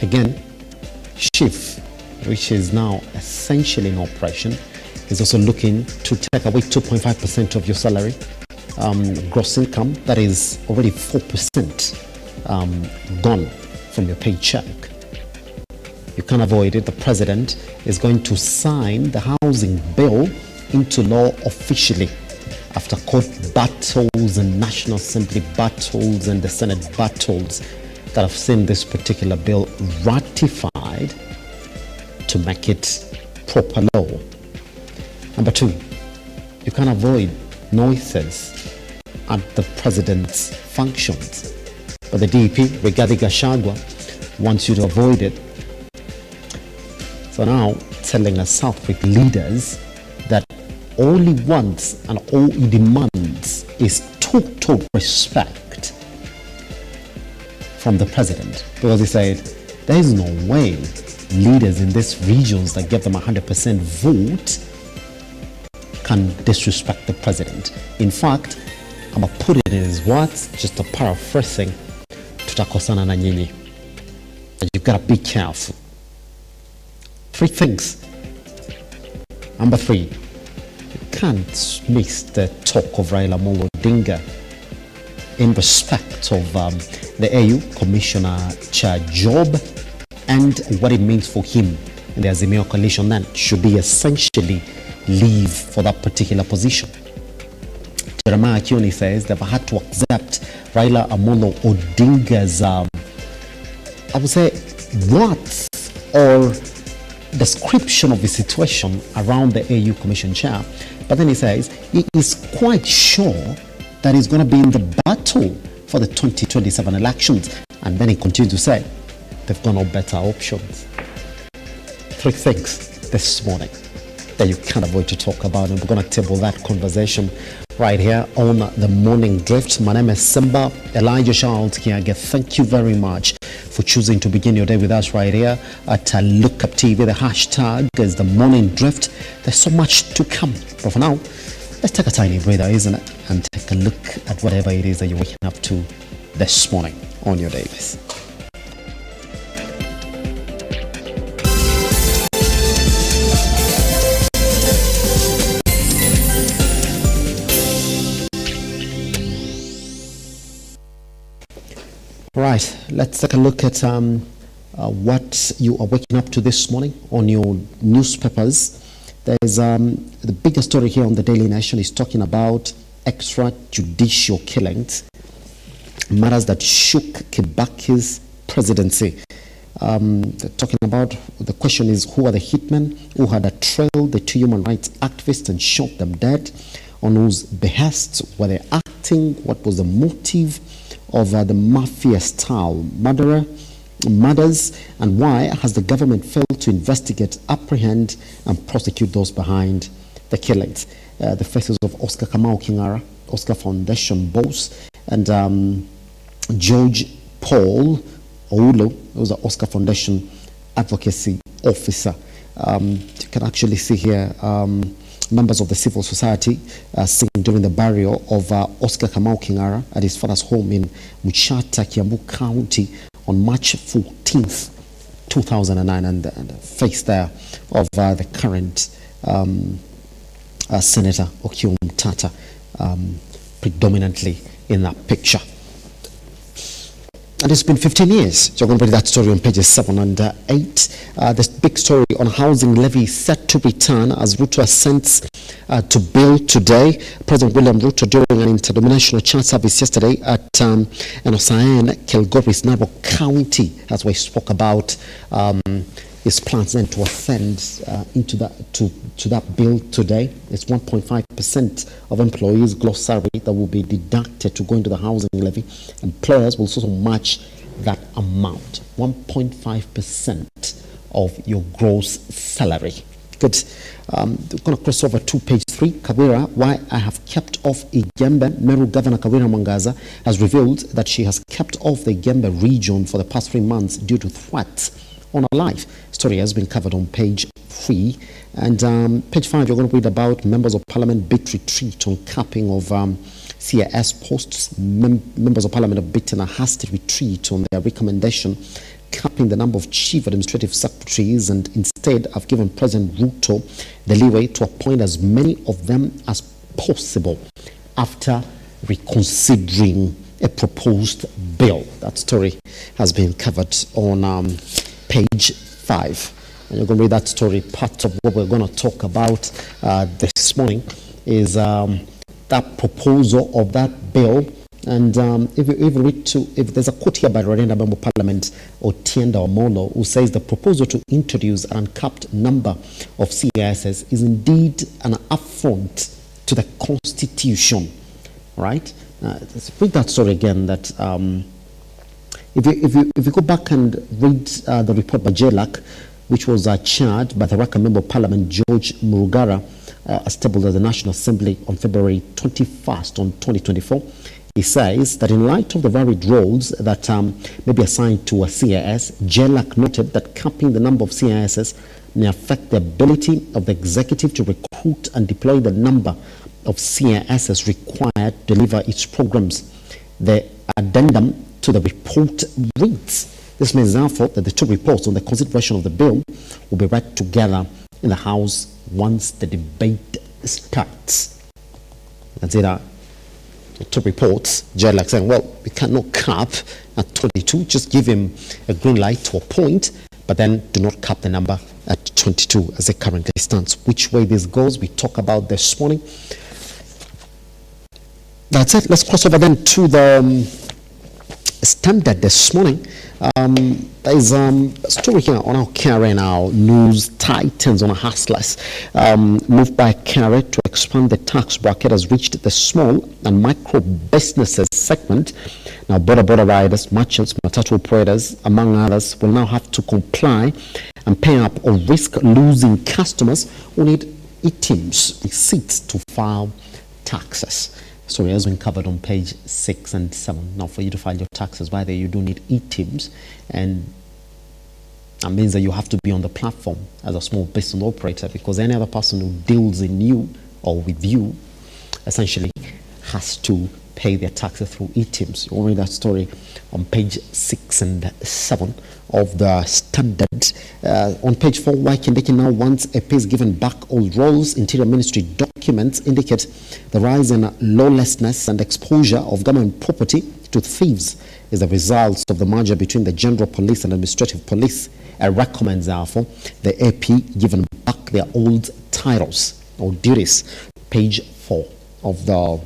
Again, SHIF, which is now essentially in operation, is also looking to take away 2.5% of your salary, gross income. That is already 4% gone from your paycheck. You can't avoid it. The president is going to sign the housing bill into law officially after court battles and National Assembly battles and the Senate battles that have seen this particular bill ratified to make it proper law. Number two, you can't avoid noises at the president's functions, but the DP, Rigathi Gachagua, wants you to avoid it. So now telling us Southwick leaders that all he wants and all he demands is total respect from the president, because he said there is no way leaders in these regions that give them 100% vote can disrespect the president. In fact, I'm going to put it in his words, just a paraphrasing, tutakosana na nyinyi. You've got to be careful. Three things. Number three, you can't miss the talk of Raila Odinga in respect of the AU Commissioner Chair job and what it means for him in the Azimio coalition. Then should he essentially leave for that particular position? Jeremiah Kioni says they've had to accept Raila Amolo Odinga's, I would say, words or description of the situation around the AU Commission chair. But then he says he is quite sure that he's going to be in the battle for the 2027 elections. And then he continues to say they've got no better options. Three things this morning that you can't avoid to talk about, and we're going to table that conversation right here on the Morning Drift. My name is Simba Kiage. Thank you very much for choosing to begin your day with us right here at Lookuptv. The hashtag is the Morning Drift. There's so much to come, but for now, let's take a tiny breather, isn't it, and take a look at whatever it is that you're waking up to this morning on your dailies. Right, let's take a look at what you are waking up to this morning on your newspapers. There's the biggest story here on the Daily Nation is talking about extrajudicial killings, matters that shook Kibaki's presidency. They're talking about, the question is, who are the hitmen who had trailed the two human rights activists and shot them dead? On whose behest were they acting? What was the motive of the mafia-style murders, and why has the government failed to investigate, apprehend, and prosecute those behind the killings? The faces of Oscar Kamau Kingara, Oscar Foundation boss, and George Paul Oulo, who was the Oscar Foundation advocacy officer. You can actually see here members of the civil society singing during the burial of Oscar Kamau Kingara at his father's home in Muchata, Kiambu County on March 14th, 2009, and the face there of the current Senator Okium Tata, predominantly in that picture. And it's been 15 years. So you're going to read that story on pages 7 and 8. This big story on housing levy set to return as RUTO assents to bill today. President William Ruto, during an interdenominational chat service yesterday at Enosaen, Kilgoris, Narok County, as we spoke about his plans then to ascend into that to that bill today. It's 1.5% of employees' gross salary that will be deducted to go into the housing levy. Employers will also match that amount, 1.5% of your gross salary. Good. We're going to cross over to page 3. Kawira, why I have kept off Igembe. Meru Governor Kawira Mwangaza has revealed that she has kept off the Igembe region for the past 3 months due to threats on her life. Story has been covered on page 3. And page 5, you're going to read about members of parliament bid retreat on capping of CIS posts. Members of parliament have bidden a hasty retreat on their recommendation capping the number of chief administrative secretaries and instead have given President Ruto the leeway to appoint as many of them as possible after reconsidering a proposed bill. That story has been covered on page 5. And you're going to read that story. Part of what we're going to talk about this morning is that proposal of that bill. And if there's a quote here by Rwanda Member of Parliament Otienda Omolo, who says the proposal to introduce an uncapped number of CISs is indeed an affront to the Constitution, right? Let's read that story again. That if you go back and read the report by JLAC, which was chaired by the Rwanda Member of Parliament George Murugara, tabled at the National Assembly on February 21st on 2024. He says that in light of the varied roles that may be assigned to a CIS, JLAC noted that capping the number of CISs may affect the ability of the executive to recruit and deploy the number of CISs required to deliver its programs. The addendum to the report reads, this means therefore that the two reports on the consideration of the bill will be read together in the House once the debate starts. That's it. The two reports, JLAC saying, well, we cannot cap at 22, just give him a green light to a point, but then do not cap the number at 22 as it currently stands. Which way this goes, we talk about this morning. That's it. Let's cross over then to the Standard this morning. There is a story here on our Karen, our news titans on our hustlers. Moved by Karen to expand the tax bracket has reached the small and micro businesses segment. Now, border riders, merchants, matatu operators, among others, will now have to comply and pay up or risk losing customers who need e-teams receipts to file taxes. Story has been covered on page 6 and 7. Now, for you to file your taxes, by the way, you do need e-teams, and that means that you have to be on the platform as a small business operator, because any other person who deals in you or with you essentially has to pay their taxes through e-teams. You will read that story on page 6 and 7 of the Standard. On page 4, why Kindiki now wants APs given back old roles. Interior Ministry documents indicate the rise in lawlessness and exposure of government property to thieves is a result of the merger between the General Police and Administrative Police. It recommends, therefore, the AP given back their old titles or duties. Page 4 of the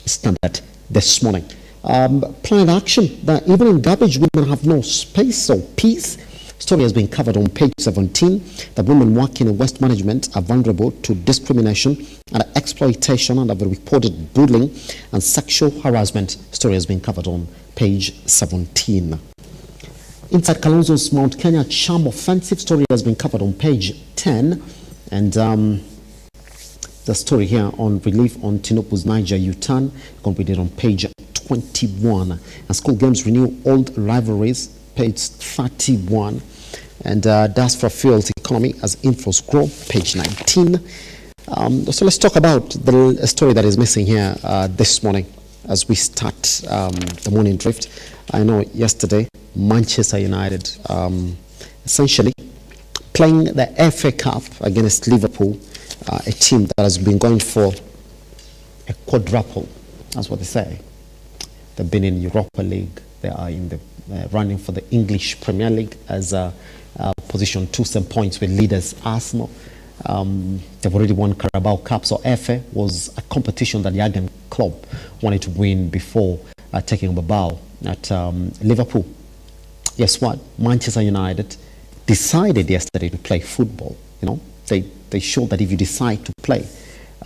Standard this morning. Planned action that even in garbage women have no space or peace. Story has been covered on page 17 that women working in waste management are vulnerable to discrimination and exploitation and have reported bullying and sexual harassment. Story has been covered on page 17. Inside Kalonzo's Mount Kenya charm offensive, story has been covered on page 10, and the story here on relief on Tinubu's Niger U-turn completed on page 21. And school games renew old rivalries, page 31. And das for fuel economy as inflows grow, page 19. So let's talk about the story that is missing here this morning as we start the morning drift. I know yesterday Manchester United essentially playing the FA Cup against Liverpool, a team that has been going for a quadruple. That's what they say. They've been in Europa League. They are in the running for the English Premier League as position 2, same points with leaders Arsenal. They've already won Carabao Cup. So FA was a competition that Jurgen Klopp wanted to win before taking over bow at Liverpool. Guess what? Manchester United decided yesterday to play football. You know, they showed that if you decide to play,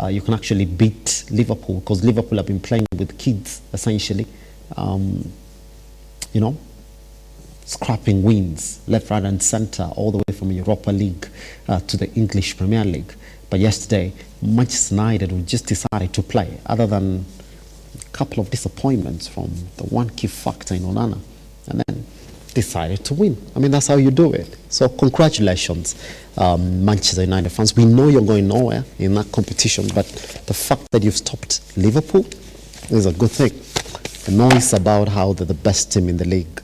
you can actually beat Liverpool, because Liverpool have been playing with kids essentially. You know, scrapping wins left, right and centre, all the way from Europa League to the English Premier League. But yesterday, Manchester United just decided to play, other than a couple of disappointments from the one key factor in Onana, and then decided to win. I mean, that's how you do it. So congratulations, Manchester United fans. We know you're going nowhere in that competition, but the fact that you've stopped Liverpool is a good thing. The noise about how they're the best team in the league,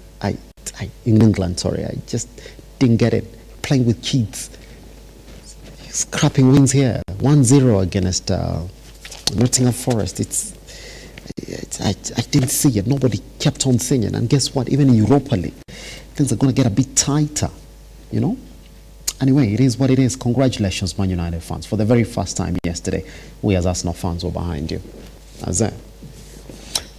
in England, sorry. I just didn't get it. Playing with kids. Scrapping wins here. 1-0 against Nottingham Forest. I didn't see it. Nobody kept on seeing it. And guess what? Even in Europa League, things are going to get a bit tighter, you know? Anyway, it is what it is. Congratulations, Man United fans. For the very first time yesterday, we as Arsenal fans were behind you. That's it.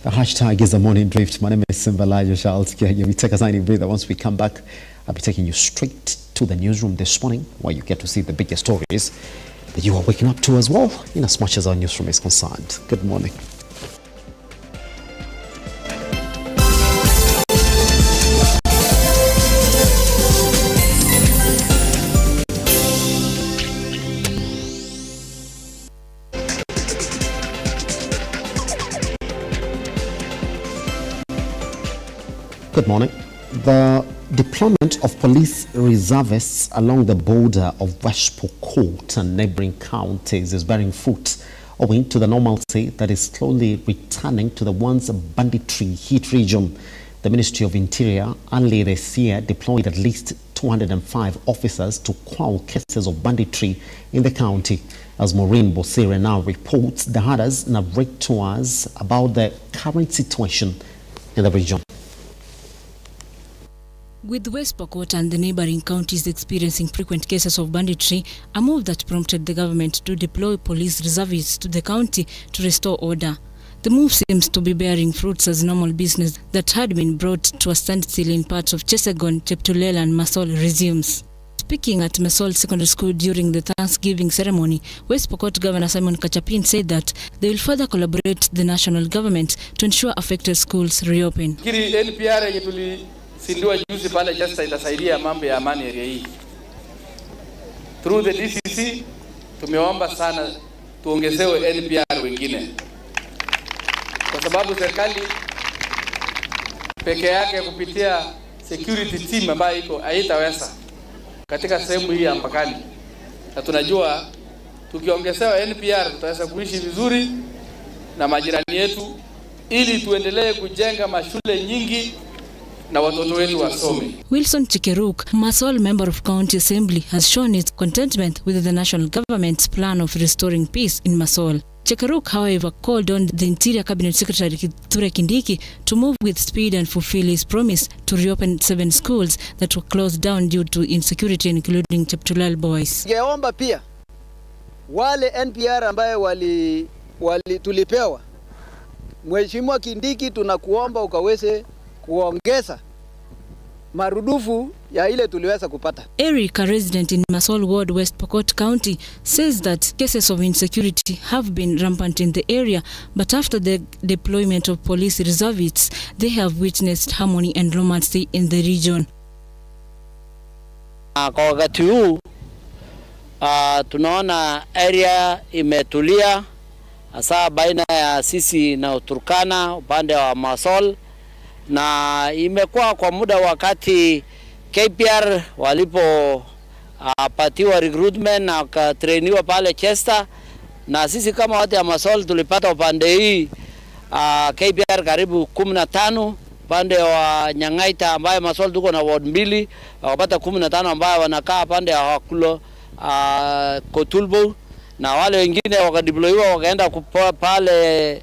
The hashtag is the morning drift. My name is Simba Kiage. We take a tiny breather. Once we come back, I'll be taking you straight to the newsroom this morning, where you get to see the biggest stories that you are waking up to as well, in as much as our newsroom is concerned. Good morning. Good morning. The deployment of police reservists along the border of West Pokot and neighboring counties is bearing fruit, owing to the normalcy that is slowly returning to the once banditry hit region. The Ministry of Interior early this year deployed at least 205 officers to quell cases of banditry in the county. As Maureen Bosire now reports, the herders narrate to us about the current situation in the region. With West Pokot and the neighboring counties experiencing frequent cases of banditry, a move that prompted the government to deploy police reservists to the county to restore order. The move seems to be bearing fruits as normal business that had been brought to a standstill in parts of Chesegon, Cheptulel and Masol resumes. Speaking at Masol Secondary School during the Thanksgiving ceremony, West Pokot Governor Simon Kachapin said that they will further collaborate with the national government to ensure affected schools reopen. Sindua juzi pale Jasta itasaidia mambo ya amani area hii. Through the DCC tumeomba sana tuongezewe NPR wengine. Kwa sababu serikali peke yake kupitia security team ambayo iko haitaweza katika sehemu hii ya mpakani. Na tunajua tukiongezewa NPR tutaweza kuishi vizuri na majirani yetu ili tuendelee kujenga mashule nyingi. Wilson Chikeruk, Masol member of County Assembly, has shown its contentment with the national government's plan of restoring peace in Masol. Chikeruk, however, called on the Interior Cabinet Secretary Kithure Kindiki to move with speed and fulfill his promise to reopen 7 schools that were closed down due to insecurity, including Cheptulel boys. Ningeomba pia wale NPR ambaye wali tulipewa, Mheshimiwa Kindiki, tunakuomba ukaweze kuongeza marudufu ya ile tuliweza kupata. Eric, a resident in Masol Ward, West Pokot County, says that cases of insecurity have been rampant in the area, but after the deployment of police reservists, they have witnessed harmony and normalcy in the region. Kwa wakati huu tunaona area imetulia, hasa baina ya sisi na Turkana upande wa Masol, na imekuwa kwa muda wakati KPR walipo patiwa recruitment na wakatrainiwa pale Chester, na sisi kama watu ya Masol tulipata upande hii KPR karibu 15, upande wa Nyangaita ambaye Masol tuko na ward 2 wakapata 15 ambaye wanakaa pande ya Hakulo Kotulbo, na wale wengine wakadeployiwa wakaenda pale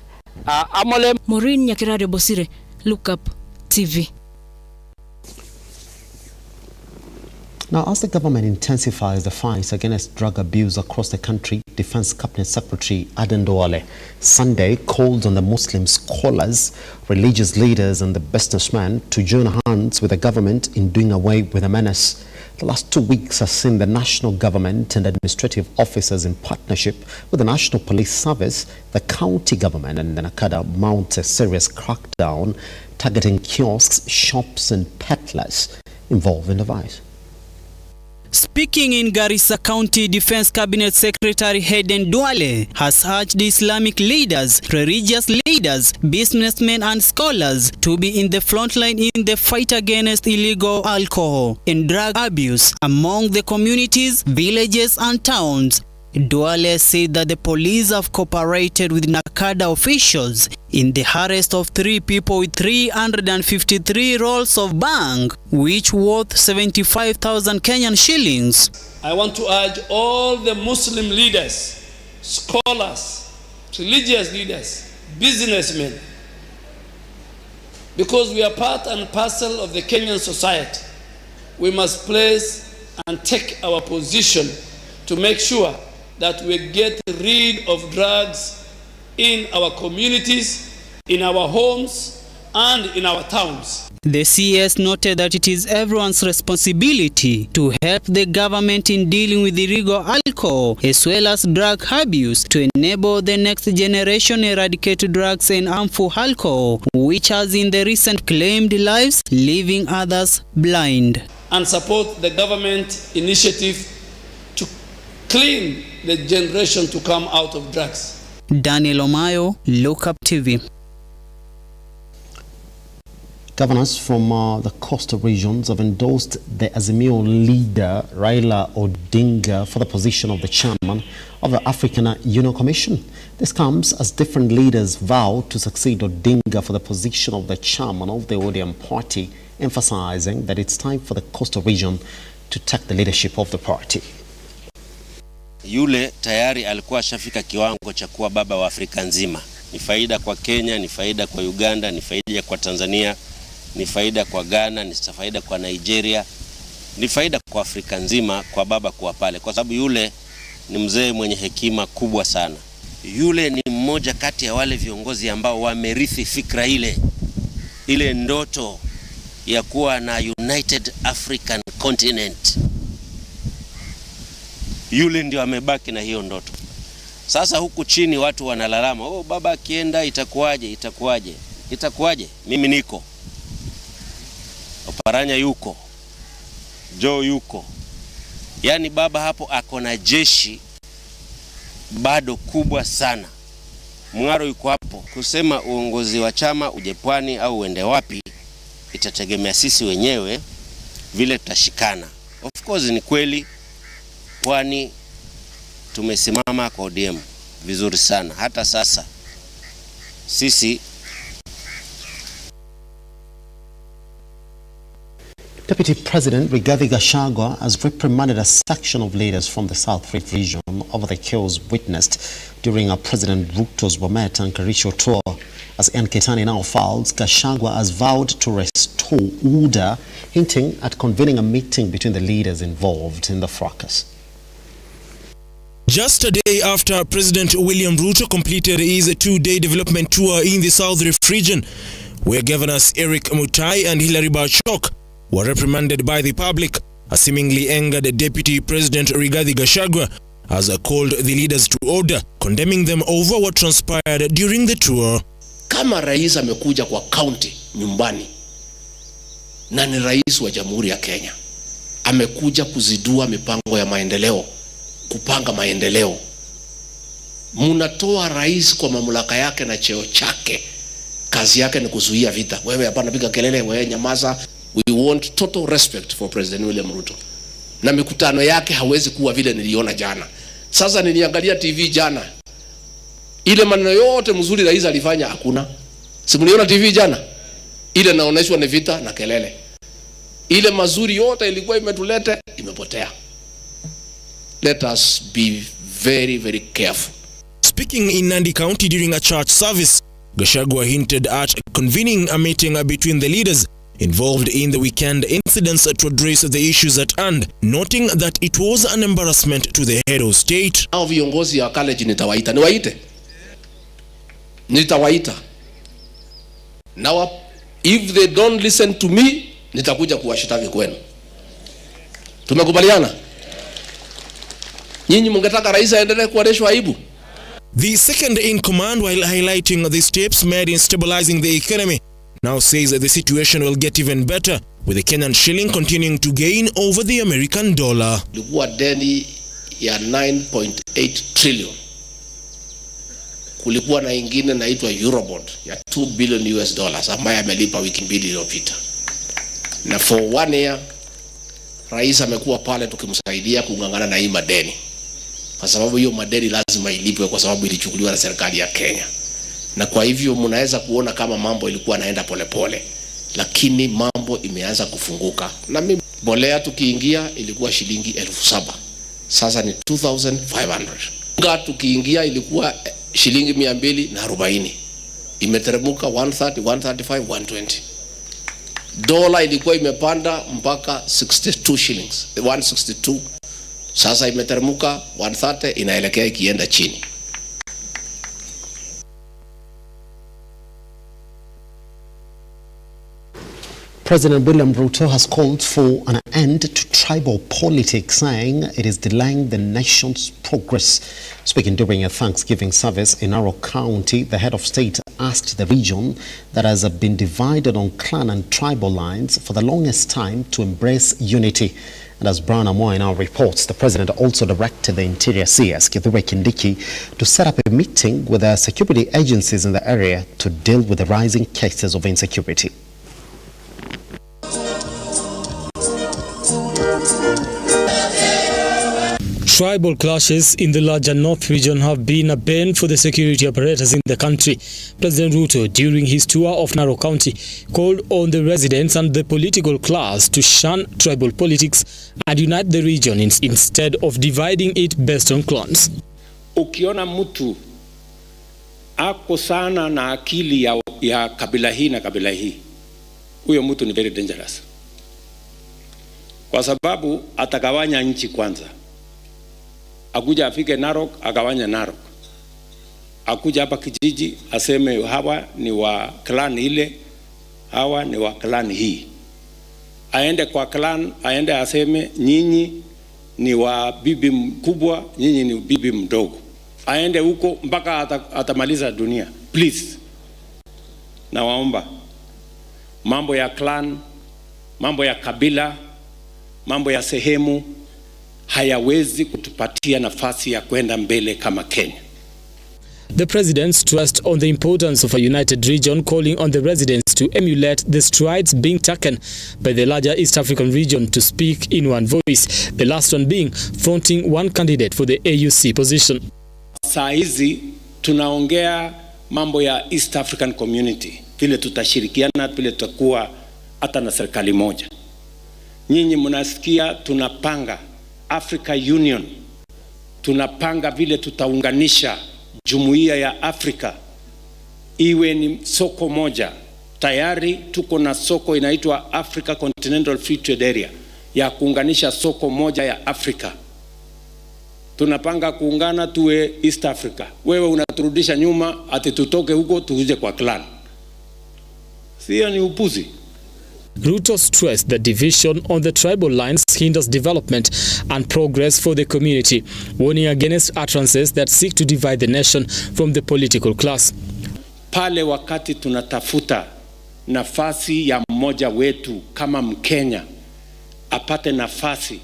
Amolem. Maureen Nyakirade Bosire, Lookuptv. Now, as the government intensifies the fight against drug abuse across the country, Defense Cabinet Secretary Aden Duale Sunday called on the Muslim scholars, religious leaders and the businessmen to join hands with the government in doing away with the menace. The last 2 weeks have seen the national government and administrative officers in partnership with the National Police Service, the county government and the Nakada mount a serious crackdown targeting kiosks, shops and peddlers involved in the vice. Speaking in Garissa County, Defense Cabinet Secretary Aden Duale has urged Islamic leaders, religious leaders, businessmen and scholars to be in the front line in the fight against illegal alcohol and drug abuse among the communities, villages and towns. Duale said that the police have cooperated with Nakada officials in the arrest of 3 people with 353 rolls of bang, which worth 75,000 Kenyan shillings. I want to urge all the Muslim leaders, scholars, religious leaders, businessmen, because we are part and parcel of the Kenyan society, we must place and take our position to make sure that we get rid of drugs in our communities, in our homes, and in our towns. The CS noted that it is everyone's responsibility to help the government in dealing with illegal alcohol as well as drug abuse to enable the next generation eradicate drugs and harmful alcohol, which has in the recent claimed lives, leaving others blind. And support the government initiative to clean the generation to come out of drugs. Daniel Omayo, Lookuptv. Governors from the coastal regions have endorsed the azimio leader Raila Odinga for the position of the chairman of the African Union Commission. This comes as different leaders vow to succeed Odinga for the position of the chairman of the ODM party, emphasizing that it's time for the coastal region to take the leadership of the party. Yule tayari alikuwa shafika kiwango cha kuwa baba wa Afrika nzima. Ni faida kwa Kenya, ni faida kwa Uganda, ni faida kwa Tanzania, ni faida kwa Ghana, ni faida kwa Nigeria, ni faida kwa Afrika nzima kwa baba kuwa pale, kwa sababu yule ni mzee mwenye hekima kubwa sana. Yule ni mmoja kati ya wale viongozi ambao wamerithi fikra ile ndoto ya kuwa na United African Continent. Yule ndio amebaki na hiyo ndoto. Sasa huku chini watu wanalalama, oh baba akienda itakuwaje? Mimi niko. Oparanya yuko. Joe yuko. Yani baba hapo ako na jeshi bado kubwa sana. Mngaro yuko hapo. Kusema uongozi wa chama uje Pwani au uende wapi itategemea sisi wenyewe vile tutashikana. Of course ni kweli Pwani tumesimama kwa ODM vizuri sana. Hata sasa sisi. Deputy President Rigathi Gachagua has reprimanded a section of leaders from the South Rift region over the chaos witnessed during President Ruto's Bomet and Kericho tour. As Nketani now files, Gachagua has vowed to restore order, hinting at convening a meeting between the leaders involved in the fracas. Just a day after President William Ruto completed his 2-day development tour in the South Rift region, where Governors Eric Mutai and Hilary Bachok were reprimanded by the public, a seemingly angered Deputy President Rigathi Gachagua has called the leaders to order, condemning them over what transpired during the tour. Kama rais amekuja kwa county nyumbani na ni rais wa Jamhuri ya Kenya, amekuja kuzidua mipango ya maendeleo, kupanga maendeleo. Munatoa rais kwa mamlaka yake na cheo chake. Kazi yake ni kuzuia vita. Wewe hapana piga kelele, wewe nyamaza. We want total respect for President William Ruto. Na mikutano yake hawezi kuwa vile niliona jana. Sasa niliangalia TV jana. Ile maneno yote mzuri rais alifanya hakuna. Si mliona TV jana? Ile naoneshwa ni vita na kelele. Ile mazuri yote ilikuwa imetuleta imepotea. Let us be very, very careful. Speaking in Nandi County during a church service, Gachagua hinted at convening a meeting between the leaders involved in the weekend incidents to address the issues at hand, noting that it was an embarrassment to the head of state. Hao viongozi wa college nitawaita. Nitawaita. Now if they don't listen to me, nitakuja kuwashitaki kwenu. Tumekubaliana? Nyinyi mngetaka rais aendelee kuoneshwa aibu? The second in command, while highlighting the steps made in stabilizing the economy, now says that the situation will get even better, with the Kenyan shilling continuing to gain over the American dollar. Kulikuwa deni ya 9.8 trillion. Kulikuwa na ingine naitwa Eurobond ya 2 billion US dollars ambaye amelipa wiki mbili iliyopita. Na for 1 year rais amekuwa pale tukimsaidia kungangana na hii madeni. kwa sababu hiyo madeni lazima ilipwe kwa sababu ilichukuliwa na serikali ya Kenya. Na kwa hivyo mnaweza kuona kama mambo ilikuwa naenda polepole, lakini mambo imeanza kufunguka. Na mimi mbolea tukiingia ilikuwa shilingi 7,000, sasa ni 2,500. Unga tukiingia ilikuwa shilingi 240, imeteremka 130, 135, 120. Dola ilikuwa imepanda mpaka 62 shillings, 162. Sasa imeteremka 130, inaelekea ikienda chini. President William RUTO has called for an end to tribal politics, saying it is delaying the nation's progress. Speaking during a Thanksgiving service in Narok County, the head of state asked the region that has been divided on clan and tribal lines for the longest time to embrace unity. And as Brown Amoy now reports, the president also directed the Interior CS, Kioni, to set up a meeting with the security agencies in the area to deal with the rising cases of insecurity. Tribal clashes in the larger North region have been a bane for the security apparatus in the country. President RUTO, during his tour of Narok County, called on the residents and the political class to shun tribal politics and unite the region instead of dividing it based on clans. Ukiona mtu ako sana na akili ya kabila hii na kabila hii, huyo mtu ni very dangerous. Kwa sababu atagawanya nchi kwanza. Akuja afike Narok, agawanya Narok. Akuja hapa kijiji, aseme hawa ni wa clan ile, hawa ni wa clan hii. Aende kwa clan, aende aseme nyinyi ni wa bibi mkubwa, nyinyi ni bibi mdogo. Aende huko mpaka atamaliza dunia. Please. Na waomba, mambo ya clan, mambo ya kabila, mambo ya sehemu, hayawezi kutupatia nafasi ya kwenda mbele kama Kenya. The president stressed on the importance of a united region, calling on the residents to emulate the strides being taken by the larger East African region to speak in one voice, the last one being fronting one candidate for the AUC position. Saa hizi tunaongea mambo ya East African community, vile tutashirikiana, vile tutakuwa hata na serikali moja. Nyinyi mnasikia tunapanga Africa Union, tunapanga vile tutaunganisha jumuiya ya Afrika iwe ni soko moja. Tayari tuko na soko inaitwa Africa Continental Free Trade Area ya kuunganisha soko moja ya Afrika. Tunapanga kuungana tuwe East Africa. Wewe unaturudisha nyuma ati tutoke huko tuje kwa clan. Sio ni upuzi. RUTO stressed that division on the tribal lines hinders development and progress for the community, warning against utterances that seek to divide the nation from the political class. Pale wakati tunatafuta nafasi ya mmoja wetu kama Mkenya apate nafasi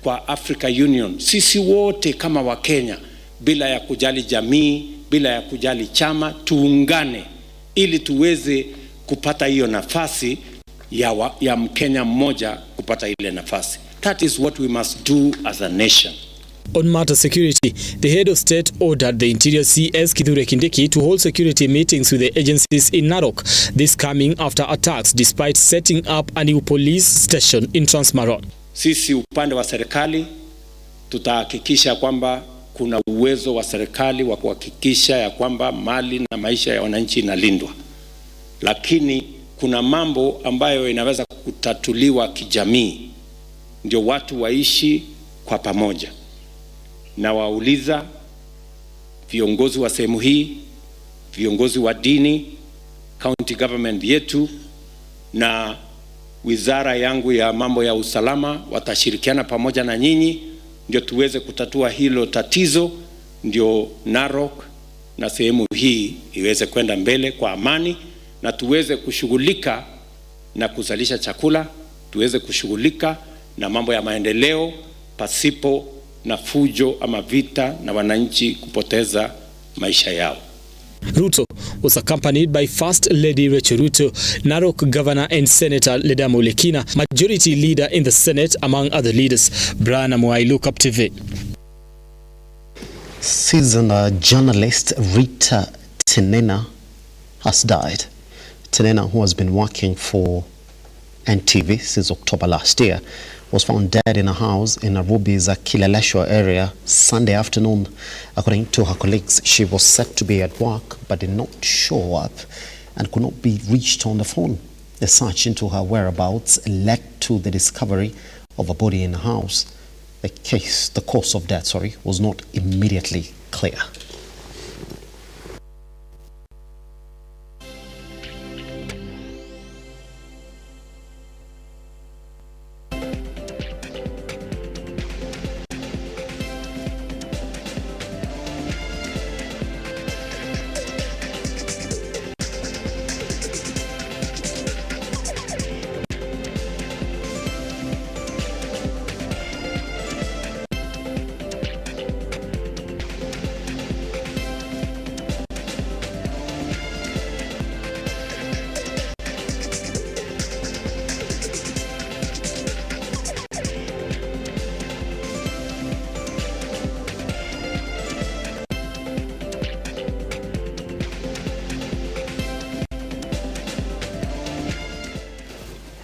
kwa Africa Union, sisi wote kama Wakenya, bila ya kujali jamii, bila ya kujali chama, tuungane ili tuweze kupata hiyo nafasi ya Mkenya mmoja kupata ile nafasi. That is what we must do as a nation. On matter security, the head of state ordered the Interior CS Kioni to hold security meetings with the agencies in Narok, this coming after attacks despite setting up a new police station in Transmaron. Sisi upande wa serikali tutahakikisha kwamba kuna uwezo wa serikali wa kuhakikisha ya kwamba mali na maisha ya wananchi inalindwa. Lakini kuna mambo ambayo inaweza kutatuliwa kijamii, ndio watu waishi kwa pamoja. Na wauliza viongozi wa sehemu hii, viongozi wa dini, county government yetu na wizara yangu ya mambo ya usalama watashirikiana pamoja na nyinyi ndio tuweze kutatua hilo tatizo, ndio Narok na sehemu hii iweze kwenda mbele kwa amani, na tuweze kushughulika na kuzalisha chakula, tuweze kushughulika na mambo ya maendeleo pasipo na fujo ama vita na wananchi kupoteza maisha yao. RUTO was accompanied by First Lady Rachel Ruto, Narok Governor and Senator Ledamo Lekina, Majority Leader in the Senate, among other leaders. Brian Amoy, Lookuptv. Seasoned journalist Rita Tinena has died. Tinena, who has been working for NTV since October last year, was found dead in a house in Nairobi's Kileleshwa area Sunday afternoon. According to her colleagues, she was said to be at work but did not show up and could not be reached on the phone. The search into her whereabouts led to the discovery of a body in the house. The cause of death, was not immediately clear.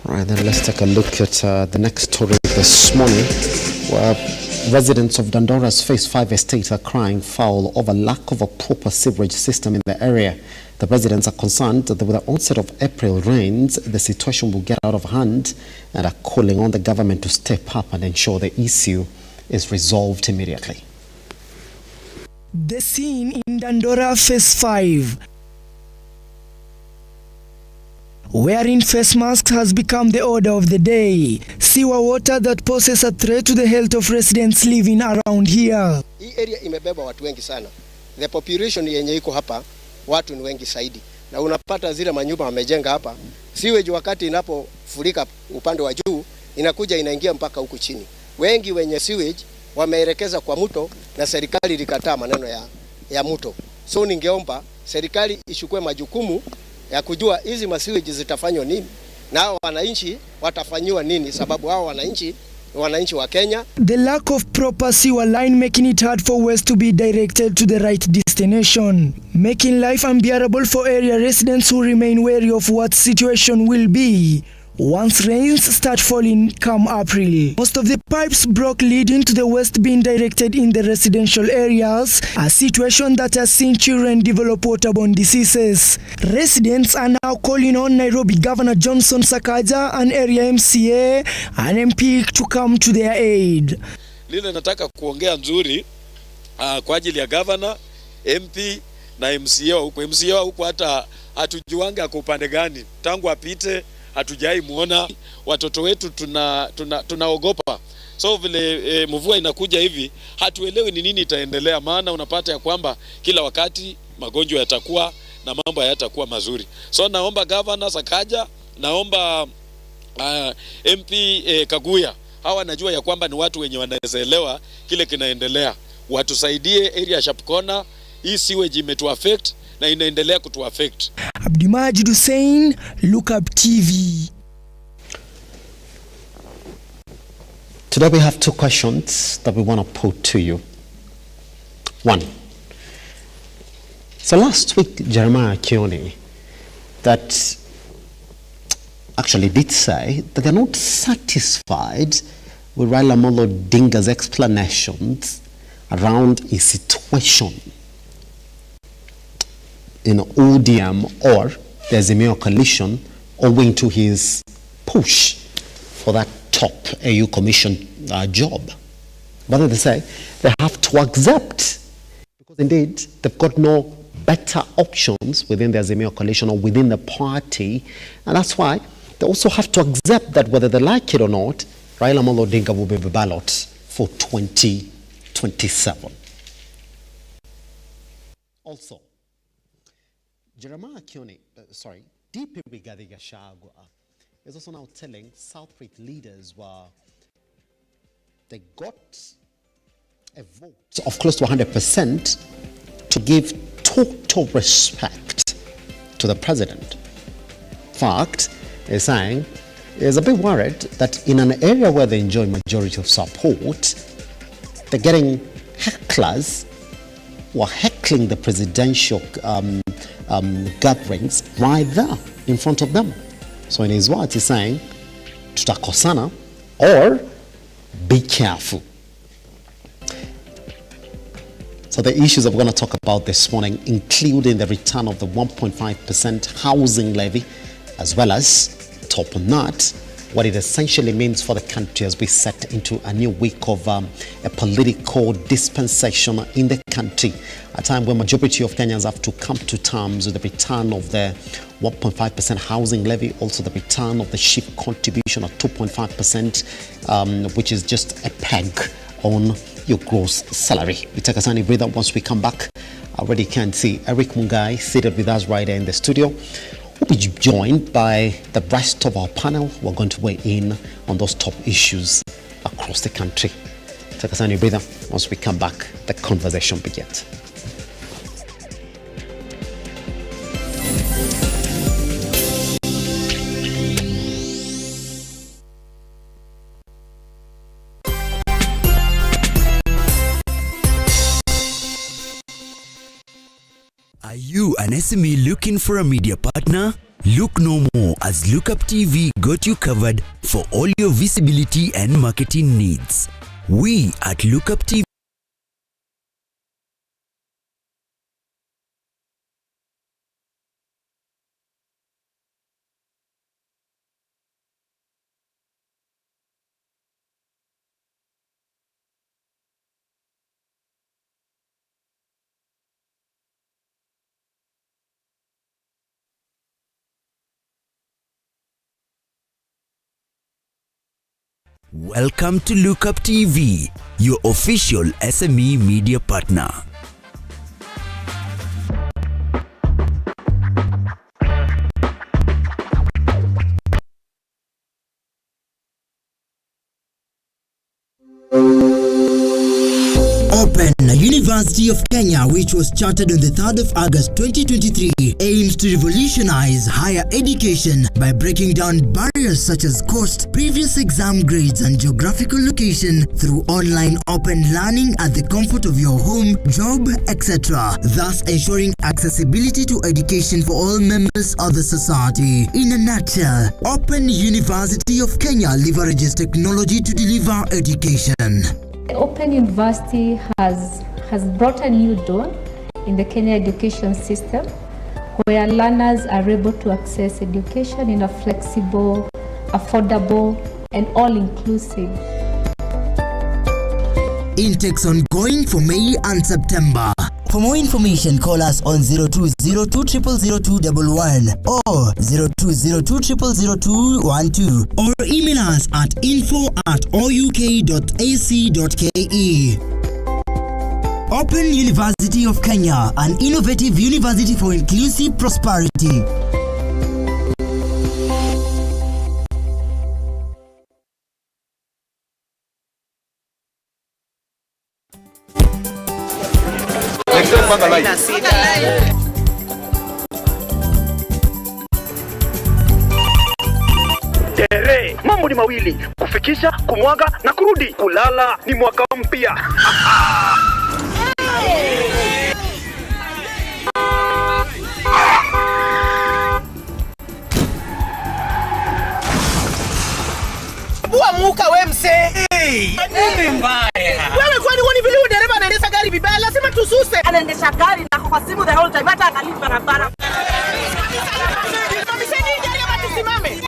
Right, then let's take a look at the next story this morning, where residents of Dandora's Phase 5 estate are crying foul over lack of a proper sewerage system in the area. The residents are concerned that with the onset of April rains, the situation will get out of hand and are calling on the government to step up and ensure the issue is resolved immediately. The scene in Dandora Phase 5, wearing face masks has become the order of the day. Sewer water that poses a threat to the health of residents living around here. Hii area imebeba watu wengi sana. The population yenye iko hapa, watu ni wengi zaidi. Na unapata zile manyumba wamejenga hapa, sewage wakati inapofurika upande wa juu, inakuja inaingia mpaka huku chini. Wengi wenye sewage wameelekeza kwa mto na serikali ilikataa maneno ya mto. So ningeomba serikali ichukue majukumu ya kujua hizi masiweji zitafanywa nini na hao wananchi watafanywa nini, sababu hao wananchi wa Kenya. The lack of proper sewer line making it hard for waste to be directed to the right destination, making life unbearable for area residents who remain wary of what situation will be once rains start falling come April. Most of the pipes broke, leading to the waste being directed in the residential areas, a situation that has seen children develop waterborne diseases. Residents are now calling on Nairobi Governor Johnson Sakaja and area MCA and MP to come to their aid. Lile nataka kuongea nzuri kwa ajili ya governor, MP na MCA huko. MCA huko hata hatujuanga kwa upande gani. Tangu apite hatujai muona. Watoto wetu tunaogopa. So vile mvua inakuja hivi, hatuelewi ni nini itaendelea, maana unapata ya kwamba kila wakati magonjwa yatakuwa na mambo hayatakuwa mazuri. So naomba governor Sakaja, naomba MP Kaguya, hawa najua ya kwamba ni watu wenye wanaelewa kile kinaendelea. Watusaidie area sharp corner, hii sewage imetu affect na inaendelea kutu affect. Abdimajid Hussein, Lookuptv. Today we have two questions that we want to put to you. One. So last week, Jeremiah Kioni that actually did say that they're not satisfied with Raila Odinga's explanations around a situation in ODM or the Azimio coalition owing to his push for that top AU commission job. But they say they have to accept, because indeed they've got no better options within the Azimio coalition or within the party, and that's why they also have to accept that whether they like it or not, Raila Odinga will be the ballot for 2027. Also, Jeremiah Kioni, DP Rigathi Gachagua is also now telling Southbridge leaders they got a vote of close to 100% to give total respect to the president. In fact, they're saying is a bit worried that in an area where they enjoy majority of support, they're getting hecklers were heckling the presidential gatherings right there in front of them. So in his words, he's saying, tutakosana or be careful. So the issues that we're going to talk about this morning, including the return of the 1.5% housing levy, as well as, top on that, what it essentially means for the country as we set into a new week of a political dispensation in the country, a time when majority of Kenyans have to come to terms with the return of the 1.5% housing levy, also the return of the shift contribution of 2.5%, which is just a peg on your gross salary. We take a tiny breather. Once we come back, I already can see Eric Mungai seated with us right there in the studio. We'll be joined by the rest of our panel. We're going to weigh in on those top issues across the country. Take a tiny breather. Once we come back, the conversation begins. Are you an SME looking for a media partner? Look no more, as Lookuptv got you covered for all your visibility and marketing needs. We at Lookuptv Welcome to Lookuptv, your official SME media partner. Open University of Kenya, which was chartered on the 3rd of August 2023, aims to revolutionize higher education by breaking down barriers such as cost, previous exam grades, and geographical location through online open learning at the comfort of your home, job, etc., thus ensuring accessibility to education for all members of the society. In a nutshell, Open University of Kenya leverages technology to deliver education. The Open University has brought a new dawn in the Kenya education system, where learners are able to access education in a flexible, affordable, and all-inclusive. Intakes ongoing for May and September. For more information, call us on 0202000211 or 0202000212 or email us at info@ouk.ac.ke. Open University of Kenya, an innovative university for inclusive prosperity. Mambo ni mawili: kufikisha, kumwaga na kurudi. Kulala ni mwaka mpya. Muka we mse. Nini mbaya? Wewe kwani wani vile dereva anaendesha gari vibaya, lazima tususe. Anaendesha gari na kwa simu the whole time, hata angalia barabara. Tusimame.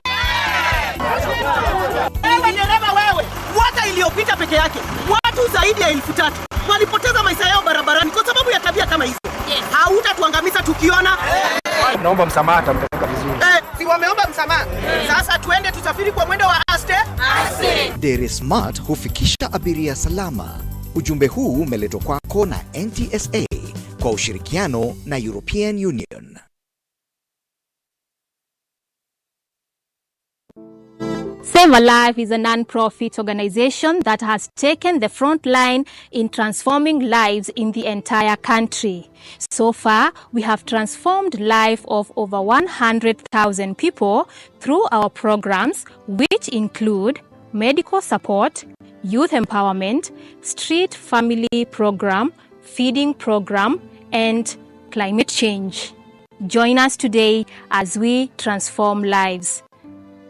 Wewe dereva wewe, mwaka iliyopita peke yake watu zaidi ya 3,000 walipoteza maisha yao barabarani kwa sababu ya tabia kama hizo. Hautatuangamiza tukiona. Naomba msamaha, tamtaka vizuri. Si wameomba msamaha. Sasa tuende tusafiri kwa mwendo wa aste. Dere Smart hufikisha abiria salama. Ujumbe huu umeletwa kwako na NTSA kwa ushirikiano na European Union. Save a Life is a non-profit organization that has taken the front line in transforming lives in the entire country. So far, we have transformed the life of over 100,000 people through our programs, which include medical support, youth empowerment, street family program, feeding program, and climate change. Join us today as we transform lives.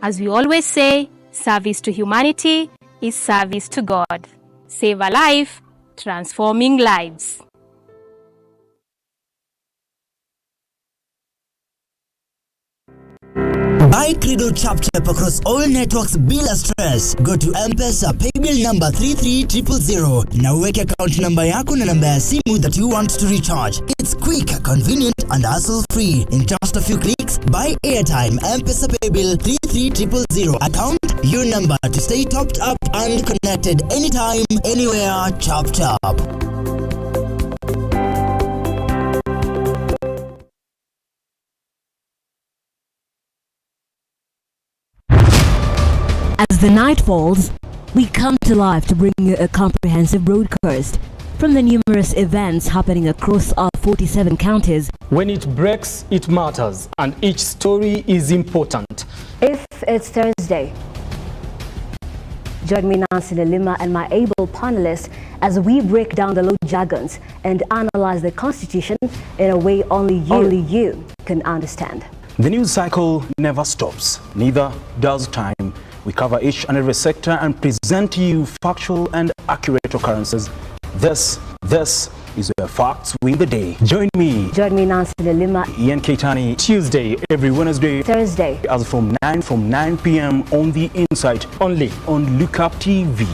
As we always say, service to humanity is service to God. Save a life, transforming lives. Buy Credo Chap Chap across all networks bila stress. Go to M-Pesa paybill number 33000 na uweke account number yako na namba ya simu that you want to recharge. It's quick, convenient and hassle-free. In just a few clicks, buy airtime, M-Pesa paybill 33000 account, your number to stay topped up and connected anytime, anywhere, chap chap. As the night falls, we come to life to bring you a comprehensive broadcast from the numerous events happening across our 47 counties. When it breaks, it matters, and each story is important. If it's Thursday, join me, Nancy Lima, and my able panelists as we break down the law jargons and analyze the Constitution in a way only you can understand. The news cycle never stops, neither does time. We cover each and every sector and present to you factual and accurate occurrences. This is where facts win the day. Join me, Nancy Lima, Ian Keitani, Tuesday, every Wednesday, Thursday, as from 9 p.m. on The Insight, only on Lookuptv.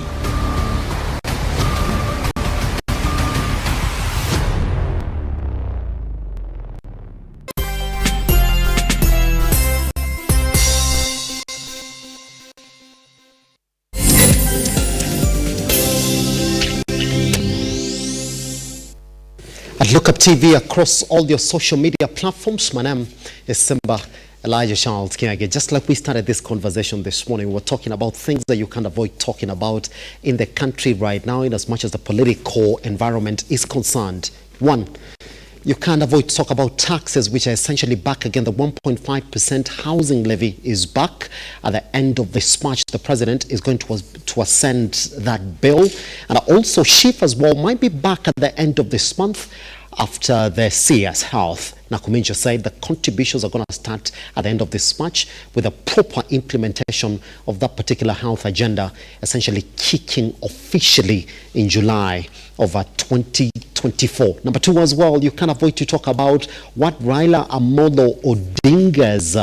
At Lookuptv across all your social media platforms. My name is Simba Kiage. Just like we started this conversation this morning, we're talking about things that you can't avoid talking about in the country right now, in as much as the political environment is concerned. One, you can't avoid to talk about taxes, which are essentially back again. The 1.5% housing levy is back. At the end of this March, the president is going to ascend that bill. And also, SHIF as well might be back at the end of this month after the CS Health. Nakuminja said the contributions are going to start at the end of this March, with a proper implementation of that particular health agenda essentially kicking officially in July of 2024. Number two as well, you can't avoid to talk about what Raila Amolo Odinga's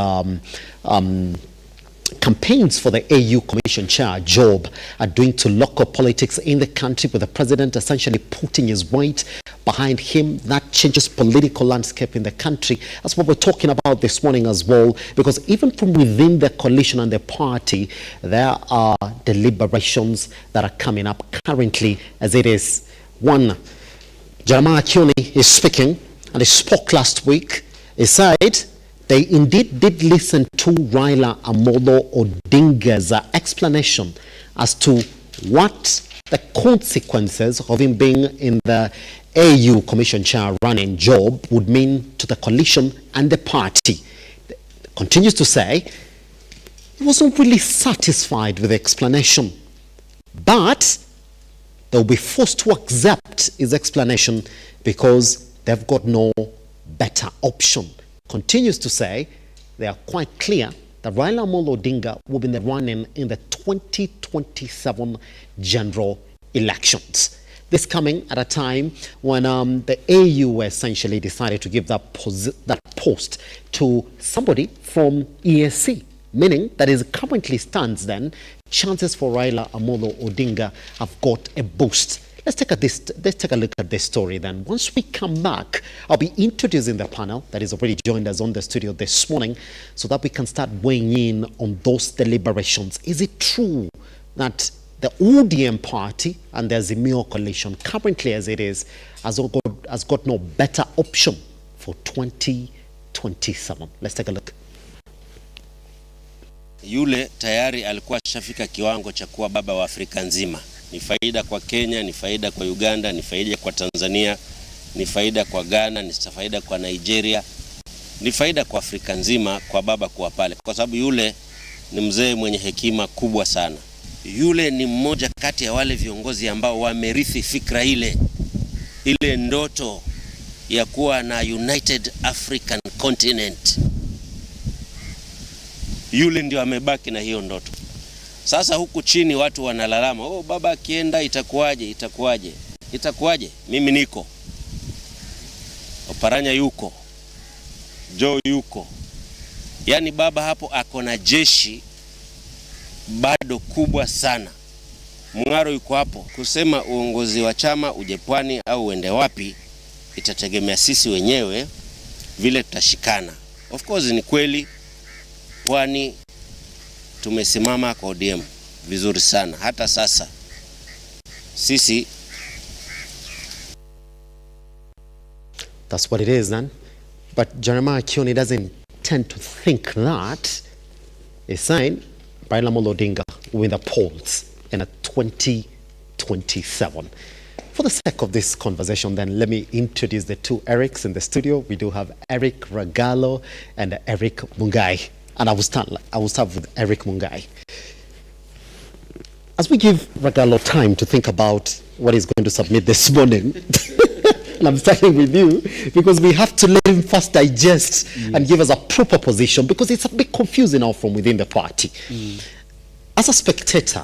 campaigns for the AU Commission Chair job are doing to local politics in the country, with the president essentially putting his weight behind him. That changes political landscape in the country. That's what we're talking about this morning as well, because even from within the coalition and the party, there are deliberations that are coming up currently as it is. One, Jeremiah Kioni is speaking, and he spoke last week. He said they indeed did listen to Raila Amolo Odinga's explanation as to what the consequences of him being in the AU Commission Chair running job would mean to the coalition and the party. Continues to say he wasn't really satisfied with the explanation, but they'll be forced to accept his explanation because they've got no better option. Continues to say they are quite clear that Raila Amolo Odinga will be in the running in the 2027 general elections. This coming at a time when the AU essentially decided to give that post to somebody from ESC, meaning that is currently stands then, chances for Raila Amolo Odinga have got a boost. Let's take a look at this story then. Once we come back, I'll be introducing the panel that is already joined us on the studio this morning so that we can start weighing in on those deliberations. Is it true that the ODM party and the Azimio coalition, currently as it is, has got no better option for 2027? Let's take a look. Yule tayari alikuwa shafika kiwango cha kuwa baba wa Afrika nzima. Ni faida kwa Kenya, ni faida kwa Uganda, ni faida kwa Tanzania, ni faida kwa Ghana, ni faida kwa Nigeria, ni faida kwa Afrika nzima kwa baba kuwa pale. Kwa sababu yule ni mzee mwenye hekima kubwa sana. Yule ni mmoja kati ya wale viongozi ambao wamerithi fikra ile ile ndoto ya kuwa na United African Continent. Yule ndio amebaki na hiyo ndoto. Sasa huku chini watu wanalalama, oh, baba akienda itakuwaje? Mimi niko. Oparanya yuko. Joe yuko. Yani baba hapo ako na jeshi bado kubwa sana. Mung'aro yuko hapo. Kusema uongozi wa chama uje Pwani au uende wapi itategemea sisi wenyewe vile tutashikana. Of course ni kweli Pwani tumesimama kwa ODM vizuri sana. Hata sasa sisi, that's what it is then. But Jeremiah Kioni doesn't tend to think that. He's saying Raila Odinga will win the polls in a 2027. For the sake of this conversation, then, let me introduce the two Erics in the studio. We do have Eric Regalo and Eric Mungai. And I will start with Eric Mungai. As we give Regalo time to think about what he's going to submit this morning, and I'm starting with you, because we have to let him first digest and give us a proper position, because it's a bit confusing now from within the party. As a spectator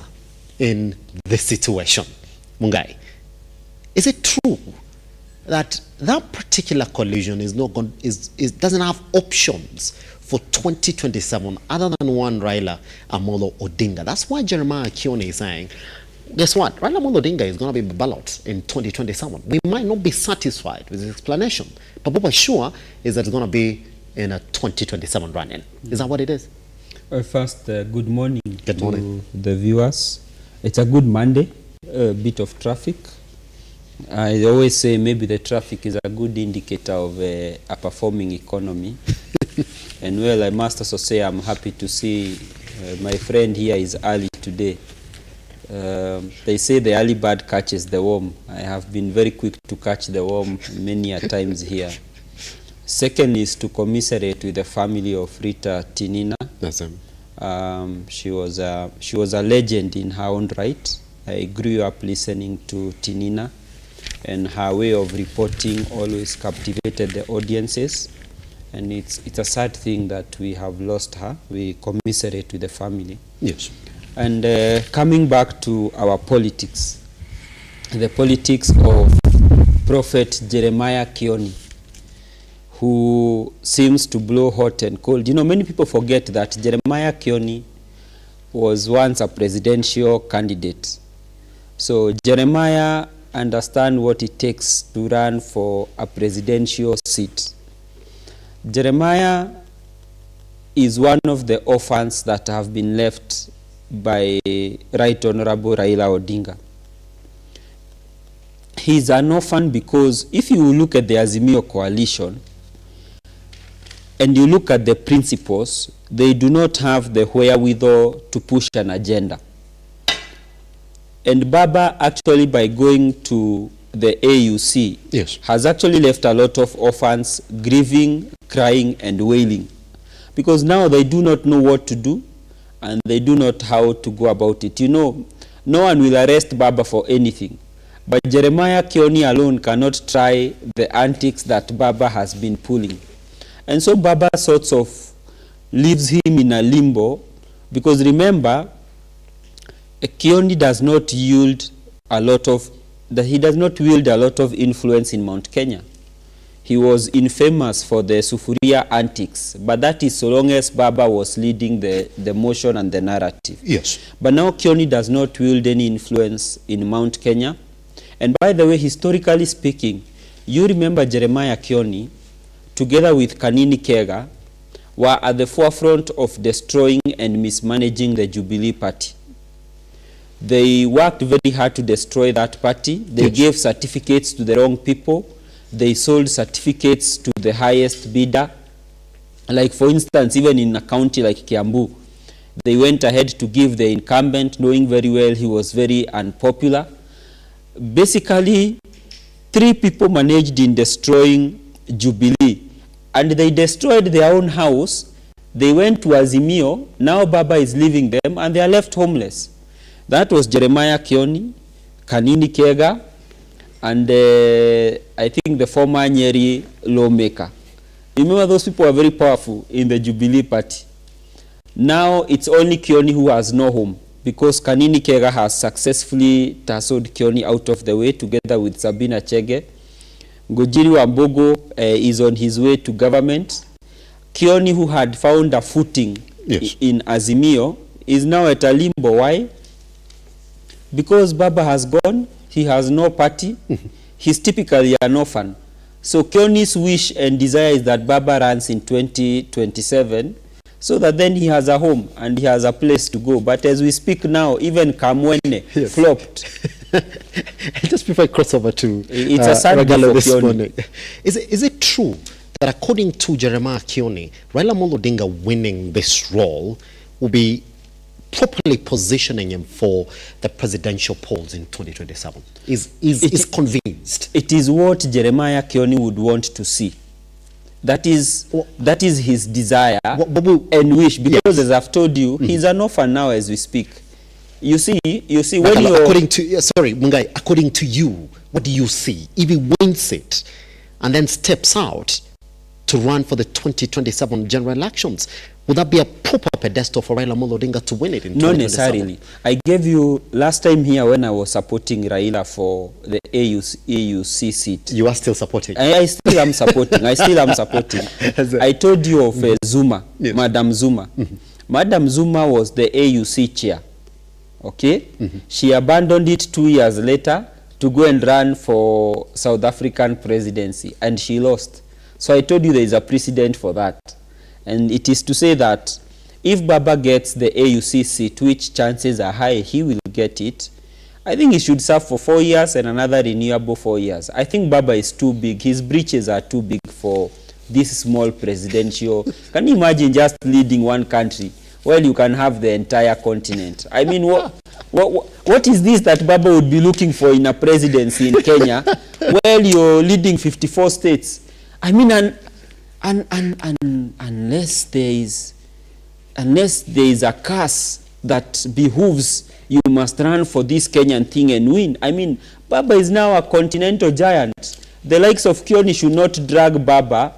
in this situation, Mungai, is it true that that particular coalition is not going, doesn't have options for 2027 other than one Raila Amolo Odinga? That's why Jeremiah Kioni is saying, guess what? Raila Amolo Odinga is going to be ballot in 2027. We might not be satisfied with his explanation, but what we're sure is that it's going to be in a 2027 run-in. Is that what it is? First, good morning to the viewers. It's a good Monday, a bit of traffic. I always say maybe the traffic is a good indicator of a performing economy. And well, I must also say I'm happy to see my friend here is early today. They say the early bird catches the worm. I have been very quick to catch the worm many a times here. Second is to commiserate with the family of Rita Tinina. That's him. She was a legend in her own right. I grew up listening to Tinina, and her way of reporting always captivated the audiences. And it's a sad thing that we have lost her. We commiserate with the family. Yes. And coming back to our politics, the politics of Prophet Jeremiah Kioni, who seems to blow hot and cold. You know, many people forget that Jeremiah Kioni was once a presidential candidate. So Jeremiah understands what it takes to run for a presidential seat. Jeremiah is one of the orphans that have been left by Right Honorable Raila Odinga. He's an orphan because if you look at the Azimio coalition and you look at the principles, they do not have the wherewithal to push an agenda. And Baba actually, by going to the AUC, yes, has actually left a lot of orphans grieving, crying and wailing, because now they do not know what to do and they do not how to go about it. You know, no one will arrest Baba for anything, but Jeremiah Kioni alone cannot try the antics that Baba has been pulling. And so Baba sort of leaves him in a limbo, because remember, Kioni does not yield a lot of, he does not wield a lot of influence in Mount Kenya. He was infamous for the Sufuria antics, but that is so long as Baba was leading the motion and the narrative. Yes. But now Kioni does not wield any influence in Mount Kenya. And by the way, historically speaking, you remember Jeremiah Kioni, together with Kanini Kega, were at the forefront of destroying and mismanaging the Jubilee Party. They worked very hard to destroy that party. They yes, gave certificates to the wrong people. They sold certificates to the highest bidder. Like for instance, even in a county like Kiambu, they went ahead to give the incumbent, knowing very well he was very unpopular. Basically, 3 people managed in destroying Jubilee, and they destroyed their own house. They went to Azimio. Now Baba is leaving them and they are left homeless. That was Jeremiah Kioni, Kanini Kega, and I think the former Nyeri lawmaker. Remember, those people were very powerful in the Jubilee Party. Now it's only Kioni who has no home, because Kanini Kega has successfully tasseled Kioni out of the way together with Sabina Chege. Ngojiri Wambogo is on his way to government. Kioni, who had found a footing in Azimio, is now at a limbo. Why? Because Baba has gone, he has no party, he's typically an orphan. So Kioni's wish and desire is that Baba runs in 2027, so that then he has a home and he has a place to go. But as we speak now, even Kamwene flopped. Just before I cross over to it's a sad day for Kioni. Is it true that according to Jeremiah Kioni, Raila Amolo Odinga winning this role will be properly positioning him for the presidential polls in 2027? Is convinced? It is what Jeremiah Kioni would want to see. That is his desire and wish, because as I've told you, he's an orphan now as we speak. You see when you according to Mungai, according to you, what do you see if he wins it and then steps out to run for the 2027 general elections? Would that be a proper pedestal for Raila Amolo Odinga to win it in 2027? Not necessarily. I gave you last time here when I was supporting Raila for the AUC seat. You are still supporting? I still am supporting. I still am supporting. I told you of Zuma, Madam Zuma. Madam Zuma was the AUC chair. Okay? She abandoned it 2 years later to go and run for South African presidency, and she lost. So I told you there is a precedent for that. And it is to say that if Baba gets the AUC seat, which chances are high he will get it, I think he should serve for 4 years and another renewable 4 years. I think Baba is too big. His breeches are too big for this small presidential. Can you imagine just leading one country? Well, you can have the entire continent. I mean, what is this that Baba would be looking for in a presidency in Kenya? Well, you're leading 54 states. I mean, unless there is a curse that behooves you must run for this Kenyan thing and win. I mean, Baba is now a continental giant. The likes of Kioni should not drag Baba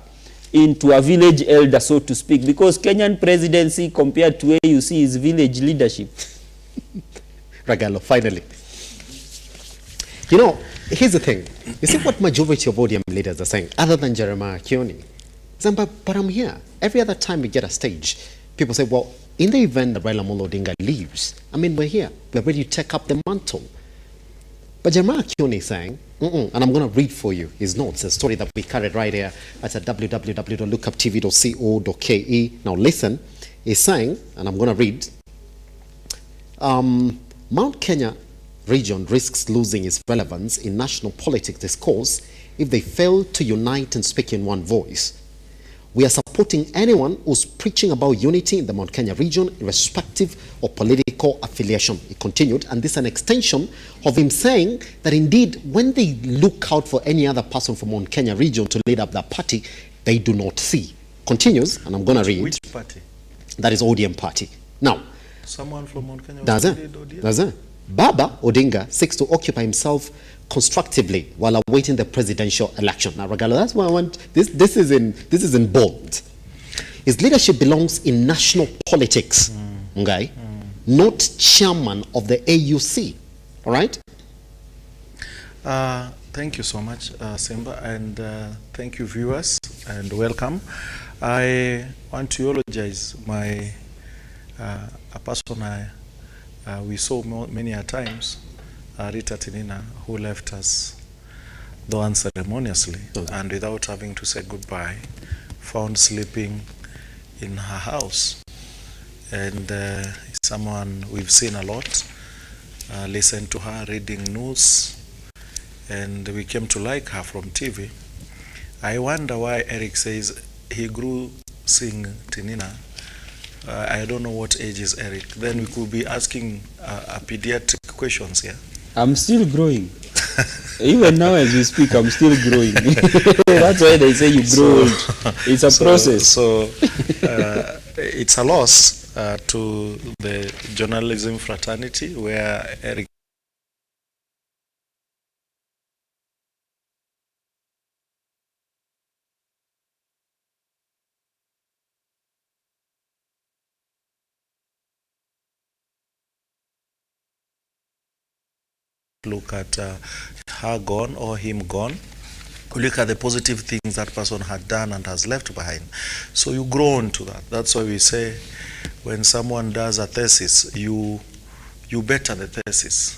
into a village elder, so to speak, because Kenyan presidency compared to AUC is village leadership. Ragalo, finally. You know, here's the thing. You see what majority of ODM leaders are saying, other than Jeremiah Kioni. But I'm here. Every other time we get a stage, people say, well, in the event that Raila Amolo Odinga leaves, I mean, we're here. We're ready to take up the mantle. But Jeremiah Kioni is saying, and I'm going to read for you his notes, a story that we carried right here at www.lookuptv.co.ke. Now listen, he's saying, and I'm going to read, Mount Kenya region risks losing its relevance in national politics discourse if they fail to unite and speak in one voice. We are supporting anyone who's preaching about unity in the Mount Kenya region, irrespective of political affiliation. He continued, and this is an extension of him saying that indeed, when they look out for any other person from Mount Kenya region to lead up that party, they do not see. Continues, and I'm going to read. Which party? That is ODM party. Now, someone from Mount Kenya. That's it. Baba Odinga seeks to occupy himself constructively while awaiting the presidential election. Now, Ragalo, that's why I want this is in bold. His leadership belongs in national politics, okay? Not chairman of the AUC. All right? Thank you so much, Simba, and thank you, viewers, and welcome. I want to eulogize a person we saw many a times, Rita Tinina, who left us, though unceremoniously, and without having to say goodbye, found sleeping in her house. And someone we've seen a lot, listened to her reading news, and we came to like her from TV. I wonder why Eric says he grew seeing Tinina. I don't know what age is Eric. Then we could be asking a pediatric questions here. I'm still growing. Even now as we speak, I'm still growing. That's why they say you grow old. It's a process. So it's a loss to the journalism fraternity where Eric look at her gone or him gone. You look at the positive things that person had done and has left behind. So you grow into that. That's why we say when someone does a thesis, you better the thesis.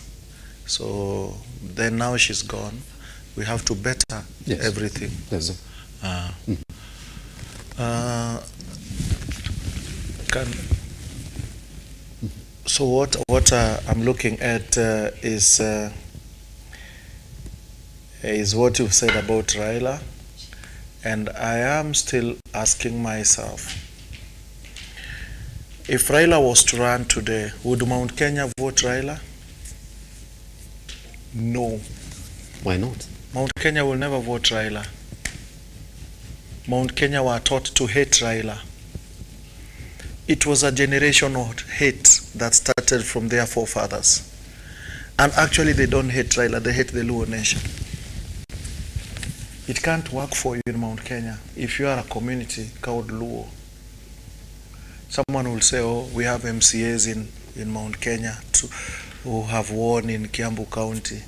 So then now she's gone. We have to better everything. Yes. So what I'm looking at is what you've said about Raila, and I am still asking myself, if Raila was to run today, would Mount Kenya vote Raila? No. Why not? Mount Kenya will never vote Raila. Mount Kenya were taught to hate Raila. It was a generation of hate that started from their forefathers. And actually they don't hate Raila, they hate the Luo nation. It can't work for you in Mount Kenya if you are a community called Luo. Someone will say, oh, we have MCAs in Mount Kenya who have won in Kiambu County.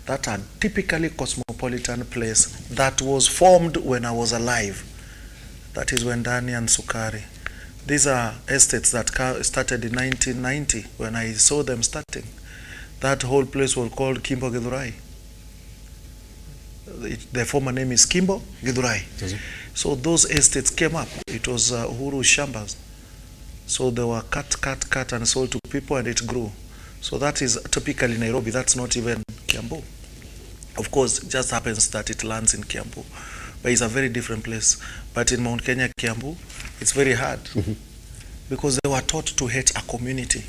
That are typically cosmopolitan place that was formed when I was alive. That is Wendani and Sukari. These are estates that started in 1990 when I saw them starting. That whole place was called Kimbo Githurai. The former name is Kimbo Githurai. So those estates came up. It was Uhuru Shambas. So they were cut and sold to people, and it grew. So that is typically Nairobi. That's not even Kiambu. Of course, it just happens that it lands in Kiambu. But it's a very different place. But in Mount Kenya, Kiambu, it's very hard. Because they were taught to hate a community.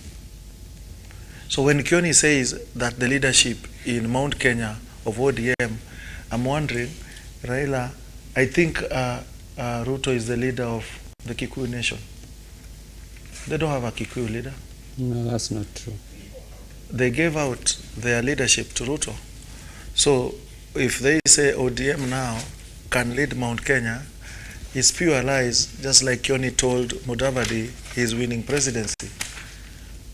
So when Kioni says that the leadership in Mount Kenya of ODM, I'm wondering, Raila, I think RUTO is the leader of the Kikuyu nation. They don't have a Kikuyu leader. No, that's not true. They gave out their leadership to RUTO. So if they say ODM now can lead Mount Kenya, it's pure lies, just like Kioni told Mudavadi he's winning presidency.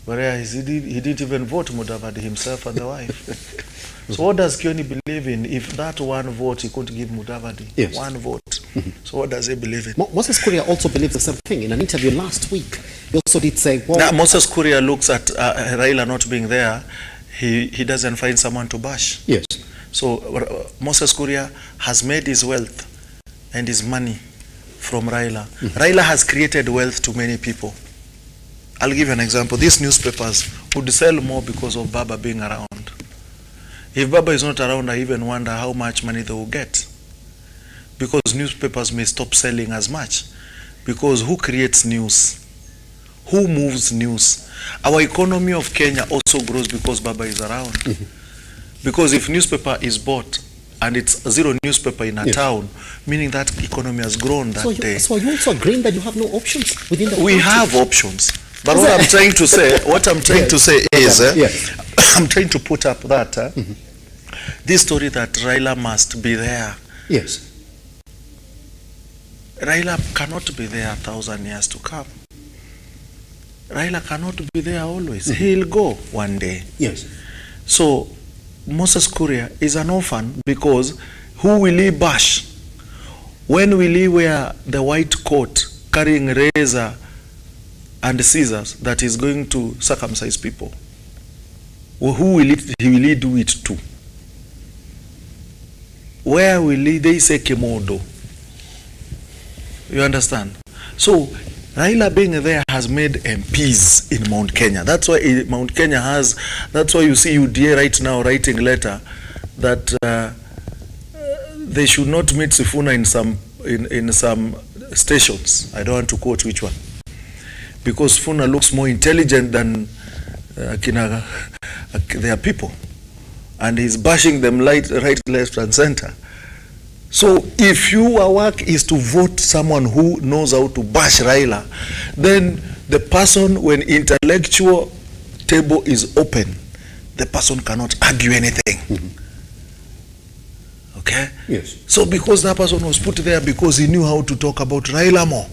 Whereas he didn't even vote Mudavadi himself and the wife. So what does Kioni believe in if that one vote he couldn't give Mudavadi? Yes. One vote. So what does he believe in? Moses Kuria also believes the same thing. In an interview last week, he also did say, well... Now, Moses Kuria looks at Raila not being there, he doesn't find someone to bash. Yes. So Moses Kuria has made his wealth and his money from Raila. Raila has created wealth to many people. I'll give you an example. These newspapers would sell more because of Baba being around. If Baba is not around, I even wonder how much money they will get. Because newspapers may stop selling as much. Because who creates news? Who moves news? Our economy of Kenya also grows because Baba is around. Because if newspaper is bought and it's zero newspaper in a town, meaning that economy has grown that day. So you also agreeing that you have no options within the We have options. But what I'm trying to say, is, I'm trying to put up that this story that Raila must be there. Yes. Raila cannot be there 1,000 years to come. Raila cannot be there always. He'll go one day. Yes. So Moses Kuria is an orphan because who will he bash? When will he wear the white coat carrying razor and scissors that is going to circumcise people? Well, who will he do it to? Where will they say Kemodo? You understand? So Raila being there has made MPs in Mount Kenya. That's why Mount Kenya has, that's why you see UDA right now writing letter that they should not meet Sifuna in some stations. I don't want to quote which one. Because Sifuna looks more intelligent than their people. And he's bashing them right, left, and center. So if your work is to vote someone who knows how to bash Raila, then the person, when intellectual table is open, the person cannot argue anything. Okay? Yes. So because that person was put there because he knew how to talk about Raila more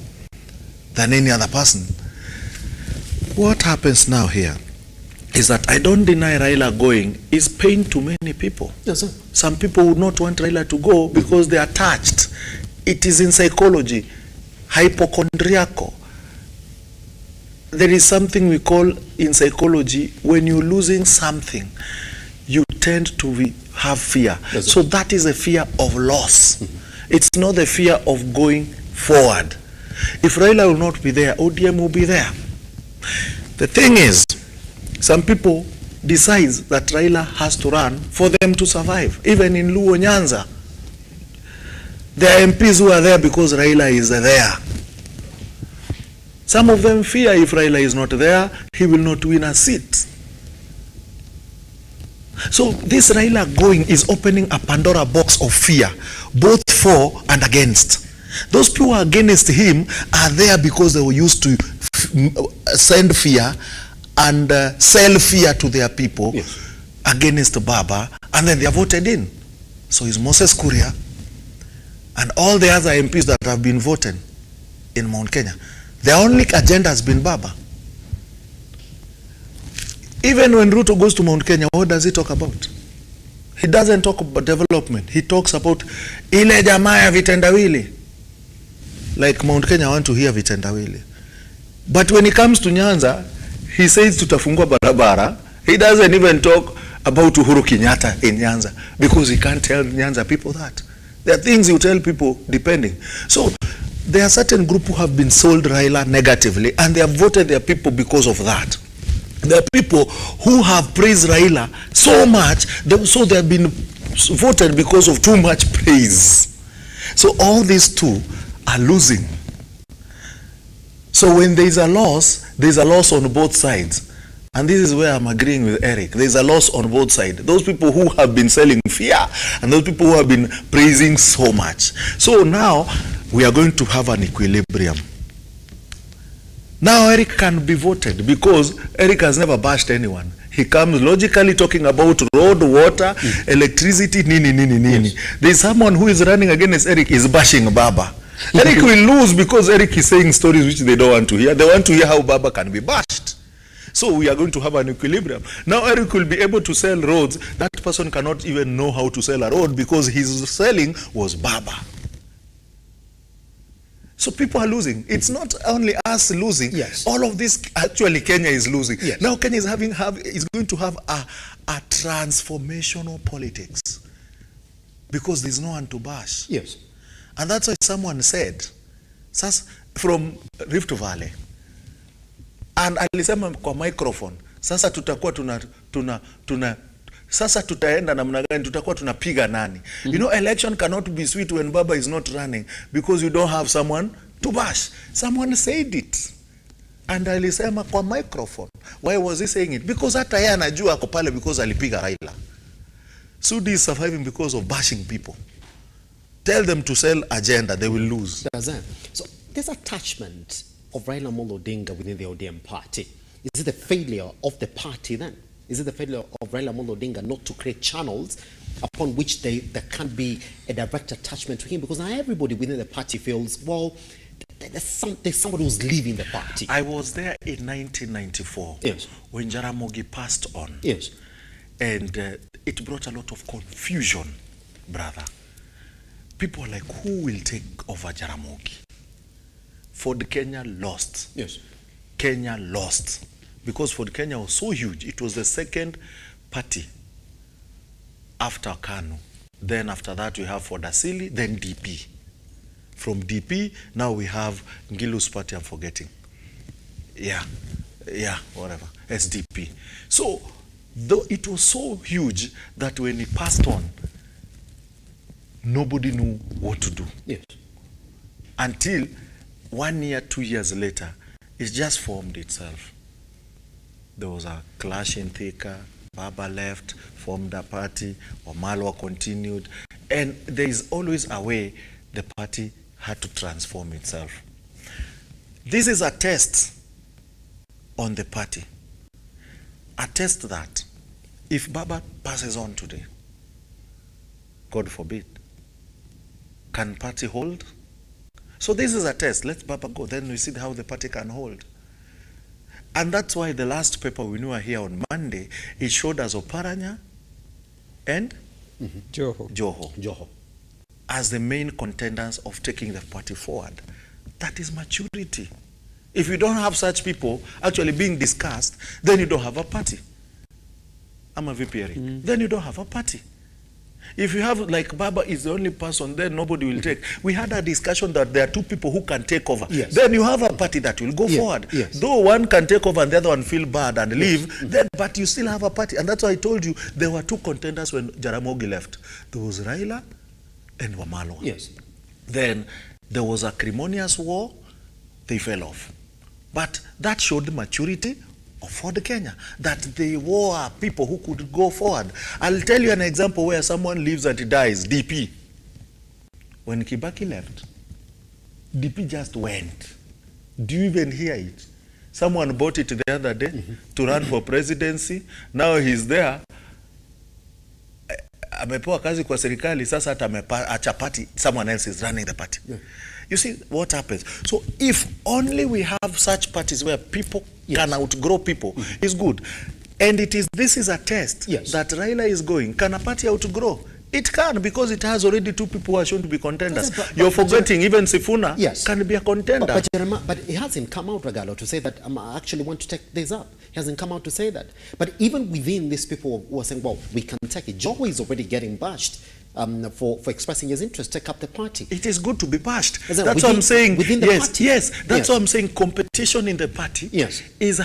than any other person. What happens now here? is that I don't deny Raila going is pain to many people. Yes, sir. Some people would not want Raila to go because they are attached. It is in psychology, hypochondriacal. There is something we call in psychology, when you're losing something, you tend to have fear. Yes, so that is a fear of loss. It's not the fear of going forward. If Raila will not be there, ODM will be there. The thing is, some people decide that Raila has to run for them to survive. Even in Luo Nyanza, there are MPs who are there because Raila is there. Some of them fear if Raila is not there, he will not win a seat. So this Raila going is opening a Pandora box of fear, both for and against. Those people who are against him are there because they were used to send fear and sell fear to their people against Baba, and then they are voted in. So it's Moses Kuria and all the other MPs that have been voted in Mount Kenya. Their only agenda has been Baba. Even when RUTO goes to Mount Kenya, what does he talk about? He doesn't talk about development. He talks about ile jamaa ya vitendawili. Like Mount Kenya want to hear vitendawili. But when it comes to Nyanza, he says tutafungua barabara. He doesn't even talk about Uhuru Kenyatta in Nyanza because he can't tell Nyanza people that. There are things you tell people depending. So there are certain groups who have been sold Raila negatively and they have voted their people because of that. There are people who have praised Raila so much, so they have been voted because of too much praise. So all these two are losing. So when there is a loss on both sides. And this is where I'm agreeing with Eric. There's a loss on both sides. Those people who have been selling fear and those people who have been praising so much. So now we are going to have an equilibrium. Now Eric can be voted because Eric has never bashed anyone. He comes logically talking about road, water, electricity, nini. Yes. There's someone who is running against Eric is bashing Baba. Eric will lose because Eric is saying stories which they don't want to hear. They want to hear how Baba can be bashed. So we are going to have an equilibrium. Now Eric will be able to sell roads. That person cannot even know how to sell a road because his selling was Baba. So people are losing. It's not only us losing. Yes. All of this, actually Kenya is losing. Yes. Now Kenya is going to have a transformational politics because there's no one to bash. Yes. And that's why someone said, from Rift Valley, and alisema kwa microphone, sasa tutakuwa sasa tutaenda namna gani, tutakuwa tunapiga nani? You know, election cannot be sweet when Baba is not running because you don't have someone to bash. Someone said it. And alisema kwa microphone. Why was he saying it? Because hata yeye anajua ako pale because alipiga Raila. Sudi is surviving because of bashing people. Tell them to sell agenda, they will lose. So there's attachment of Raila Amolo Odinga within the ODM party. Is it the failure of the party then? Is it the failure of Raila Amolo Odinga not to create channels upon which there can be a direct attachment to him? Because now everybody within the party feels, well, there's somebody who's leaving the party. I was there in 1994 yes. when Jaramogi passed on. Yes. And it brought a lot of confusion, brother. People are like, who will take over Jaramogi? Ford Kenya lost. Yes. Kenya lost. Because Ford Kenya was so huge. It was the second party after KANU. Then after that we have Ford Asili, then DP. From DP, now we have Ngilu's party, I'm forgetting. Yeah, whatever, SDP. So, though it was so huge that when he passed on, nobody knew what to do. Yes. Until 1 year, 2 years later, it just formed itself. There was a clash in Thika, Baba left, formed a party, Wamalwa continued, and there is always a way the party had to transform itself. This is a test on the party. A test that if Baba passes on today, God forbid, can party hold? So this is a test. Let Baba go. Then we see how the party can hold. And that's why the last paper we knew here on Monday, it showed us Oparanya and Joho as the main contenders of taking the party forward. That is maturity. If you don't have such people actually being discussed, then you don't have a party. I'm a VPR. Then you don't have a party. If you have, like, Baba is the only person, then nobody will take. We had a discussion that there are two people who can take over. Yes. Then you have a party that will go forward. Yes. Though one can take over and the other one feel bad and leave, then, but you still have a party. And that's why I told you there were two contenders when Jaramogi left. There was Raila and Wamalwa. Yes. Then there was a acrimonious war. They fell off. But that showed the maturity of Ford Kenya, that they were people who could go forward. I'll tell you an example where someone lives and dies, DP. When Kibaki left, DP just went. Do you even hear it? Someone bought it the other day to run for presidency. Now he's there. Amepewa kazi kwa serikali, sasa hata ameacha party, someone else is running the party. You see what happens. So if only we have such parties where people can outgrow people, is good. And this is a test that Raila is going. Can a party outgrow? It can, because it has already two people who are shown to be contenders. You're forgetting even Sifuna can be a contender. But he hasn't come out, Regalo, to say that I actually want to take this up. He hasn't come out to say that. But even within these people who are saying, well, we can take it. Joho is already getting bashed for expressing his interest, take up the party. It is good to be bashed. That's what I'm saying. Within the party. Yes, that's what I'm saying. Competition in the party is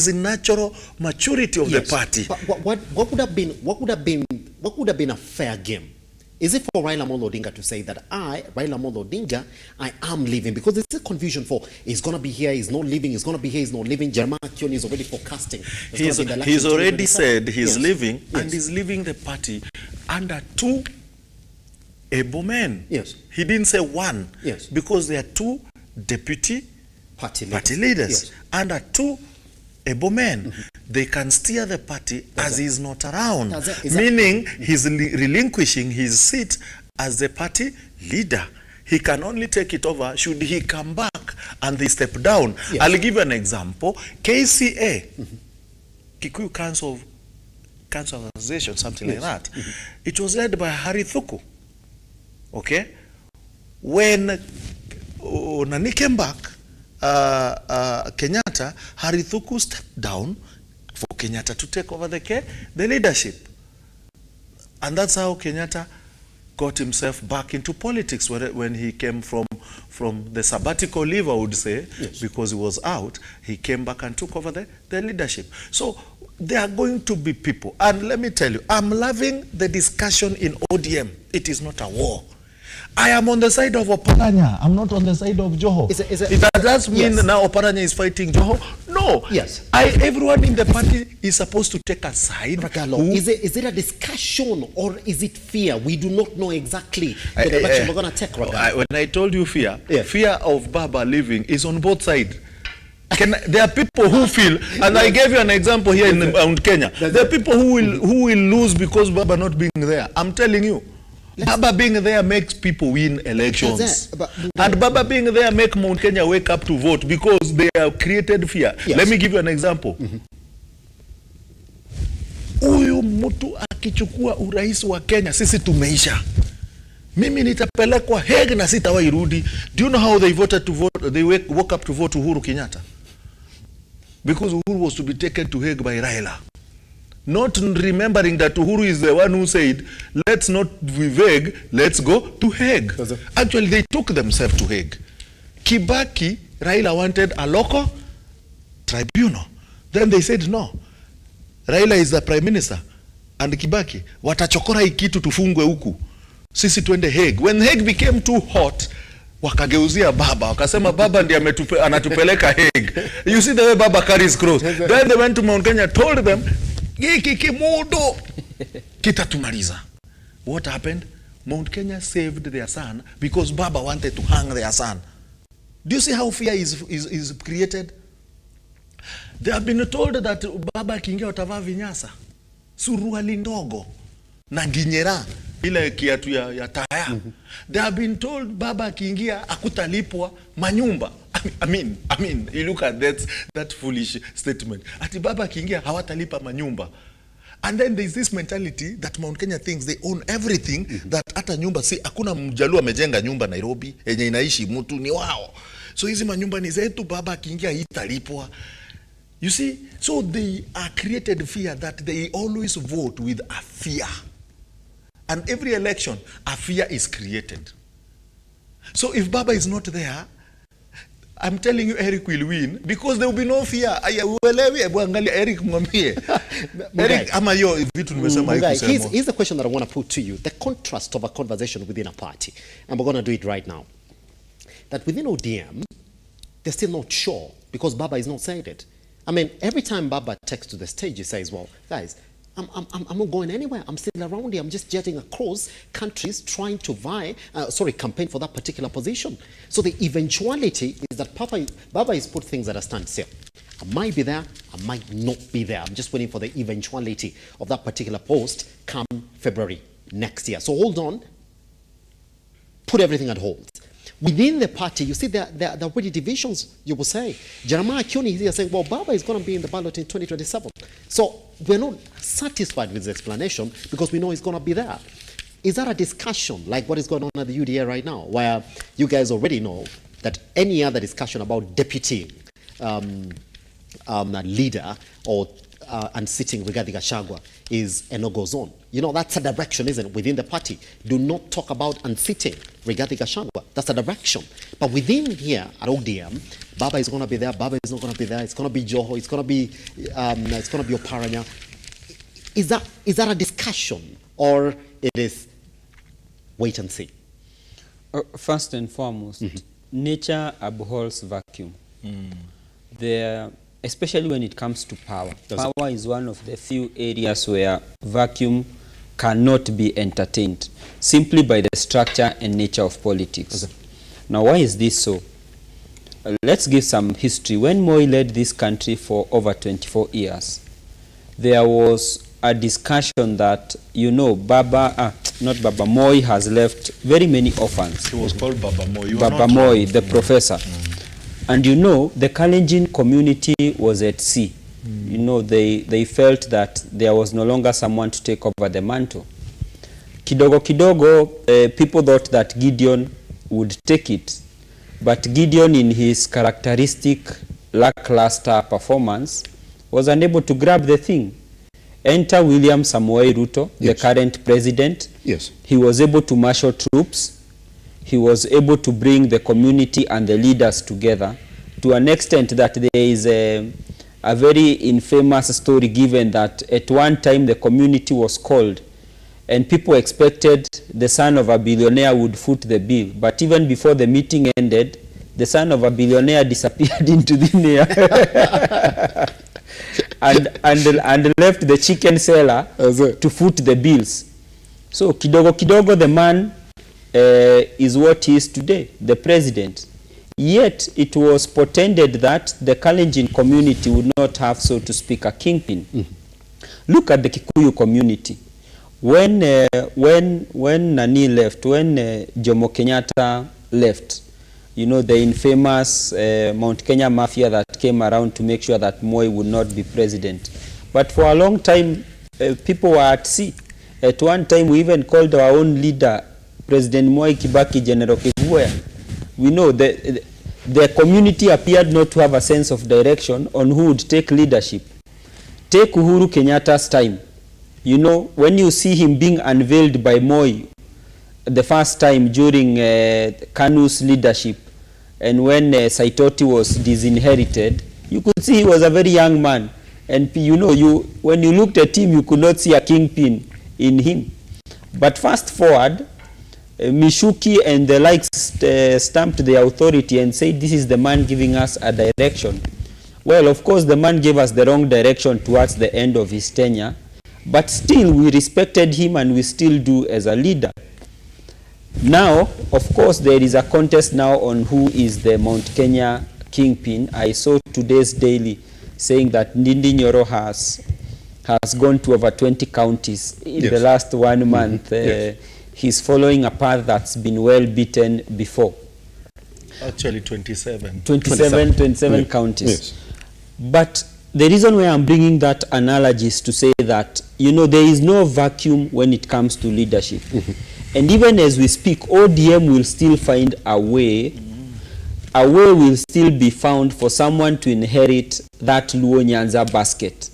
a natural maturity of the party. But what would have been a fair game? Is it for Raila Amolo Odinga to say that Raila Amolo Odinga, I am leaving? Because there's a confusion for he's going to be here, he's not leaving, he's going to be here, he's not leaving. Kioni is already forecasting. He's already said he's leaving, and he's leaving the party under two able men. Yes. He didn't say one. Yes. Because there are two deputy party leaders under two able men. They can steer the party as he's not around, meaning he's relinquishing his seat as the party leader. He can only take it over should he come back and they step down. Yes. I'll give you an example. KCA, Kikuyu Council Association, something like that. It was led by Harry Thuku. Okay? When Nani came back, Kenyatta, Harry Thuku stepped down for Kenyatta to take over the leadership. And that's how Kenyatta got himself back into politics when he came from the sabbatical leave, I would say, because he was out. He came back and took over the leadership. So there are going to be people. And let me tell you, I'm loving the discussion in ODM. It is not a war. I am on the side of Oparanya. I'm not on the side of Joho. It does mean now Oparanya is fighting Joho? No. Yes. Everyone in the party is supposed to take a side. Is it a discussion or is it fear? We do not know exactly the direction we're going to take. When I told you fear of Baba leaving is on both sides. There are people who feel, and I gave you an example here in Mount Kenya. There are people who will lose because Baba not being there. I'm telling you. Baba being there makes people win elections. And Baba being there make Mount Kenya wake up to vote because they have created fear. Let me give you an example. Huyu mtu akichukua urais wa Kenya, sisi tumeisha. Mimi nitapelekwa Hague na sitawahi rudi. Do you know how they voted to vote? They woke up to vote Uhuru Kenyatta. Because Uhuru was to be taken to Hague by Raila. Not remembering that Uhuru is the one who said, let's not be vague, let's go to Hague. Actually, they took themselves to Hague. Kibaki, Raila wanted a local tribunal. Then they said, no. Raila is the prime minister. And Kibaki, watachokora hii kitu tufungwe huku. Sisi tuende Hague. When Hague became too hot, wakageuzia Baba. Wakasema Baba ndiye anatupeleka Hague. You see the way Baba carries cross. Then they went to Mount Kenya, told them, kimudo kitatumaliza. What happened? Mount Kenya saved their son because Baba wanted to hang their son. Do you see how fear is created? They have been told that Baba akiingia watavaa vinyasa, suruali ndogo na ginyera ile kiatu ya taya. They have been told Baba akiingia akutalipwa manyumba, I mean, you look at that foolish statement. Ati baba akiingia hawatalipa manyumba. And then there's this mentality that Mount Kenya thinks they own everything, that hata nyumba, si hakuna mjaluo amejenga nyumba Nairobi, yenye inaishi mtu ni wao. So hizi manyumba ni zetu, baba akiingia italipwa. You see, so they are created fear that they always vote with a fear. And every election, a fear is created. So if Baba is not there, I'm telling you Eric will win because there will be no fear. Eric mwambie. Eric ama yo vitu nimesema hivi kusema. Here's the question that I want to put to you. The contrast of a conversation within a party. And we're going to do it right now. That within ODM, they're still not sure because Baba is not saying it. I mean, every time Baba takes to the stage, he says, well, guys, I'm not going anywhere. I'm still around here. I'm just jetting across countries trying to campaign for that particular position. So the eventuality is that Baba has put things at a standstill. I might be there, I might not be there. I'm just waiting for the eventuality of that particular post come February next year. So hold on, put everything at hold. Within the party, you see, there are already divisions, you will say. Jeremiah Kioni is here saying, well, Baba is going to be in the ballot in 2027. So we're not satisfied with the explanation because we know he's going to be there. Is that a discussion like what is going on at the UDA right now, where you guys already know that any other discussion about deputy leader or unseating Rigathi Gachagua is a no-go zone? You know, that's a direction, isn't it, within the party? Do not talk about unseating Rigathi Gachagua. That's a direction. But within here at ODM, Baba is going to be there, Baba is not going to be there, it's going to be Joho, it's going to be Oparanya. Is that a discussion or it is wait and see? First and foremost, nature abhors vacuum. Especially when it comes to power. Power is one of the few areas where vacuum cannot be entertained simply by the structure and nature of politics. Now, why is this so? Let's give some history. When Moi led this country for over 24 years, there was a discussion that, you know, Moi has left very many orphans. He was called Baba Moi. Baba Moi, the professor. And you know, the Kalenjin community was at sea. You know, they felt that there was no longer someone to take over the mantle. Kidogo kidogo, people thought that Gideon would take it. But Gideon, in his characteristic lackluster performance, was unable to grab the thing. Enter William Samoei Ruto, the current president. Yes. He was able to marshal troops. He was able to bring the community and the leaders together to an extent that there is a very infamous story given that at one time the community was called and people expected the son of a billionaire would foot the bill. But even before the meeting ended, the son of a billionaire disappeared into thin air and left the chicken seller to foot the bills. So kidogo kidogo, the man is what he is today, the president. Yet it was portended that the Kalenjin community would not have, so to speak, a kingpin. Look at the Kikuyu community. When Nani left, when Jomo Kenyatta left, you know, the infamous Mount Kenya mafia that came around to make sure that Moi would not be president. But for a long time, people were at sea. At one time, we even called our own leader, President Moi Kibaki, General Kivue. We know that the community appeared not to have a sense of direction on who would take leadership. Take Uhuru Kenyatta's time. You know, when you see him being unveiled by Moi the first time during Kanu's leadership, and when Saitoti was disinherited, you could see he was a very young man. And you know, when you looked at him, you could not see a kingpin in him. But fast forward, Mishuki and the likes stamped their authority and said, this is the man giving us a direction. Well, of course, the man gave us the wrong direction towards the end of his tenure, but still we respected him and we still do as a leader. Now, of course, there is a contest now on who is the Mount Kenya kingpin. I saw today's Daily saying that Ndindi Nyoro has gone to over 20 counties in the last 1 month. He's following a path that's been well beaten before. Actually 27. 27 counties. Yes. But the reason why I'm bringing that analogy is to say that, you know, there is no vacuum when it comes to leadership. And even as we speak, ODM will still find a way. A way will still be found for someone to inherit that Luo Nyanza basket.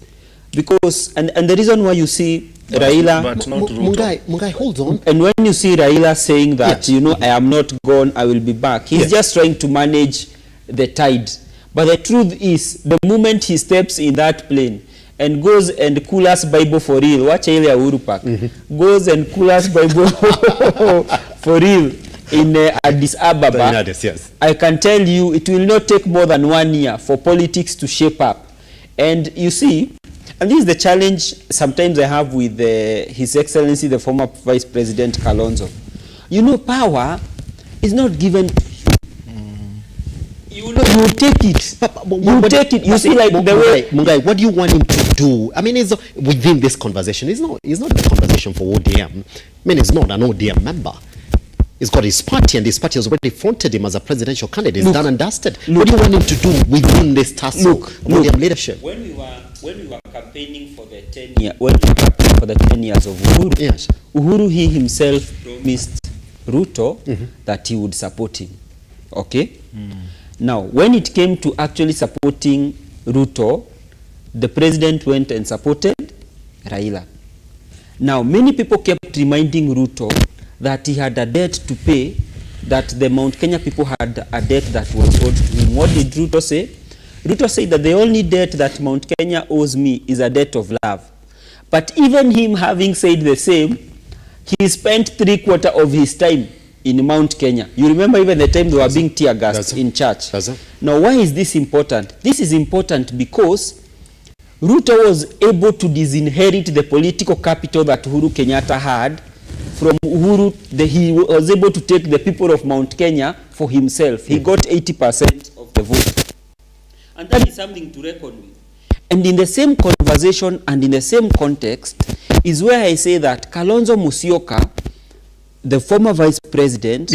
Because, and the reason why you see Raila, but not RUTO. Mungai, hold on. And when you see Raila saying that, Yes. you know, I am not gone, I will be back, he's just trying to manage the tide. But the truth is, the moment he steps in that plane and goes and Kulas Bible for real, watch ile ya Uhuru Park, goes and Kulas Bible for real in Addis Ababa, Yes. I can tell you it will not take more than 1 year for politics to shape up. And you see, and this is the challenge sometimes I have with His Excellency, the former Vice President Kalonzo. You know, power is not given. You take it. You take it. You see, like the way Mungai, what do you want him to do? I mean, it's within this conversation. It's not a conversation for ODM. I mean, it's not an ODM member. He's got his party, and his party has already fronted him as a presidential candidate. It's done and dusted. What do you want him to do within this tussle of ODM leadership? When we were campaigning for the 10 years, when we campaigned for the 10 years of Uhuru, yes. Uhuru, he himself promised RUTO that he would support him. Okay? Now, when it came to actually supporting RUTO, the president went and supported Raila. Now, many people kept reminding RUTO that he had a debt to pay, that the Mount Kenya people had a debt that was owed to him. What did RUTO say? RUTO said that the only debt that Mount Kenya owes me is a debt of love. But even him having said the same, he spent 3/4 of his time in Mount Kenya. You remember even the time they were being tear gassed in church. Now, why is this important? This is important because RUTO was able to disinherit the political capital that Uhuru Kenyatta had from Uhuru. He was able to take the people of Mount Kenya for himself. He got 80% of the vote. And that is something to reckon with. And in the same conversation and in the same context is where I say that Kalonzo Musyoka, the former vice president,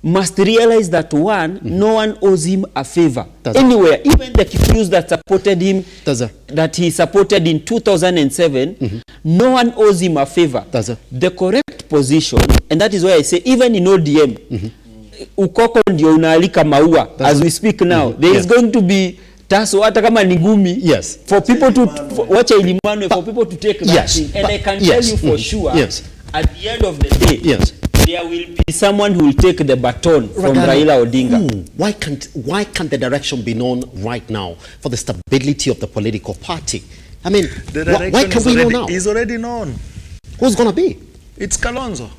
must realize that no one owes him a favor anywhere. Even the Kikuyus that supported him, that he supported in 2007, no one owes him a favor. The correct position, and that is why I say even in ODM, ukoko ndio unaalika maua. As we speak now, there is going to be taso hata kama ni ngumi, for people to watch Ilimano, for people to take that thing. And I can tell you for sure, at the end of the day, there will be someone who will take the baton from Raila Odinga. Why can't the direction be known right now for the stability of the political party? I mean, The why direction can't we know now? is already known. Who's going to be? It's Kalonzo.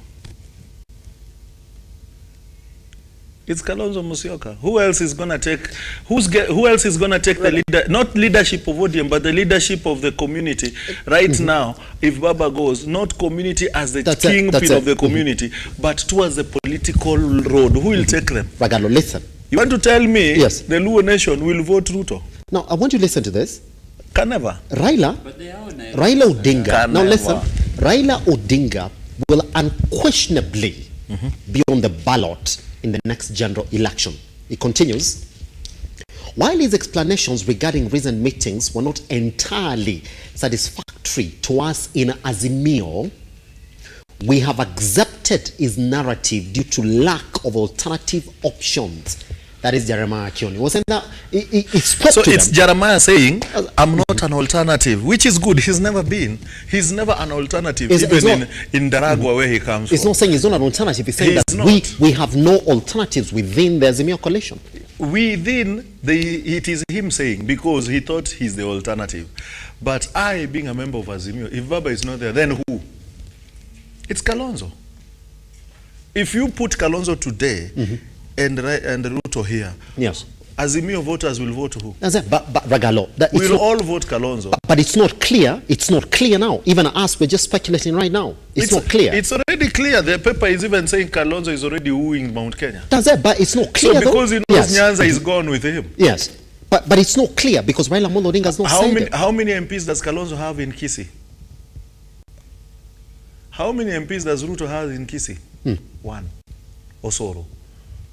It's Kalonzo Musyoka. Who else is going to take? Who else is going to take the not leadership of ODM, but the leadership of the community right now? If Baba goes, not community as the kingpin of the community, but towards the political road. Who will take them? Ragalo, listen. You want to tell me the Luo nation will vote RUTO? Now, I want you to listen to this. Can never. Raila Odinga. Now listen. Raila Odinga will unquestionably be on the ballot in the next general election. It continues. While his explanations regarding recent meetings were not entirely satisfactory to us in Azimio, we have accepted his narrative due to lack of alternative options. That is Jeremiah Kioni. Wasn't that? He spoke So to it's them. Jeremiah saying, I'm not an alternative, which is good. He's never been. He's never an alternative, even in Daragwa where he comes It's from. not saying he's not an alternative. He's saying He's that not. we have no alternatives within the Azimio coalition. Within, it is him saying, because he thought he's the alternative. But I, being a member of Azimio, if Baba is not there, then who? It's Kalonzo. If you put Kalonzo today, and RUTO here, Azimio voters will vote who? That's it. But Ragalo, We'll all vote Kalonzo. But it's not clear. It's not clear now. Even us, we're just speculating right now. It's not clear. It's already clear. The paper is even saying Kalonzo is already wooing Mount Kenya. That's it. But it's not clear. So because he knows Yes. Nyanza is gone with him. Yes. But it's not clear because Raila Amolo Odinga has not said it. How many MPs does Kalonzo have in Kisii? How many MPs does RUTO have in Kisii? One. Osoro.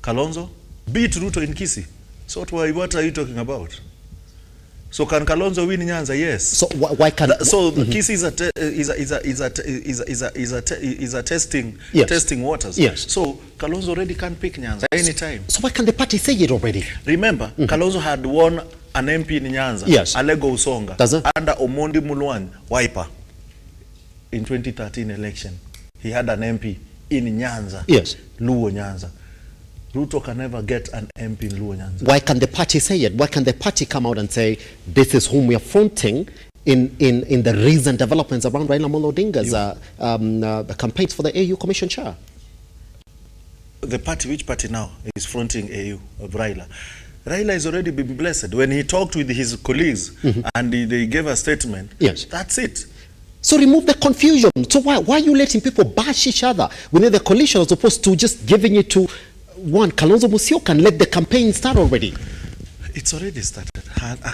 Kalonzo? beat Ruto in Kisii. So what are you talking about? So can Kalonzo win Nyanza? Yes. So why can't? Kisii is a testing waters. Yes. So Kalonzo already can pick Nyanza anytime. So why can't the party say it already? Remember, Kalonzo had won an MP in Nyanza. Yes. Alego Usonga. Does it? Under Omondi Mulwan Wiper in 2013 election. He had an MP in Nyanza. Yes. Luo Nyanza. Ruto can never get an MP in Luo Nyanza. Why can the party say it? Why can the party come out and say this is whom we are fronting in the recent developments around Raila Amolo Odinga's campaigns for the AU Commission chair? The party, which party now is fronting AU of Raila? Raila has already been blessed. When he talked with his colleagues and they gave a statement, yes, that's it. So remove the confusion. So why are you letting people bash each other within the coalition as opposed to just giving it to one Kalonzo Musyoka and let the campaign start already? It's already started.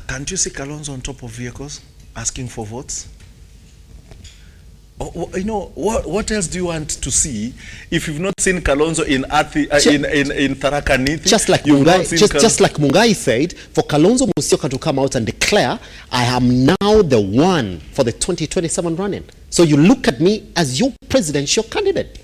Can't you see Kalonzo on top of vehicles asking for votes? You know, what else do you want to see if you've not seen Kalonzo in Tharaka Nithi? Just like Mungai said, for Kalonzo Musyoka to come out and declare, I am now the one for the 2027 running. So you look at me as your presidential candidate.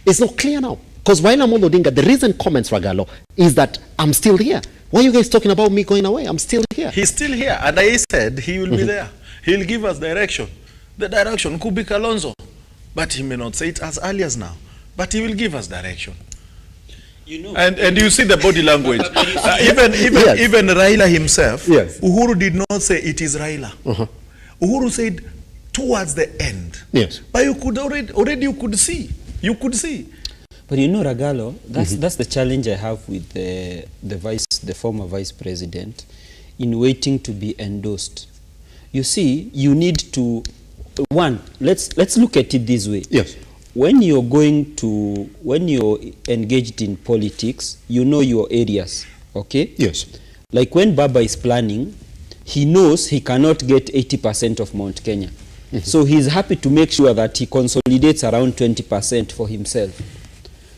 It's not clear now. Because Raila Amolo Odinga, the recent comments, Ragalo, is that I'm still here. Why are you guys talking about me going away? I'm still here. He's still here. And I said he will be there. He'll give us direction. The direction could be Kalonzo. But he may not say it as early as now. But he will give us direction. You know, and you see the body language. Even Raila himself, yes, Uhuru did not say it is Raila. Uhuru said towards the end. Yes. But you could already you could see. You could see. But you know, Ragalo, that's the challenge I have with the former vice president in waiting to be endorsed. You see, you need to let's look at it this way. Yes. When you're engaged in politics, you know your areas, okay? Yes. Like when Baba is planning, he knows he cannot get 80% of Mount Kenya. So he's happy to make sure that he consolidates around 20% for himself.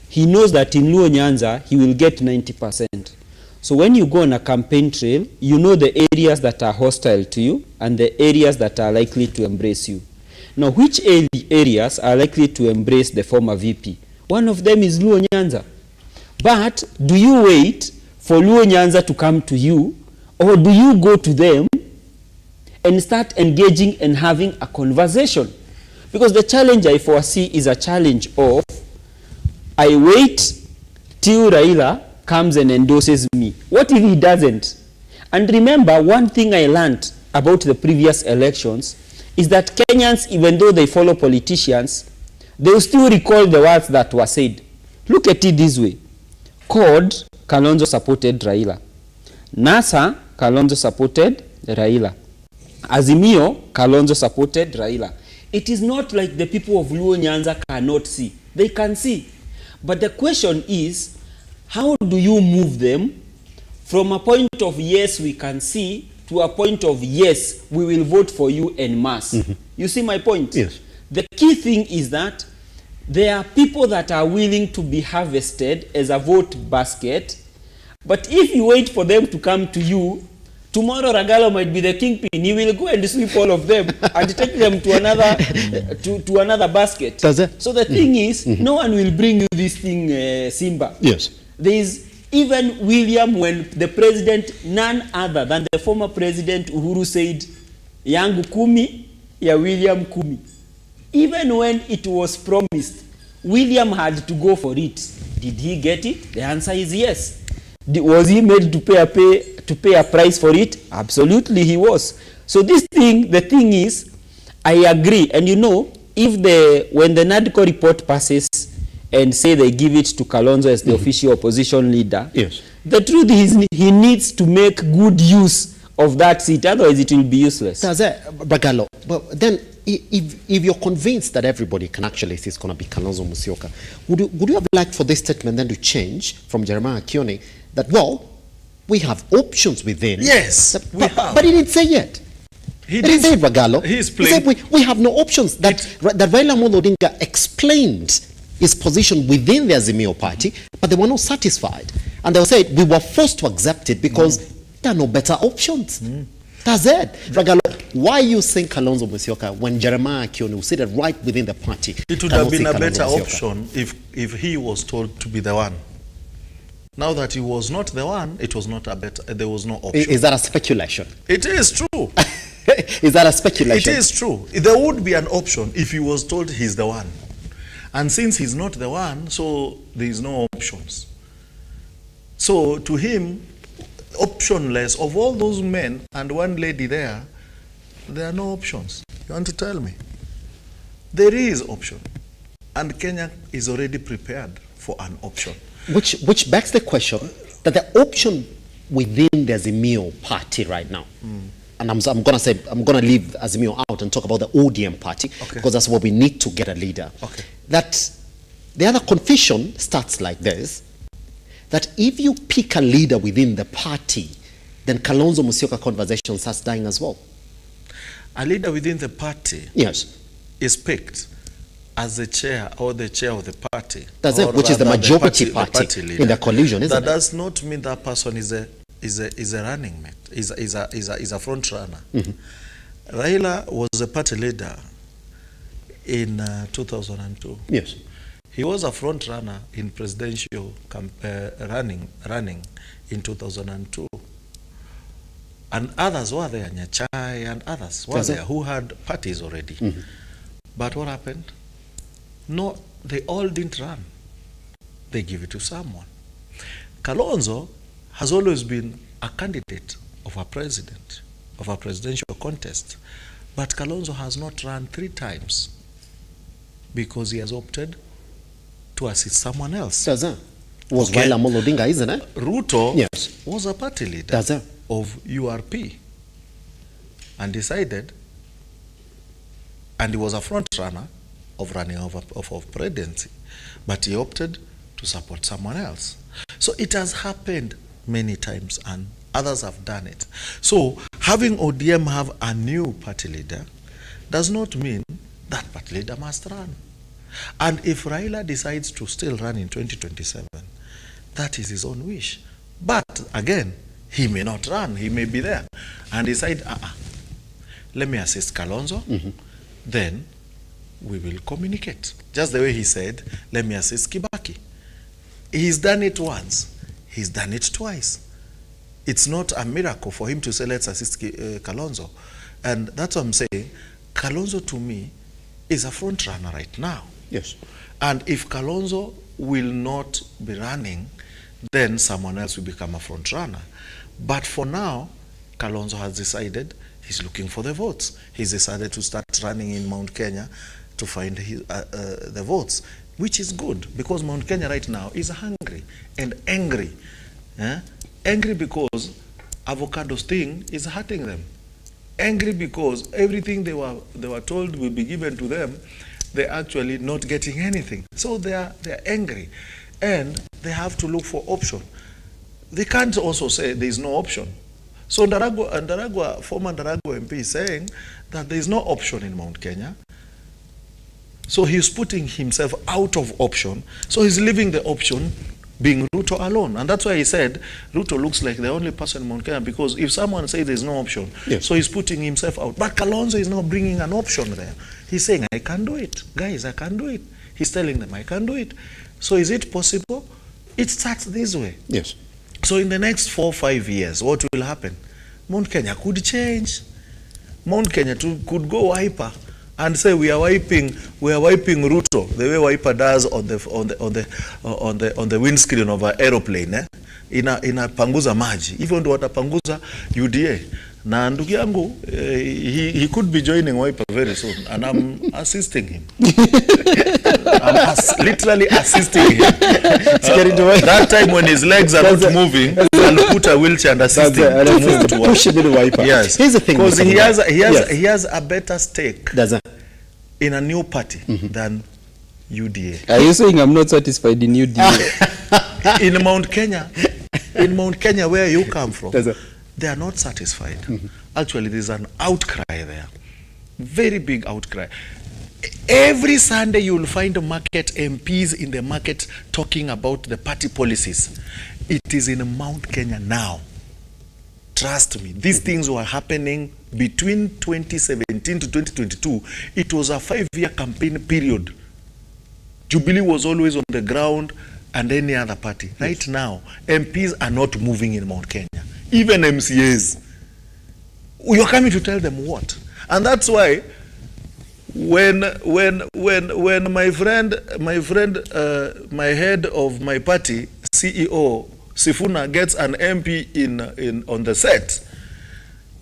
He knows that in Luo Nyanza, he will get 90%. So when you go on a campaign trail, you know the areas that are hostile to you and the areas that are likely to embrace you. Now, which areas are likely to embrace the former VP? One of them is Luo Nyanza. But do you wait for Luo Nyanza to come to you, or do you go to them and start engaging and having a conversation? Because the challenge I foresee is a challenge of, I wait till Raila comes and endorses me. What if he doesn't? And remember, one thing I learned about the previous elections is that Kenyans, even though they follow politicians, they will still recall the words that were said. Look at it this way. CORD, Kalonzo supported Raila. NASA, Kalonzo supported Raila. Azimio, Kalonzo supported Raila. It is not like the people of Luo Nyanza cannot see. They can see. But the question is, how do you move them from a point of yes, we can see, to a point of yes, we will vote for you en masse? You see my point? Yes. The key thing is that there are people that are willing to be harvested as a vote basket, but if you wait for them to come to you, tomorrow Ragalo might be the kingpin. He will go and sweep all of them and take them to another to another basket. Does it? So the thing is, no one will bring you this thing, Simba. Yes. There is even William, when the president, none other than the former president Uhuru, said, yangu kumi, ya William kumi. Even when it was promised, William had to go for it. Did he get it? The answer is yes. Was he made to pay a price for it? Absolutely he was. So this thing, the thing is, I agree. And you know, when the NADCO report passes and say they give it to Kalonzo as the official opposition leader, yes, the truth is he needs to make good use of that seat, otherwise it will be useless. That's it, Bagalo. But then, if you're convinced that everybody can actually see it's going to be Kalonzo Musyoka, would you have liked for this statement then to change from Jeremiah Kioni that, well, we have options within? Yes, but he didn't say yet. He didn't say, Bagalo. He said we have no options. That Raila Amolo Odinga explained his position within the Azimio party, but they were not satisfied. And they said, we were forced to accept it because there are no better options. That's it. Ragalo, why you saying Kalonzo Musyoka when Jeremiah Kioni, who seated right within the party? It would have been a better option if he was told to be the one. Now that he was not the one, it was not a better, there was no option. Is that a speculation? It is true. Is that a speculation? It is true. There would be an option if he was told he's the one. And since he's not the one, so there is no options. So to him, optionless, of all those men and one lady there are no options. You want to tell me? There is option. And Kenya is already prepared for an option. Which begs the question that the option within the Azimio party right now, and I'm going to leave Azimio out and talk about the ODM party, because that's where we need to get a leader. That the other confusion starts like this, that if you pick a leader within the party, then Kalonzo Musyoka conversation starts dying as well. A leader within the party is picked as the chair or the chair of the party. That's it, which is the majority party in the coalition, isn't it? That does not mean that person is a running mate, is a front runner. Raila was a party leader in 2002. Yes. He was a front runner in presidential running in 2002. And others were there, Nyachai and others were there who had parties already. But what happened? No, they all didn't run. They give it to someone. Kalonzo has always been a candidate of a president, of a presidential contest. But Kalonzo has not run 3 times because he has opted to assist someone else. Was Raila Odinga, isn't it? RUTO was a party leader of URP and decided, and he was a front runner of running of presidency, but he opted to support someone else. So it has happened many times and others have done it. So having ODM have a new party leader does not mean that party leader must run. And if Raila decides to still run in 2027, that is his own wish. But again, he may not run, he may be there and decide, let me assist Kalonzo, then we will communicate. Just the way he said, let me assist Kibaki. He's done it once, he's done it twice. It's not a miracle for him to say, let's assist Kalonzo. And that's what I'm saying. Kalonzo to me is a front runner right now. Yes. And if Kalonzo will not be running, then someone else will become a front runner. But for now, Kalonzo has decided he's looking for the votes. He's decided to start running in Mount Kenya to find the votes, which is good because Mount Kenya right now is hungry and angry. Angry because avocado sting is hurting them. Angry because everything they were told will be given to them, they're actually not getting anything. So they're angry and they have to look for option. They can't also say there is no option. So former Ndaragwa MP is saying that there is no option in Mount Kenya. So he's putting himself out of option. So he's leaving the option being RUTO alone. And that's why he said RUTO looks like the only person in Mount Kenya, because if someone says there's no option, so he's putting himself out. But Kalonzo is now bringing an option there. He's saying, I can do it. Guys, I can do it. He's telling them, I can do it. So is it possible? It starts this way. Yes. So in the next 4 or 5 years, what will happen? Mount Kenya could change. Mount Kenya could go hyper and say we are wiping RUTO the way wiper does on the windscreen of an aeroplane. Inapanguza maji. Hivyo ndio watapanguza UDA. Na ndugu yangu, he could be joining wiper very soon, and I'm assisting him. I'm literally assisting him. That time when his legs are not moving, I'll put a wheelchair and assist him to move to push him in the wiper. Yes. Here's the thing. Because he has a better stake in a new party than UDA. Are you saying I'm not satisfied in UDA? In Mount Kenya, where you come from, they are not satisfied. Actually, there's an outcry there. Very big outcry. Every Sunday you will find market MPs in the market talking about the party policies. It is in Mount Kenya now. Trust me, these things were happening between 2017 to 2022. It was a 5-year campaign period. Jubilee was always on the ground and any other party. Right now, MPs are not moving in Mount Kenya. Even MCAs. You're coming to tell them what? And that's why when my head of my party, CEO, Sifuna, gets an MP on the set,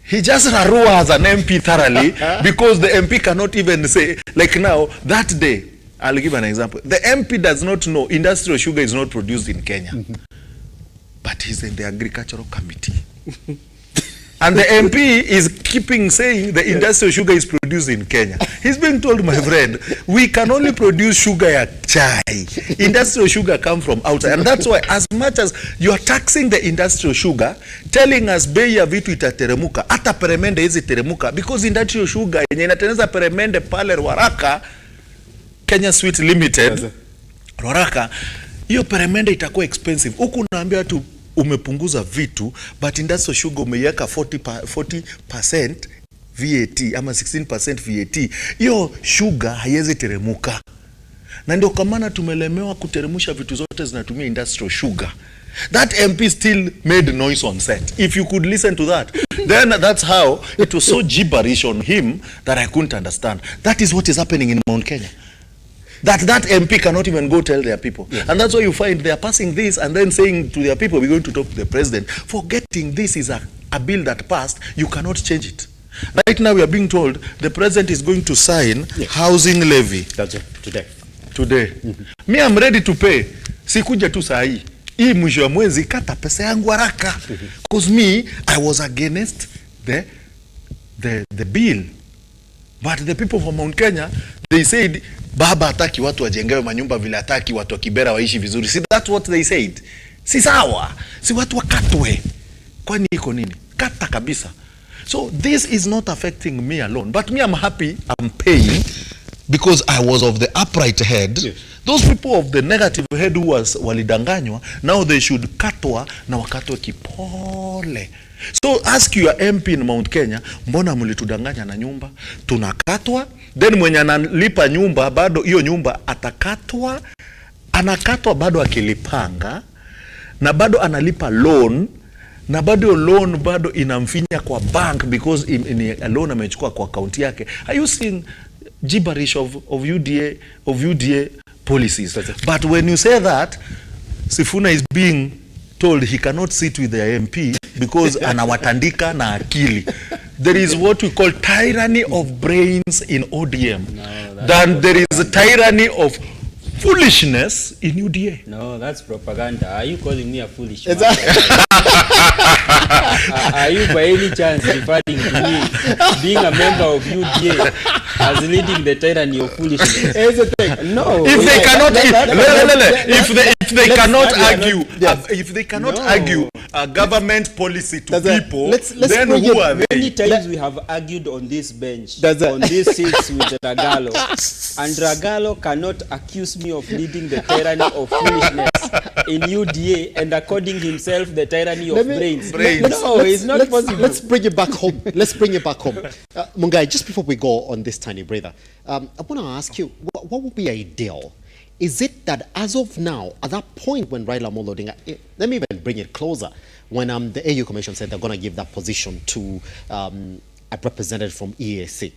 he just roars an MP thoroughly because the MP cannot even say, like now, that day, I'll give an example. The MP does not know industrial sugar is not produced in Kenya, but he's in the agricultural committee. And the MP is keeping saying the industrial sugar is produced in Kenya. He's being told, my friend, we can only produce sugar at chai. Industrial sugar come from outside. And that's why as much as you are taxing the industrial sugar, telling us bei ya vitu itateremuka, hata peremende hizi teremuka, because industrial sugar yenye inatengeneza peremende pale Ruaraka, Kenya Sweet Limited, Ruaraka, hiyo peremende itakuwa expensive. Huku unaambia watu umepunguza vitu, but industrial sugar umeiweka 40% VAT ama 16% VAT. Hiyo sugar haiwezi teremuka. Na ndio kwa maana tumelemewa kuteremusha vitu zote zinatumia industrial sugar. That MP still made noise on set. If you could listen to that, then that's how it was so gibberish on him that I couldn't understand. That is what is happening in Mount Kenya. That MP cannot even go tell their people. Yeah. And that's why you find they are passing this and then saying to their people, we're going to talk to the president. Forgetting this is a bill that passed, you cannot change it. Right now we are being told the president is going to sign housing levy. That's it, today. Today. Me, I'm ready to pay. Sikuja tu saa hii. Hii mwisho wa mwezi kata pesa yangu haraka. Because me, I was against the bill. But the people from Mount Kenya, they said, baba hataki watu wajengewe manyumba vile hataki watu wa Kibera waishi vizuri. See, that's what they said. Si sawa. Si watu wakatwe. Kwani iko nini? Kata kabisa. So this is not affecting me alone. But me, I'm happy I'm paying because I was of the upright head. Yes. Those people of the negative head who was walidanganywa, now they should katwa na wakatwe kipole. So ask your MP in Mount Kenya, mbona mlitudanganya na nyumba? Tunakatwa, then mwenye analipa nyumba bado hiyo nyumba atakatwa, anakatwa bado akilipanga, na bado analipa loan, na bado loan bado inamfinya kwa bank because a loan amechukua kwa account yake. Are you seeing gibberish of UDA policies? But when you say that, Sifuna is being told he cannot sit with the MP because anawatandika na akili. There is what we call tyranny of brains in ODM. No, then there is a tyranny of foolishness in UDA. No, that's propaganda. Are you calling me a foolish man? Are you by any chance referring to me being a member of UDA as leading the tyranny of foolishness? No. If they cannot argue a government policy to people, then who are they? Many times we have argued on this bench, on these seats with Ragalo, and Ragalo cannot accuse me of leading the tyranny of foolishness in UDA and according himself the tyranny of brains. No, it's not possible. Let's bring it back home. Mungai, just before we go on this tiny breather, I want to ask you, what would be ideal? Is it that as of now, at that point when Raila Odinga, let me even bring it closer, when the AU Commission said they're going to give that position to a representative from EAC,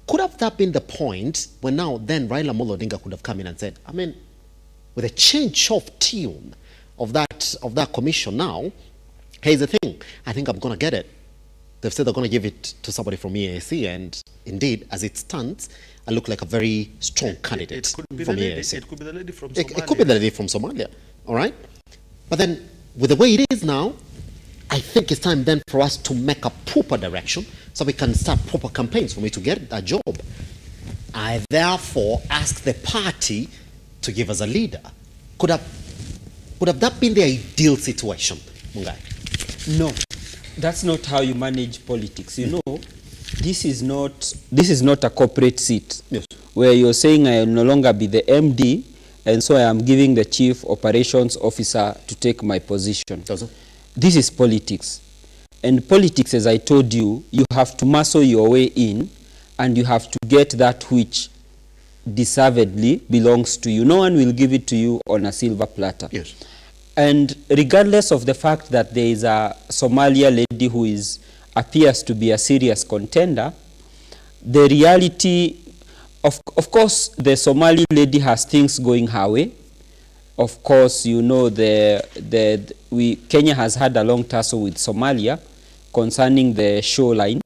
could have that been the point when now then Raila Odinga could have come in and said, I mean, with a change of tune of that commission now, here's the thing, I think I'm going to get it. They've said they're going to give it to somebody from EAC, and indeed, as it stands, I look like a very strong candidate from EAC. It could be the lady from Somalia. It could be the lady from Somalia, all right? But then, with the way it is now, I think it's time then for us to make a proper direction so we can start proper campaigns for me to get a job. I therefore ask the party to give us a leader. Would have that been the ideal situation, Mungai? No, that's not how you manage politics. You know, this is not a corporate seat. Yes. Where you're saying I will no longer be the MD, and so I am giving the chief operations officer to take my position. This is politics. And politics, as I told you, you have to muscle your way in, and you have to get that which deservedly belongs to you. No one will give it to you on a silver platter. Yes. And regardless of the fact that there is a Somalia lady who appears to be a serious contender, the reality, of course, the Somali lady has things going her way. Of course, you know, Kenya has had a long tussle with Somalia concerning the shoreline,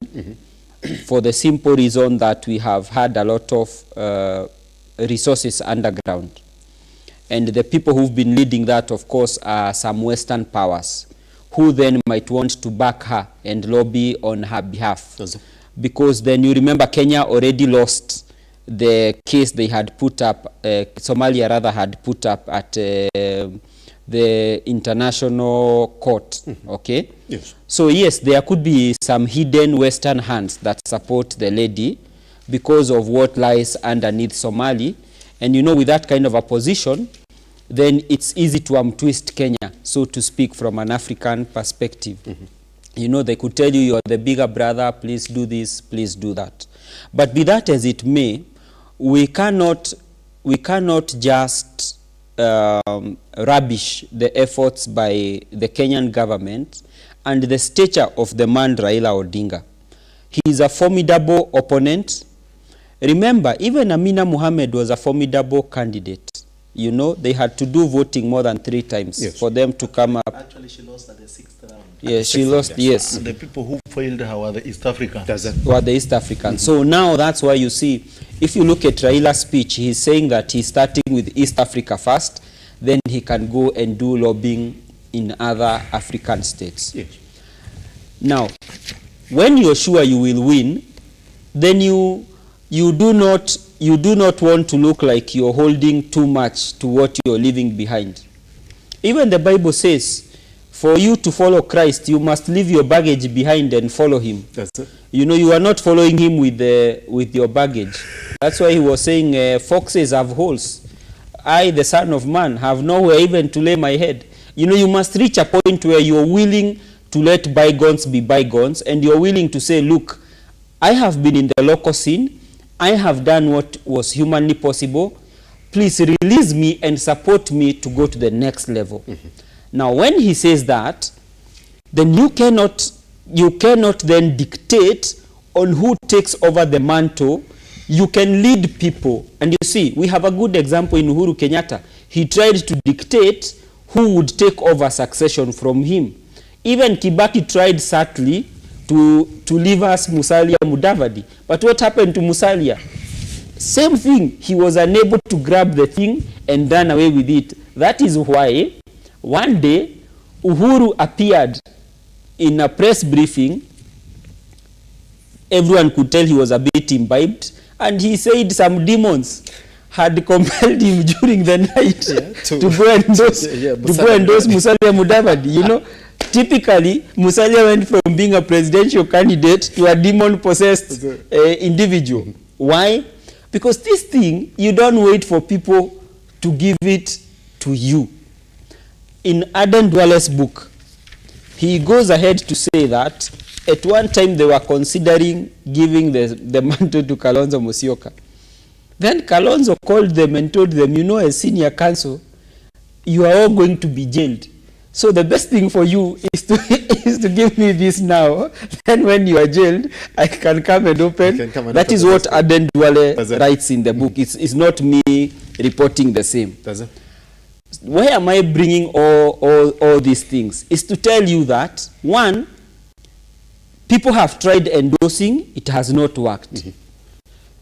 for the simple reason that we have had a lot of resources underground. And the people who've been leading that, of course, are some Western powers, who then might want to back her and lobby on her behalf. Because then you remember Kenya already lost the case they had put up, Somalia rather had put up at the international court, okay? Yes. So yes, there could be some hidden Western hands that support the lady because of what lies underneath Somali. And you know, with that kind of a position, then it's easy to twist Kenya, so to speak, from an African perspective. You know, they could tell you, you're the bigger brother, please do this, please do that. But be that as it may, we cannot just rubbish the efforts by the Kenyan government and the stature of the man Raila Odinga. He is a formidable opponent. Remember, even Amina Mohammed was a formidable candidate. You know, they had to do voting more than 3 times for them to come up. Actually, she lost at the 6th round. Yeah, she lost, yes. And the people who failed her were the East Africans. Were the East Africans. So now that's why you see, if you look at Raila's speech, he's saying that he's starting with East Africa first, then he can go and do lobbying in other African states. Yes. Now, when you're sure you will win, then you do not want to look like you're holding too much to what you're leaving behind. Even the Bible says, for you to follow Christ, you must leave your baggage behind and follow him. That's it. You know, you are not following him with your baggage. That's why he was saying, foxes have holes. I, the Son of Man, have nowhere even to lay my head. You know, you must reach a point where you're willing to let bygones be bygones, and you're willing to say, look, I have been in the local scene. I have done what was humanly possible. Please release me and support me to go to the next level. Now, when he says that, then you cannot then dictate on who takes over the mantle. You can lead people. And you see, we have a good example in Uhuru Kenyatta. He tried to dictate who would take over succession from him. Even Kibaki tried subtly to leave us Musalia Mudavadi. But what happened to Musalia? Same thing. He was unable to grab the thing and run away with it. That is why one day Uhuru appeared in a press briefing. Everyone could tell he was a bit imbibed, and he said some demons had compelled him during the night to go endorse Musalia Mudavadi. You know, typically Musalia went from being a presidential candidate to a demon-possessed individual. Why? Because this thing, you don't wait for people to give it to you. In Aden Duale's book, he goes ahead to say that at one time they were considering giving the mantle to Kalonzo Musyoka. Then Kalonzo called them and told them, you know, as senior counsel, you are all going to be jailed. So the best thing for you is to give me this now. Then when you are jailed, I can come and open. That is what Aden Duale writes in the book. It's not me reporting the same. Why am I bringing all these things? Is to tell you that, one, people have tried endorsing, it has not worked.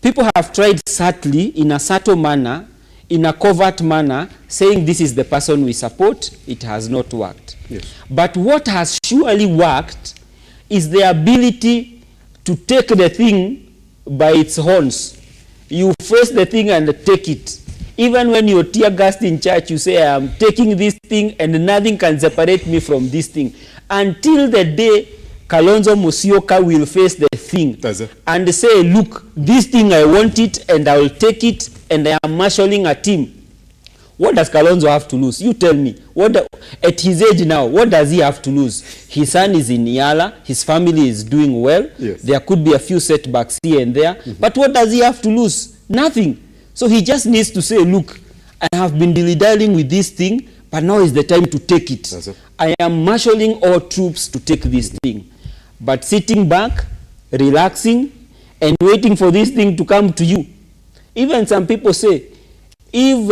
People have tried subtly, in a subtle manner, in a covert manner, saying this is the person we support. It has not worked. Yes. But what has surely worked is the ability to take the thing by its horns. You face the thing and take it. Even when you're tear-gassed in church, you say, I am taking this thing and nothing can separate me from this thing. Until the day Kalonzo Musyoka will face the thing and say, look, this thing I want it and I will take it and I am marshalling a team. What does Kalonzo have to lose? You tell me. At his age now, what does he have to lose? His son is in Yala. His family is doing well. Yes. There could be a few setbacks here and there. But what does he have to lose? Nothing. So he just needs to say, look, I have been dilly-dallying with this thing, but now is the time to take it. I am marshalling all troops to take this thing. But sitting back, relaxing, and waiting for this thing to come to you. Even some people say, if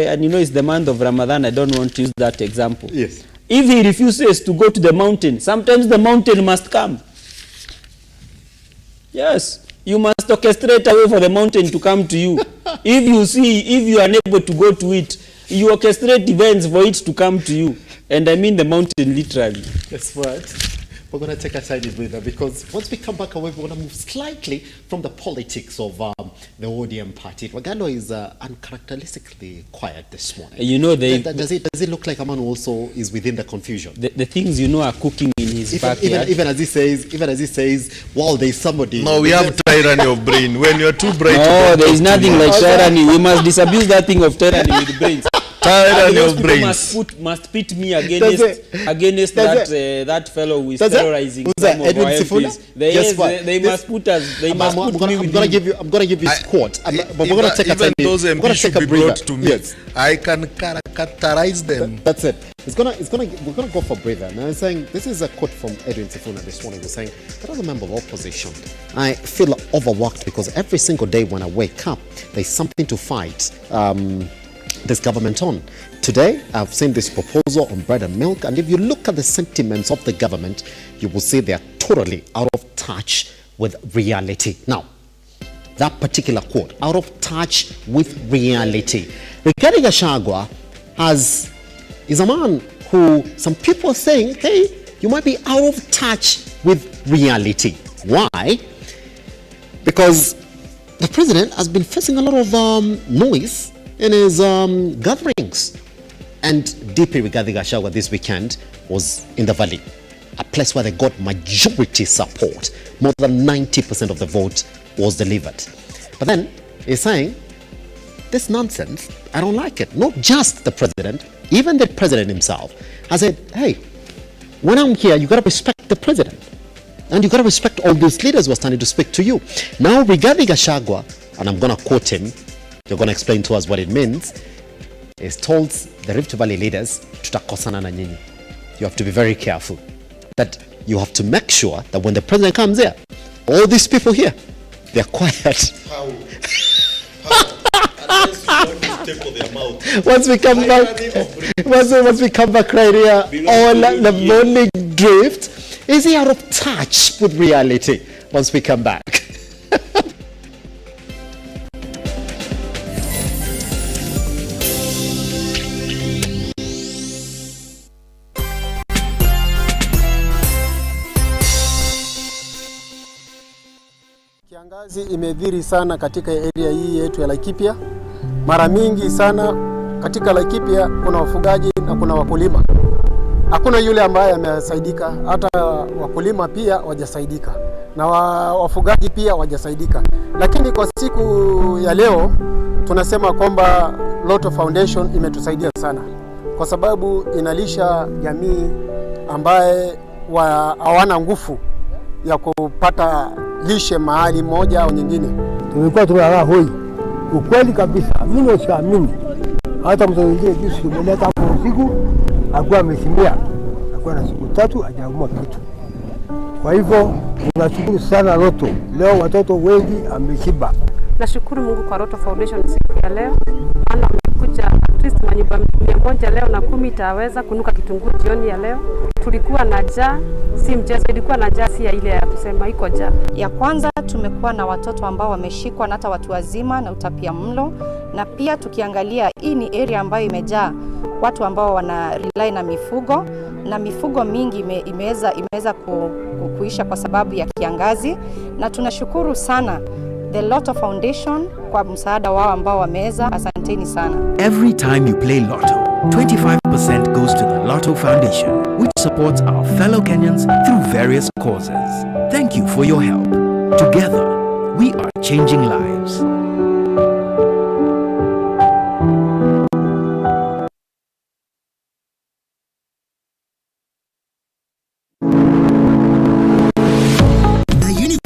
and you know it's the month of Ramadan, I don't want to use that example. Yes. If he refuses to go to the mountain, sometimes the mountain must come. Yes. You must orchestrate a way for the mountain to come to you. If you are unable to go to it, you orchestrate events for it to come to you. And I mean the mountain literally. That's right. We're going to take a side with her because once we come back away, we're going to move slightly from the politics of the ODM party. Wagalo is uncharacteristically quiet this morning. You know, does it look like a man also is within the confusion? The things you know are cooking in his backyard. Even as he says, wow, there's somebody. No, we have tyranny of brain. When you're too bright. No, there is nothing like tyranny. We must disabuse that thing of tyranny with brains. Tyranny of brains. Must pit me against that fellow who is terrorizing some of our MPs. They must put us. They must put me with him. I'm going to give you his quote. But we're going to take a time. Even those MPs should be brought to me. Yes. I can characterize them. That's it. We're going to go for breather. Now I'm saying, this is a quote from Edwin Sifuna this morning. He's saying, that as a member of opposition, I feel overworked because every single day when I wake up, there's something to fight this government on. Today, I've seen this proposal on bread and milk, and if you look at the sentiments of the government, you will see they are totally out of touch with reality. Now, that particular quote, out of touch with reality. Rigathi Gachagua is a man who some people are saying, hey, you might be out of touch with reality. Why? Because the president has been facing a lot of noise in his gatherings. And DP Rigathi Gachagua this weekend was in the Valley, a place where they got majority support. More than 90% of the vote was delivered. But then he's saying, this nonsense, I don't like it. Not just the president, even the president himself. I said, hey, when I'm here, you got to respect the president. And you got to respect all those leaders who are standing to speak to you. Now, Rigathi Gachagua, and I'm going to quote him, you're going to explain to us what it means, is told the Rift Valley leaders, tutakosana na nyinyi. You have to be very careful. That you have to make sure that when the president comes here, all these people here, they're quiet. Once we come back right here on the morning drift, is he out of touch with reality? Once we come back. Kiangazi imedhiri sana katika area hii yetu ya Laikipia. Mara mingi sana katika Laikipia kuna wafugaji na kuna wakulima. Hakuna yule ambaye amesaidika, hata wakulima pia hawajasaidika na wafugaji pia hawajasaidika. Lakini kwa siku ya leo tunasema kwamba RUTO Foundation imetusaidia sana, kwa sababu inalisha jamii ambaye hawana nguvu ya kupata lishe mahali moja au nyingine. Tumekuwa tunalala hoi. Ukweli kabisa. Mimi usiamini. Hata mtu mwingine jinsi tumeleta hapo usiku akuwa amesimia. Akuwa na siku 3 hajaumwa kitu. Kwa hivyo tunashukuru sana RUTO. Leo watoto wengi ameshiba. Nashukuru Mungu kwa RUTO Foundation siku ya leo. Maana wamekuja at least manyumba 100 leo na 10 itaweza kunuka kitunguu jioni ya leo. Tulikuwa na njaa, si mchezo, ilikuwa na njaa, si ya ile ya kusema iko njaa. Ya kwanza tumekuwa na watoto ambao wameshikwa na hata watu wazima na utapia mlo, na pia tukiangalia hii ni area ambayo imejaa watu ambao wana rely na mifugo, na mifugo mingi imeweza kuisha kwa sababu ya kiangazi, na tunashukuru sana the RUTO Foundation kwa msaada wao ambao wameweza. Asanteni sana. Every time you play Lotto, 25% goes to the RUTO Foundation, which supports our fellow Kenyans through various causes. Thank you for your help. Together, we are changing lives.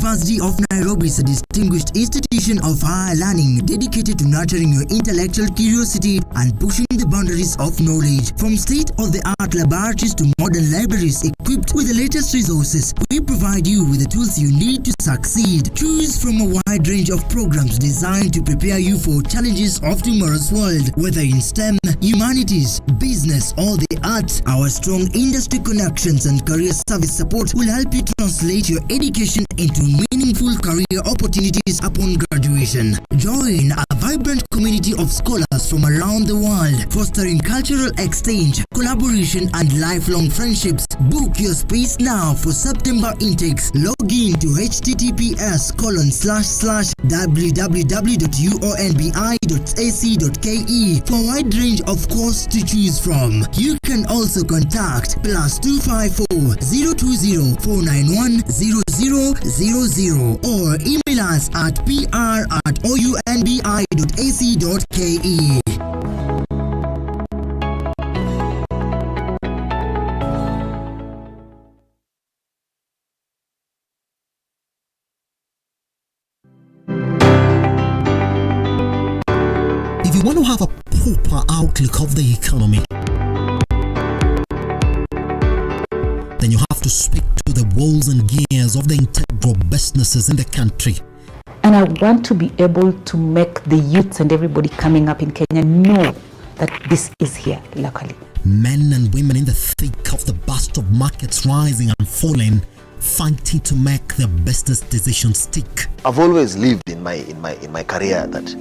University of Nairobi is a distinguished institution of higher learning dedicated to nurturing your intellectual curiosity and pushing the boundaries of knowledge. From state-of-the-art laboratories to modern libraries equipped with the latest resources, we provide you with the tools you need to succeed. Choose from a wide range of programs designed to prepare you for challenges of tomorrow's world. Whether in STEM, humanities, business, or the arts, our strong industry connections and career service support will help you translate your education into meaningful career opportunities upon graduation. Join a vibrant community of scholars from around the world, fostering cultural exchange, collaboration, and lifelong friendships. Book your space now for September intakes. Log in to https://www.uonbi.ac.ke for a wide range of courses to choose from. You can also contact +254 020 491 0000 or email us at pr@ounbi.ac.ke. If you want to have a proper outlook of the economy, then you have to speak to the wheels and gears of the integral businesses in the country. And I want to be able to make the youths and everybody coming up in Kenya know that this is here locally. Men and women in the thick of the burst of markets rising and falling, fighting to make their business decisions stick. I've always lived in my career that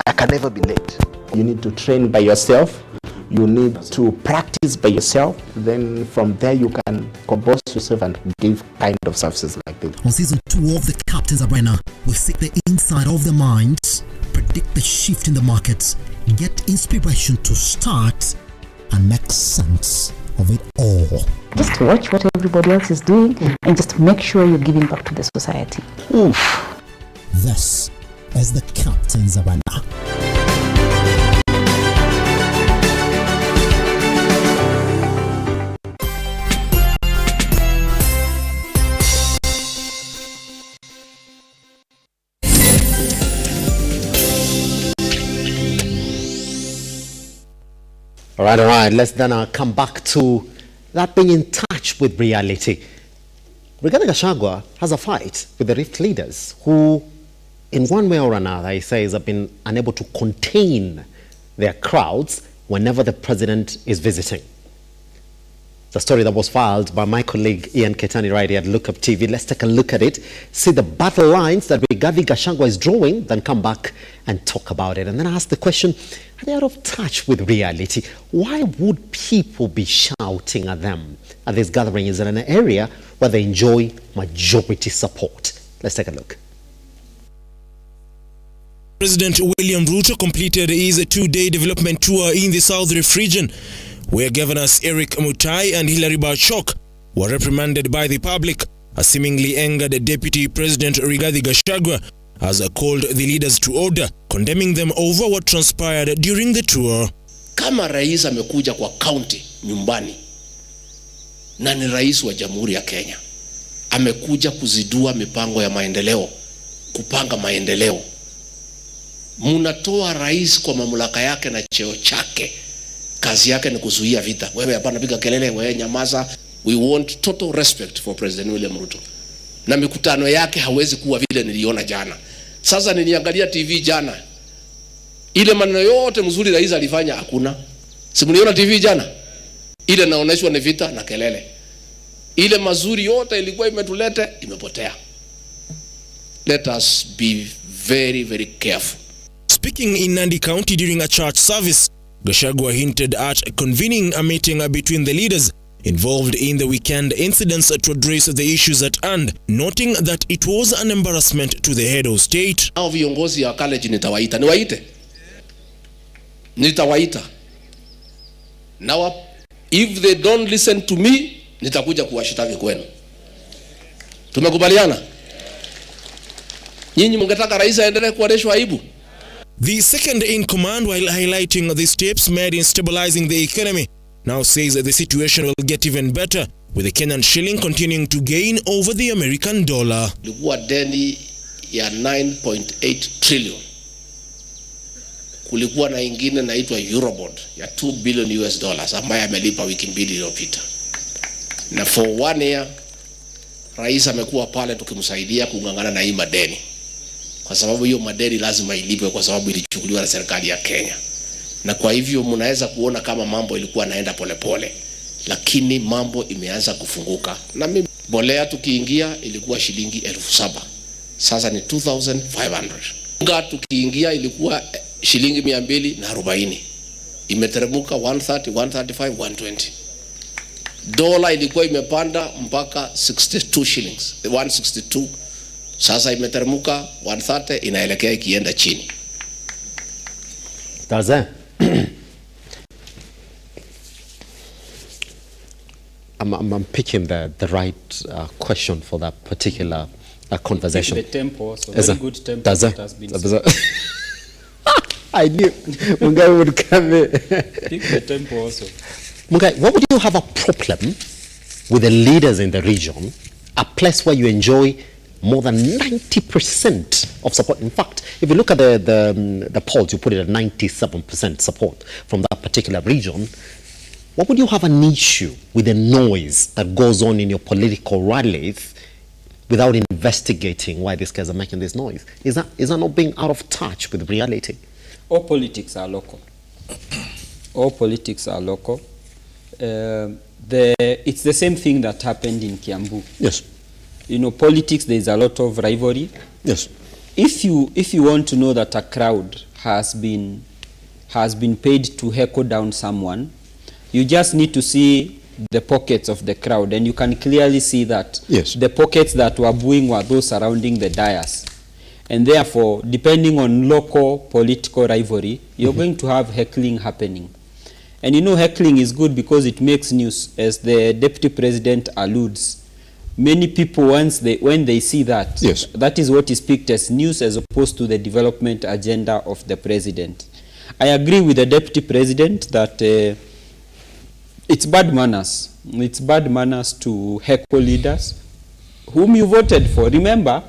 I can never be late. You need to train by yourself. You need to practice by yourself. Then from there you can compose yourself and give kind of services like this. On season 2 of the Captain's Arena, we seek the inside of the minds, predict the shift in the markets, get inspiration to start and make sense of it all. Just watch what everybody else is doing and just make sure you're giving back to the society. Oof. This is the Captain's Arena. All right. Let's then come back to that being in touch with reality. Rigathi Gachagua has a fight with the Rift leaders who, in one way or another, he says, have been unable to contain their crowds whenever the president is visiting. It's a story that was filed by my colleague Ian Ketani right here at Lookuptv. Let's take a look at it, see the battle lines that Rigathi Gachagua is drawing, then come back and talk about it. And then ask the question, are they out of touch with reality? Why would people be shouting at them at these gatherings in an area where they enjoy majority support? Let's take a look. President William RUTO completed his 2-day development tour in the South Rift region, where Governors Eric Mutai and Hilary Bachok were reprimanded by the public. A seemingly angered Deputy President Rigathi Gachagua has called the leaders to order, condemning them over what transpired during the tour. Kama rais amekuja kwa county nyumbani na ni rais wa Jamhuri ya Kenya, amekuja kuzidua mipango ya maendeleo, kupanga maendeleo. Munatoa rais kwa mamlaka yake na cheo chake. Kazi yake ni kuzuia vita. Wewe hapana piga kelele, wewe nyamaza. We want total respect for President William Ruto. Na mikutano yake hawezi kuwa vile niliona jana. Sasa niliangalia TV jana. Ile maneno yote mzuri rais alifanya hakuna. Si mliona TV jana? Ile naoneshwa ni vita na kelele. Ile mazuri yote ilikuwa imetuleta imepotea. Let us be very, very careful. Speaking in Nandi County during a church service, Gachagua hinted at convening a meeting between the leaders involved in the weekend incidents to address the issues at hand, noting that it was an embarrassment to the head of state. Hao viongozi ya college nitawaita. Nitawaita. Now, if they don't listen to me, nitakuja kuwashitaki kwenu. Tumekubaliana? Nyinyi mngetaka rais aendelee kuoneshwa aibu? The second in command, while highlighting the steps made in stabilizing the economy, now says that the situation will get even better, with the Kenyan shilling continuing to gain over the American dollar. Kulikuwa deni ya 9.8 trillion. Kulikuwa na ingine naitwa Eurobond ya 2 billion US dollars ambaye amelipa wiki mbili iliyopita. Na for 1 year rais amekuwa pale tukimsaidia kungangana na hii madeni. Kwa sababu hiyo madeni lazima ilipwe kwa sababu ilichukuliwa na serikali ya Kenya. Na kwa hivyo mnaweza kuona kama mambo ilikuwa naenda polepole, lakini mambo imeanza kufunguka. Na mimi mbolea tukiingia ilikuwa shilingi 7,000. Sasa ni 2,500. Unga tukiingia ilikuwa shilingi 240. Imeteremka 130, 135, 120. Dola ilikuwa imepanda mpaka 62 shillings, 162. Sasa imeteremka 130, inaelekea ikienda chini. Tarzan. I'm picking the right question for that particular conversation. The tempo also, very good tempo that has been I knew Mungai would come in. Pick the tempo also. Mungai, what would you have a problem with the leaders in the region, a place where you enjoy more than 90% of support? In fact, if you look at the polls, you put it at 97% support from that particular region. What would you have an issue with the noise that goes on in your political rallies without investigating why these guys are making this noise? Is that not being out of touch with reality? All politics are local. All politics are local. It's the same thing that happened in Kiambu. Yes. You know, politics, there is a lot of rivalry. Yes. If you want to know that a crowd has been paid to heckle down someone, you just need to see the pockets of the crowd, and you can clearly see that the pockets that were booing were those surrounding the dais. And therefore, depending on local political rivalry, you're going to have heckling happening. And you know, heckling is good because it makes news, as the deputy president alludes. Many people, when they see that, that is what is picked as news as opposed to the development agenda of the president. I agree with the deputy president that it's bad manners. It's bad manners to heckle leaders whom you voted for. Remember,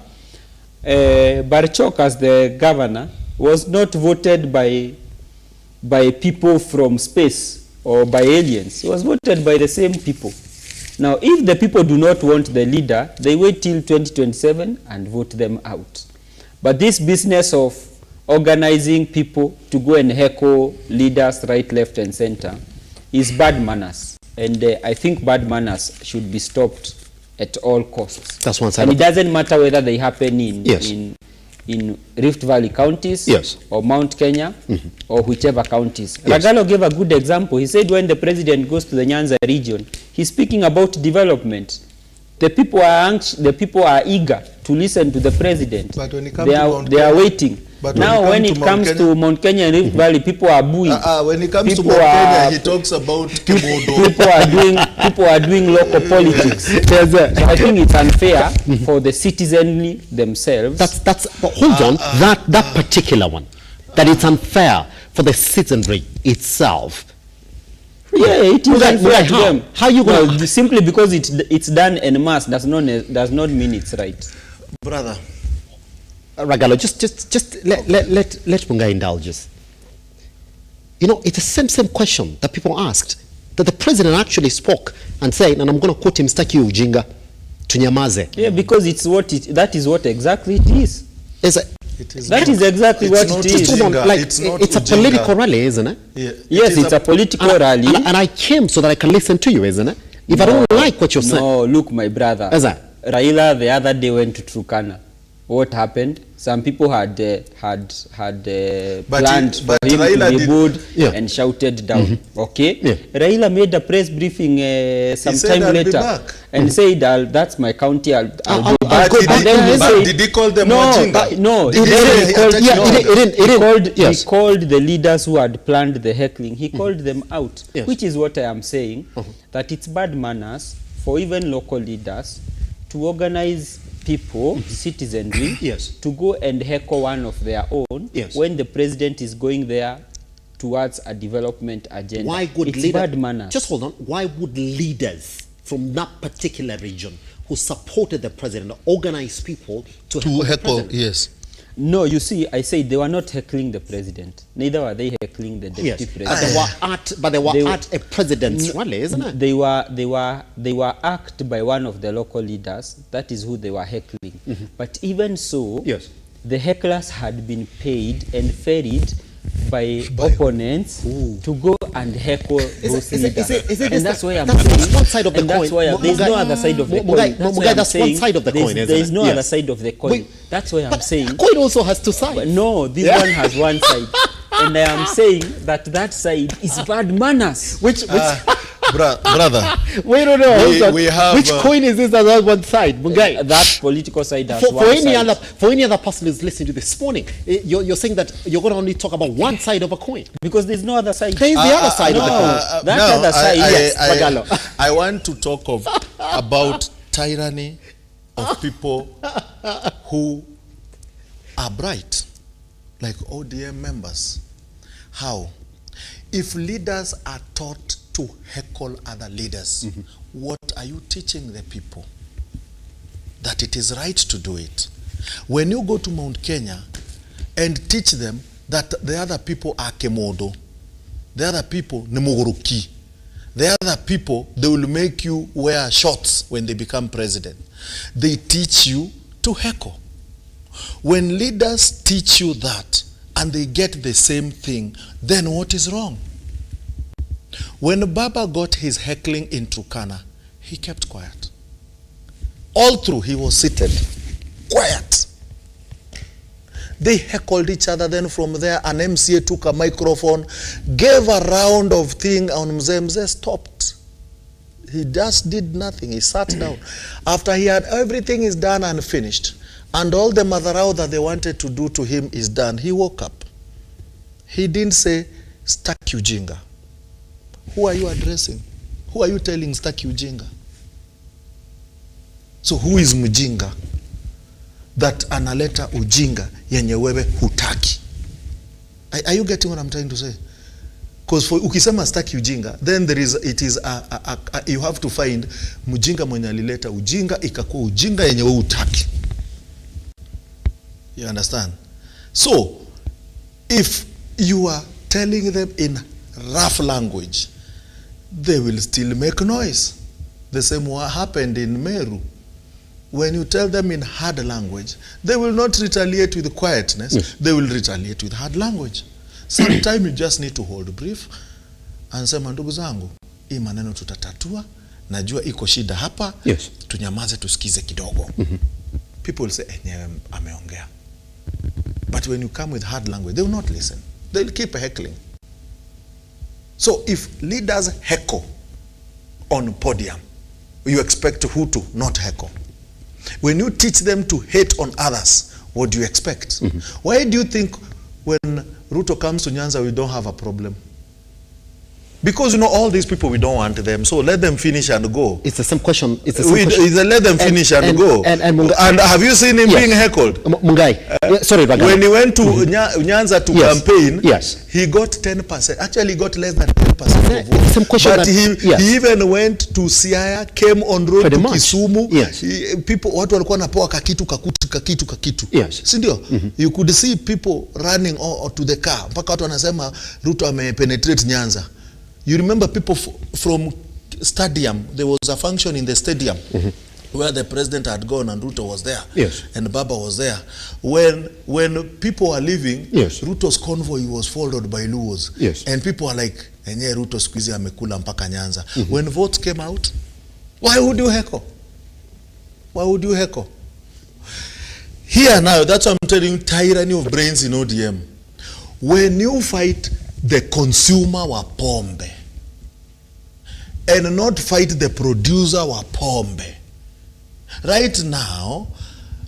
Barchok as the governor was not voted by people from space or by aliens. He was voted by the same people. Now, if the people do not want the leader, they wait till 2027 and vote them out. But this business of organizing people to go and heckle leaders right, left, and center is bad manners. And I think bad manners should be stopped at all costs. That's one side. And it doesn't matter whether they happen in Rift Valley counties or Mount Kenya or whichever counties. Ragalo gave a good example. He said when the president goes to the Nyanza region, he's speaking about development. The people are eager to listen to the president. But when it comes they are waiting. But now when it comes to Mount Kenya and Rift Valley, people are booing. When it comes to Mount Kenya, he talks about people are doing local politics. So I think it's unfair for the citizenry themselves. But hold on, that particular one, that it's unfair for the citizenry itself. Yeah, it is unfair to them. How you going to simply because it's done en masse does not mean it's right. Brother. Ragalo, just let Mungai indulge us. You know, it's the same question that people asked, that the president actually spoke and said, and I'm going to quote him, "Staki ujinga, tunyamaze." Yeah, because that is what exactly it is. That is exactly what it is. It's a political rally, isn't it? Yeah. Yes, it's a political rally. And I came so that I can listen to you, isn't it? If I don't like what you're saying. No, look, my brother. Raila the other day went to Turkana. what happened? Some people had planned for him Raila to be good and shouted down. Okay, Raila made a press briefing some time later and said, "That's my county. I'll be back." Did he call them wajinga? No, he called the leaders who had planned the heckling. He called them out, which is what I am saying, that it's bad manners for even local leaders to organize people, citizenry, to go and heckle one of their own when the president is going there towards a development agenda. Why would it's bad manners. Just hold on. Why would leaders from that particular region who supported the president organize people to heckle the president? Yes. No, you see, I say they were not heckling the president. Neither were they heckling the deputy president. But they were at a president's rally, isn't it? They were asked by one of the local leaders. That is who they were heckling. But even so, the hecklers had been paid and ferried by opponents to go and heckle those leaders. And that's why I'm saying. That's one side of the coin. That's why there's no other side of the coin. That's one side of the coin, isn't it? There's no other side of the coin. That's why I'm saying. The coin also has two sides. But no, this one has one side. And I am saying that side is bad manners. Brother, we don't know. We have, which coin is this that has one side? That political side has one side. For any other person who's listening to this morning, you're saying that you're going to only talk about one side of a coin. Because there's no other side. There is the other side of the coin. That other side, yes. I want to talk about tyranny of people who are bright, like ODM members. How? If leaders are taught to heckle other leaders, what are you teaching the people? That it is right to do it. When you go to Mount Kenya and teach them that the other people are kemodo, the other people ni muguruki, the other people, they will make you wear shorts when they become president. They teach you to heckle. When leaders teach you that and they get the same thing, then what is wrong? When Baba got his heckling in Turkana, he kept quiet. All through, he was seated, quiet. They heckled each other. Then from there, an MCA took a microphone, gave a round of thing on Mzee. Mzee stopped. He just did nothing. He sat down. After he had everything is done and finished, and all the madharau that they wanted to do to him is done, he woke up. He didn't say, "Staki ujinga." Who are you addressing? Who are you telling staki ujinga? So who is mjinga that analeta ujinga yenye wewe hutaki? Are you getting what I'm trying to say? Because for ukisema staki ujinga, then you have to find mjinga mwenye alileta ujinga ikakuwa ujinga yenye wewe hutaki. You understand? So if you are telling them in rough language, they will still make noise. The same what happened in Meru. When you tell them in hard language, they will not retaliate with quietness. They will retaliate with hard language. Sometimes you just need to hold brief and say, ndugu zangu, hii maneno tutatatua, najua iko shida hapa, tunyamaze tusikize kidogo. People will say, ameongea. But when you come with hard language, they will not listen. They will keep heckling. So if leaders heckle on podium, you expect who to not heckle? When you teach them to hate on others, what do you expect? Why do you think when RUTO comes to Nyanza, we don't have a problem? Because all these people, we don't want them. So let them finish and go. It's the same question. It's the same question. Let them finish and go. And have you seen him being heckled? Mungai. Sorry, Bagalo. When he went to Nyanza to campaign, he got 10%. Actually, he got less than 10% of votes. Same question. But he even went to Siaya, came on road to Kisumu. People, watu walikuwa napewa kakitu. Sindio? You could see people running to the car. Mpaka watu wanasema RUTO amepenetrate Nyanza. You remember people from stadium, there was a function in the stadium where the president had gone and RUTO was there. And Baba was there. When people were leaving, RUTO's convoy was followed by Luos. And people are like, enye RUTO squeeze amekula mpaka Nyanza. When votes came out, why would you heckle? Why would you heckle? Here now, that's what I'm telling you, tyranny of brains in ODM. When you fight the consumer wa pombe and not fight the producer wa pombe, right now,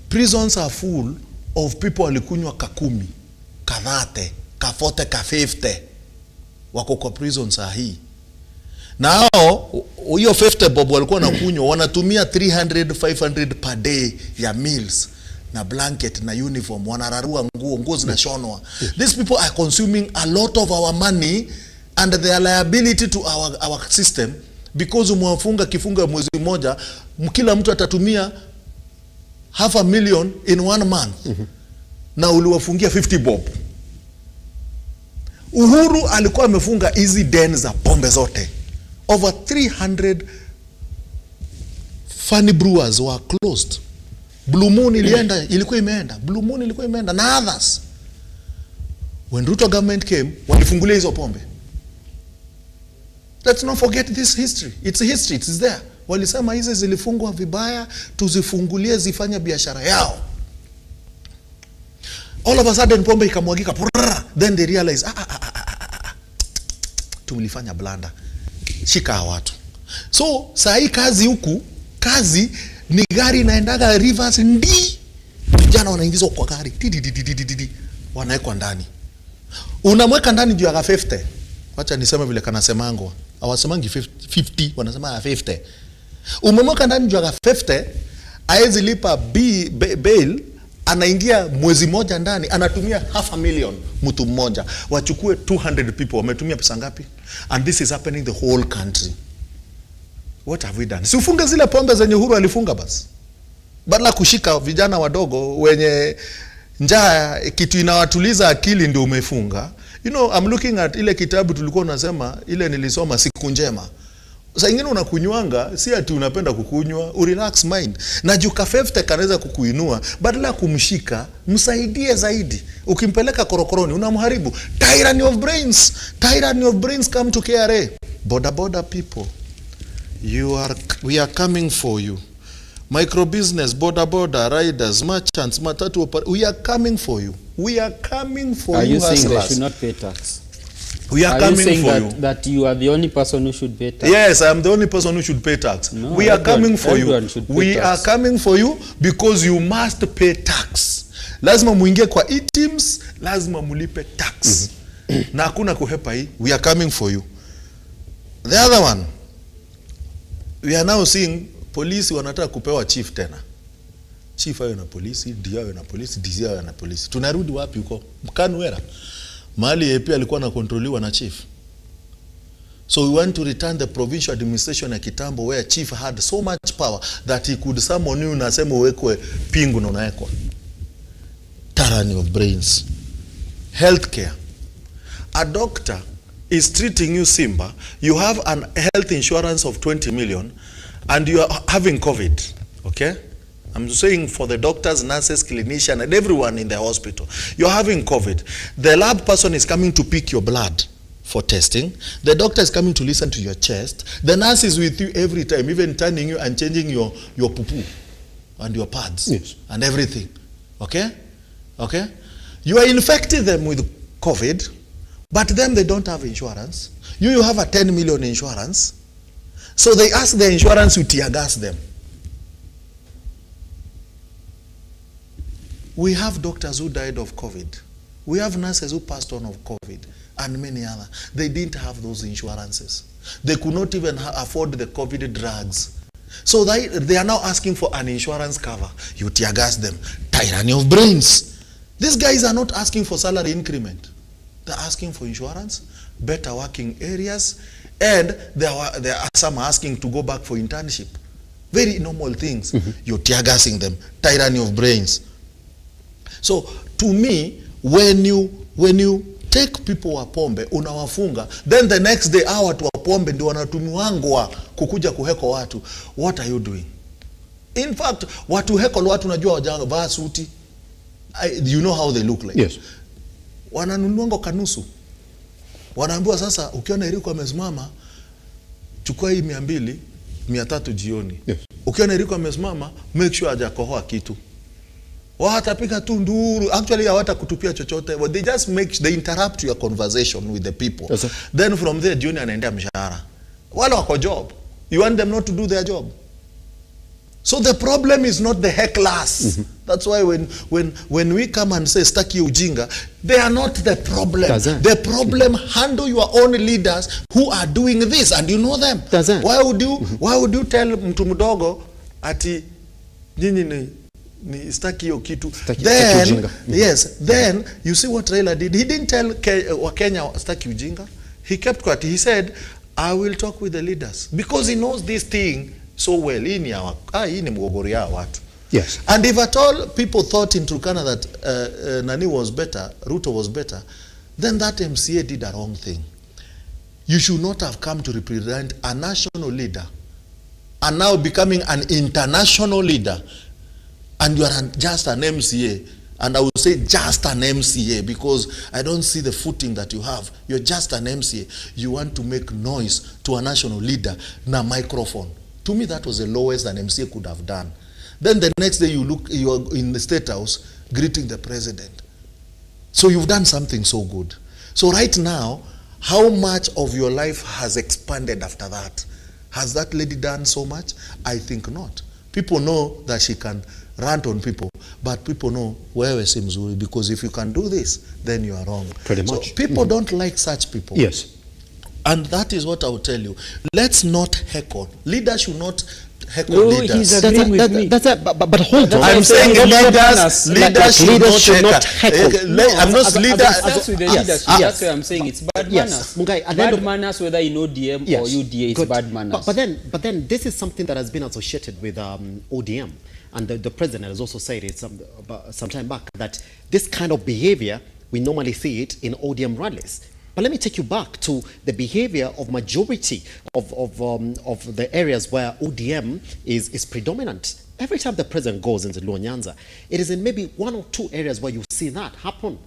prisons are full of people walikunywa kakumi, kadhate, kafote, kafifte, wako kwa prisons saa hii. Now, hiyo 50 bob walikuwa nakunywa, wanatumia 300, 500 per day ya meals, na blanket, na uniform, wanararua nguo zinashonwa. These people are consuming a lot of our money and their liability to our system, because umwafunga kifunga mwezi mmoja, kila mtu atatumia $500,000 in 1 month. Na uliwafungia 50 bob. Uhuru alikuwa amefunga hizi den za pombe zote. Over 300 funny brewers were closed. Blue Moon ilikuwa imeenda. Blue Moon ilikuwa imeenda, na others. When RUTO government came, walifungulia hizo pombe. Let's not forget this history. It's a history, it's there. Walisema hizi zilifungwa vibaya, tuzifungulie zifanya biashara yao. All of a sudden pombe ikamwagika. Then they realize, tumilifanya blanda. Shika watu. So, saa hii kazi ni gari inaendaga rivers ndi. Vijana wanaingizwa kwa gari. Wanaekwa ndani. Unamweka ndani juu ya 50. Wacha niseme vile kanasemangwa. Hawasemangi 50, wanasema 50. Umemweka ndani juu ya 50, haezi lipa bail, anaingia mwezi moja ndani, anatumia $500,000 mtu mmoja. Wachukue 200 people, wametumia pesa ngapi? And this is happening the whole country. What have we done? Si ufunge zile pombe zenye Uhuru alifunga basi. Badala kushika vijana wadogo wenye njaa, kitu inawatuliza akili ndio umefunga. You know, I'm looking at ile kitabu tulikuwa unasema, ile nilisoma Siku Njema. Sasa ingine unakunywanga, si ati unapenda kukunywa, urelax mind. Na juka 50 kanaweza kukuinua, badala kumshika, msaidie zaidi. Ukimpeleka korokoroni, unamharibu. Tyranny of brains. Tyranny of brains come to KRA. Border people. We are coming for you. Micro business, border, riders, merchants, matatu, we are coming for you. We are coming for you. Are you saying hustlers. they should not pay tax? We are coming saying for that, you. that you are the only person who should pay tax? Yes, I am the only person who should pay tax. No, we are coming for you. We tax. are coming for you because you must pay tax. Lazima muingie kwa e-teams, lazima mulipe tax. Na hakuna kuhepa hii. We are coming for you. The other one, we are now seeing polisi wanataka kupewa chief tena. Chief awe na polisi, DI awe na polisi, DCI awe na polisi. Tunarudi wapi huko? Mkanuera. Mahali AP alikuwa na kontroliwa na chief. So we want to return the provincial administration ya kitambo where chief had so much power that he could summon you na sema uwekwe pingu na unaekwa. Tyranny of brains. Healthcare. A doctor is treating you, Simba. You have an health insurance of 20 million and you are having COVID. Okay? I'm saying for the doctors, nurses, clinicians, and everyone in the hospital. You're having COVID. The lab person is coming to pick your blood for testing. The doctor is coming to listen to your chest. The nurse is with you every time, even turning you and changing your poo-poo and your pads. Yes. And everything. Okay? Okay? You are infecting them with COVID, but then they don't have insurance. You have a 10 million insurance. So they ask the insurance to tear gas them. We have doctors who died of COVID. We have nurses who passed on of COVID and many others. They didn't have those insurances. They could not even afford the COVID drugs. So they are now asking for an insurance cover. You tear gas them. Tyranny of brains. These guys are not asking for salary increment. They're asking for insurance, better working areas, and there are some asking to go back for internship. Very normal things. You're tear gassing them. Tyranny of brains. So to me, when you take people wa pombe unawafunga, then the next day hawa watu wa pombe ndio wanatumiwangwa kukuja kuheko watu. What are you doing? In fact, watu heko watu najua wajavaa suti. You know how they look like. Yes. Wananunuango kanusu. Wanaambiwa sasa ukiona Eriko amesimama chukua hii 200, 300 jioni. Yes. Ukiona Eriko amesimama make sure hajakohoa kitu. Watapiga tu nduru. Actually hawatakutupia chochote. But they just they interrupt your conversation with the people. Yes, sir. Then from there Junior anaendea mshahara. Wale wako job. You want them not to do their job. So the problem is not the hecklers. That's why when we come and say staki ujinga, they are not the problem. The problem, handle your own leaders who are doing this, and you know them. Why would you tell mtu mdogo ati nyinyi ni staki hiyo kitu? Then yes, then you see what Raila did. He didn't tell Wakenya staki ujinga. He kept quiet. He said, I will talk with the leaders, because he knows this thing so well. Hii ni mgogoro ya watu. Yes. And if at all people thought in Turkana that Nani was better, Ruto was better, then that MCA did a wrong thing. You should not have come to represent a national leader and now becoming an international leader, and you are just an MCA. And I would say just an MCA, because I don't see the footing that you have. You're just an MCA. You want to make noise to a national leader na microphone. To me, that was the lowest an MCA could have done. Then the next day you are in the State House greeting the president. So you've done something so good. So right now, how much of your life has expanded after that? Has that lady done so much? I think not. People know that she can rant on people, but people know wewe si mzuri, because if you can do this, then you are wrong. Pretty much. So people don't like such people. Yes. And that is what I will tell you. Let's not heckle. Leaders should not heckle leaders. He's agreeing with me. But hold on. I'm saying leaders should not heckle. I'm not leaders. That's with the leadership. That's why I'm saying it's bad manners. Bad manners, whether in ODM or UDA, it's bad manners. But then this is something that has been associated with ODM. And the president has also said it some time back, that this kind of behavior, we normally see it in ODM rallies. But let me take you back to the behavior of majority of the areas where ODM is predominant. Every time the president goes into Luo Nyanza, it is in maybe 1 or 2 areas where you see that happen.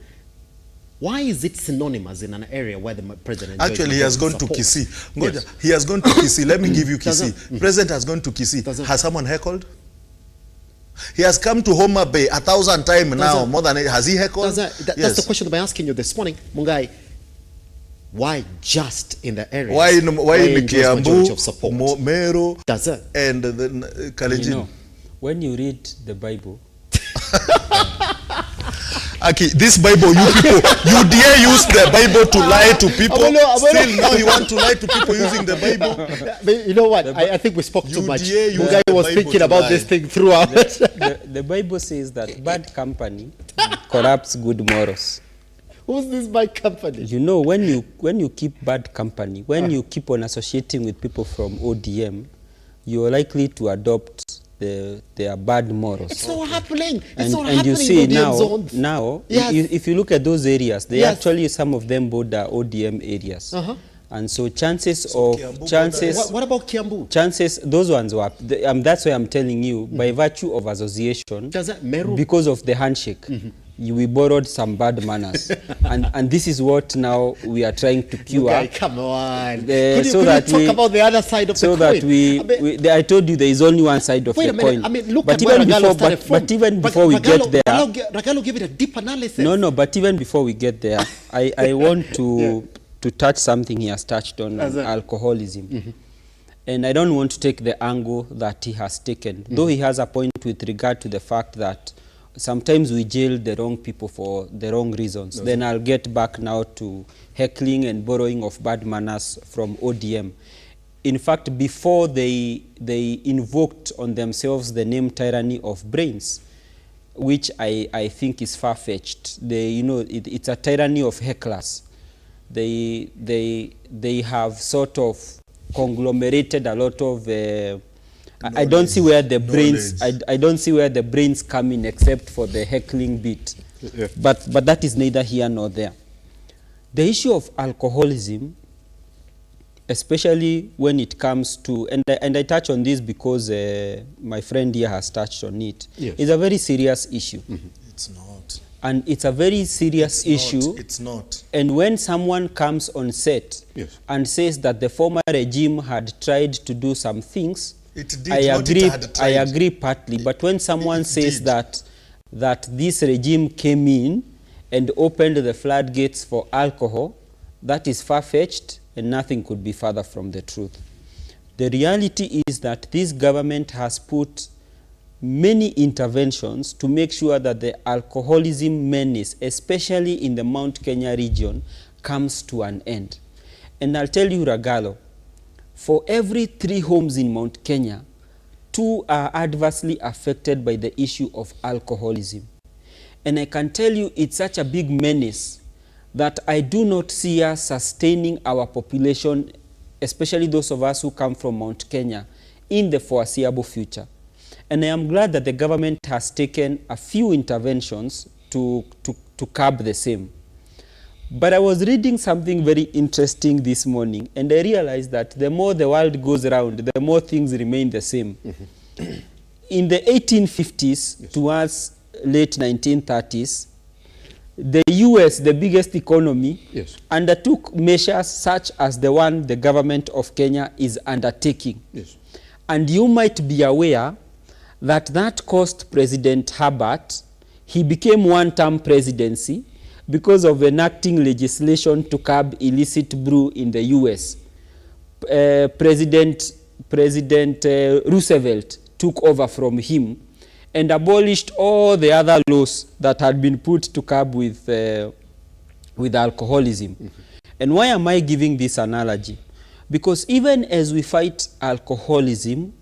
Why is it synonymous in an area where the president... Actually, he has gone to Kisii. Yes. He has gone to Kisii. Let me give you Kisii. President has gone to Kisii. Has someone heckled? He has come to Homa Bay 1,000 times now, more than... Has he heckled? That's the question I'm asking you this morning, Mungai. Why just in the area? Why in Kiambu, Meru, and then Kalenjin? You know, when you read the Bible... Okay, this Bible, you people, you dare use the Bible to lie to people? Still now you want to lie to people using the Bible? You know what? I think we spoke too much. Mungai was thinking about this thing throughout. The Bible says that bad company corrupts good morals. Who's this bad company? You know, when you keep bad company, when you keep on associating with people from ODM, you're likely to adopt their bad morals. It's not happening. And you see now yes. If you look at those areas, they actually, some of them border ODM areas. And so chances of Kiambu, what about Kiambu? Chances, those ones were that's why I'm telling you, by virtue of association, because of the handshake, we borrowed some bad manners. and this is what now we are trying to cure. Okay, come on. Could you talk about the other side of the coin? I told you there is only one side of the coin. I mean, look at where Ragallo started from. But even before we get there... Ragallo gave it a deep analysis. No, but even before we get there, I want to touch something he has touched on alcoholism. And I don't want to take the angle that he has taken, though he has a point with regard to the fact that sometimes we jail the wrong people for the wrong reasons. Then I'll get back now to heckling and borrowing of bad manners from ODM. In fact, before they invoked on themselves the name tyranny of brains, which I think is far-fetched. It's a tyranny of hecklers. They have sort of conglomerated a lot of I don't see where the brains I don't see where the brains come in except for the heckling bit. But that is neither here nor there. The issue of alcoholism, especially when it comes to, and I touch on this because my friend here has touched on it, is a very serious issue. It's not. And it's a very serious issue. It's not. And when someone comes on set and says that the former regime had tried to do some things, it did, I agree partly. But when someone says that that this regime came in and opened the floodgates for alcohol, that is far-fetched and nothing could be further from the truth. The reality is that this government has put many interventions to make sure that the alcoholism menace, especially in the Mount Kenya region, comes to an end. And I'll tell you, Ragalo, for every 3 homes in Mount Kenya, 2 are adversely affected by the issue of alcoholism. And I can tell you it's such a big menace that I do not see us sustaining our population, especially those of us who come from Mount Kenya, in the foreseeable future. And I am glad that the government has taken a few interventions to curb the same. But I was reading something very interesting this morning, and I realized that the more the world goes around, the more things remain the same. In the 1850s towards late 1930s, the US, the biggest economy, undertook measures such as the one the government of Kenya is undertaking. And you might be aware that that cost President Herbert, he became one-term presidency because of enacting legislation to curb illicit brew in the US. President Roosevelt took over from him and abolished all the other laws that had been put to curb with alcoholism. And why am I giving this analogy? Because even as we fight alcoholism,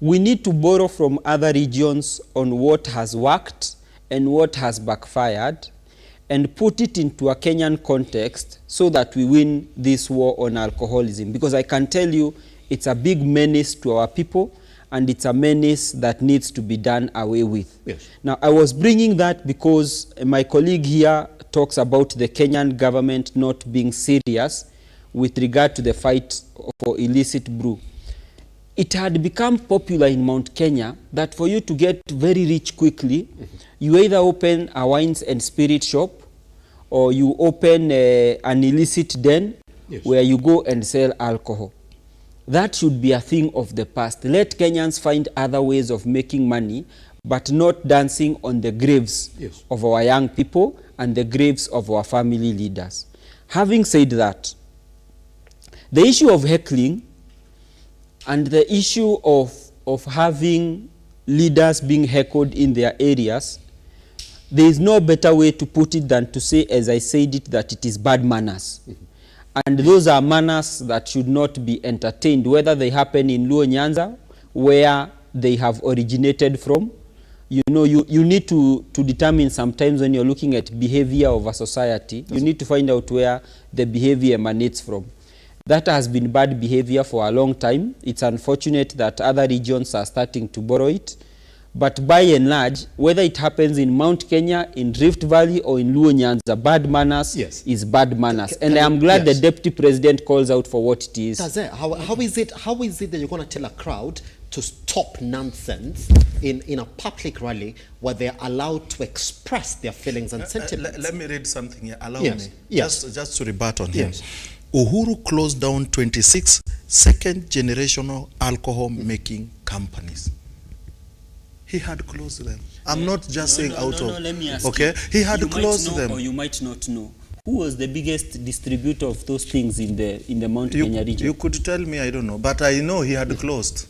we need to borrow from other regions on what has worked and what has backfired and put it into a Kenyan context so that we win this war on alcoholism. Because I can tell you, it's a big menace to our people, and it's a menace that needs to be done away with. Now, I was bringing that because my colleague here talks about the Kenyan government not being serious with regard to the fight for illicit brew. It had become popular in Mount Kenya that for you to get very rich quickly, you either open a wines and spirit shop or you open an illicit den where you go and sell alcohol. That should be a thing of the past. Let Kenyans find other ways of making money, but not dancing on the graves of our young people and the graves of our family leaders. Having said that, the issue of heckling and the issue of having leaders being heckled in their areas, there is no better way to put it than to say, as I said it, that it is bad manners. And those are manners that should not be entertained, whether they happen in Luo Nyanza, where they have originated from. You know, you need to determine sometimes when you're looking at behavior of a society, you need to find out where the behavior emanates from. That has been bad behavior for a long time. It's unfortunate that other regions are starting to borrow it. But by and large, whether it happens in Mount Kenya, in Rift Valley, or in Luo Nyanza, bad manners is bad manners. And I am glad the Deputy President calls out for what it is. How is it that you're going to tell a crowd to stop nonsense in a public rally where they're allowed to express their feelings and sentiments? Let me read something here. Allow me. Just to rebut on him. Uhuru closed down 26 second-generational alcohol-making companies. He had closed them. I'm not just saying out of... let me ask okay? He had you closed them. Or you might not know. Who was the biggest distributor of those things in the Mount Kenya region? You could tell me, I don't know. But I know he had closed.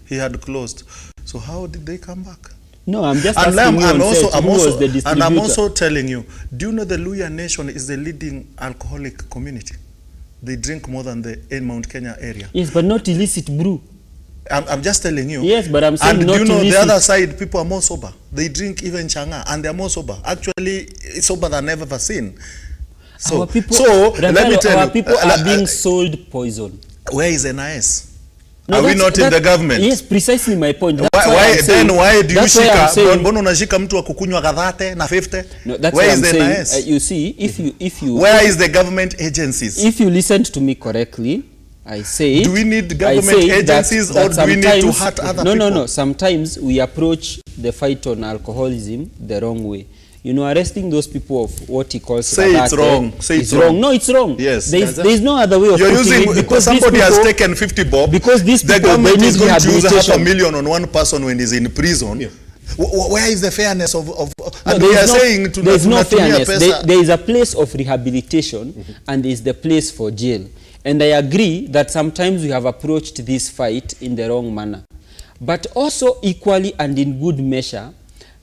He had closed. So how did they come back? No, I'm just asking you and I'm also telling you, do you know the Luya Nation is the leading alcoholic community? They drink more than the in Mount Kenya area. Yes, but not illicit brew. I'm just telling you. Yes, but I'm saying not illicit. And do you know the other side, people are more sober. They drink even changa and they're more sober. Actually, it's sober than I've ever seen. So, let me tell you. Our people are being sold poison. Where is NIS? Are we not in the government? Yes, precisely my point. Why do you shika? Mbona unashika mtu wa kukunywa gadhate na 50? No, that's where what is I'm the saying. NIS? You see, if you where is the government agencies? If you listened to me correctly, I say, do we need government agencies or do we need to hurt other people? No. Sometimes we approach the fight on alcoholism the wrong way. You know, arresting those people of what he calls it's wrong. It's wrong. No, it's wrong. Yes. There's no other way of You're putting using it because somebody has taken 50 bob. Because these the people, government is going to use $500,000 on one person when he's in prison. Where is the fairness of and No, we are saying to there's no tunatumia fairness. pesa. There is a place of rehabilitation and there is the place for jail. And I agree that sometimes we have approached this fight in the wrong manner. But also equally and in good measure,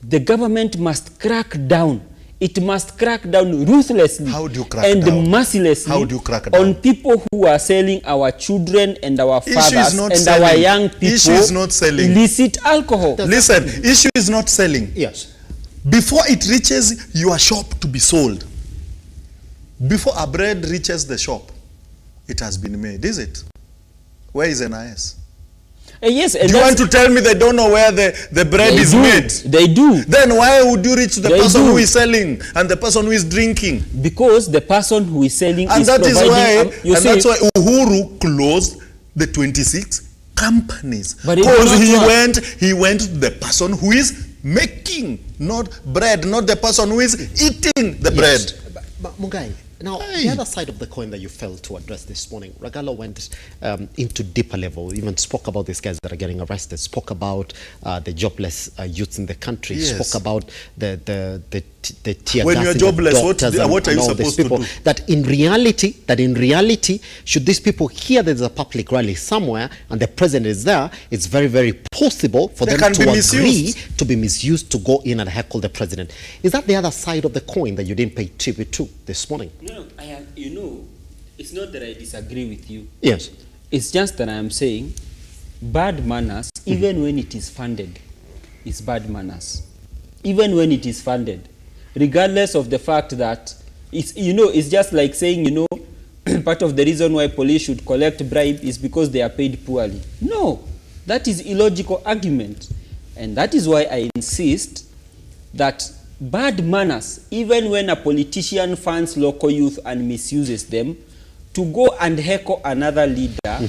the government must crack down. It must crack down ruthlessly and mercilessly on people who are selling our children and our fathers and our young people issue is not selling illicit alcohol. Listen, issue is not selling. Yes. Before it reaches your shop to be sold, before a bread reaches the shop, it has been made, is it? Where is NIS? Yes. Do you want to tell me they don't know where the bread is made? They do. Then why would you reach the person who is selling and the person who is drinking? Because the person who is selling and is that is providing... why, that's why Uhuru closed the 26 companies. But because he went to the person who is making, not bread, not the person who is eating the bread. But Mugai, now, the other side of the coin that you failed to address this morning, Raila went into deeper level, even spoke about these guys that are getting arrested, spoke about the jobless youths in the country, spoke about the tear when you're jobless, what are you supposed to do? That in reality, should these people hear there's a public rally somewhere and the president is there, it's very, very possible for them to agree to be misused to go in and heckle the president. Is that the other side of the coin that you didn't pay tribute to this morning? No, you know, it's not that I disagree with you. Yes. It's just that I am saying bad manners, even when it is funded, is bad manners. Even when it is funded. Regardless of the fact that, it's just like saying, part of the reason why police should collect bribe is because they are paid poorly. No, that is illogical argument. And that is why I insist that bad manners, even when a politician funds local youth and misuses them, to go and heckle another leader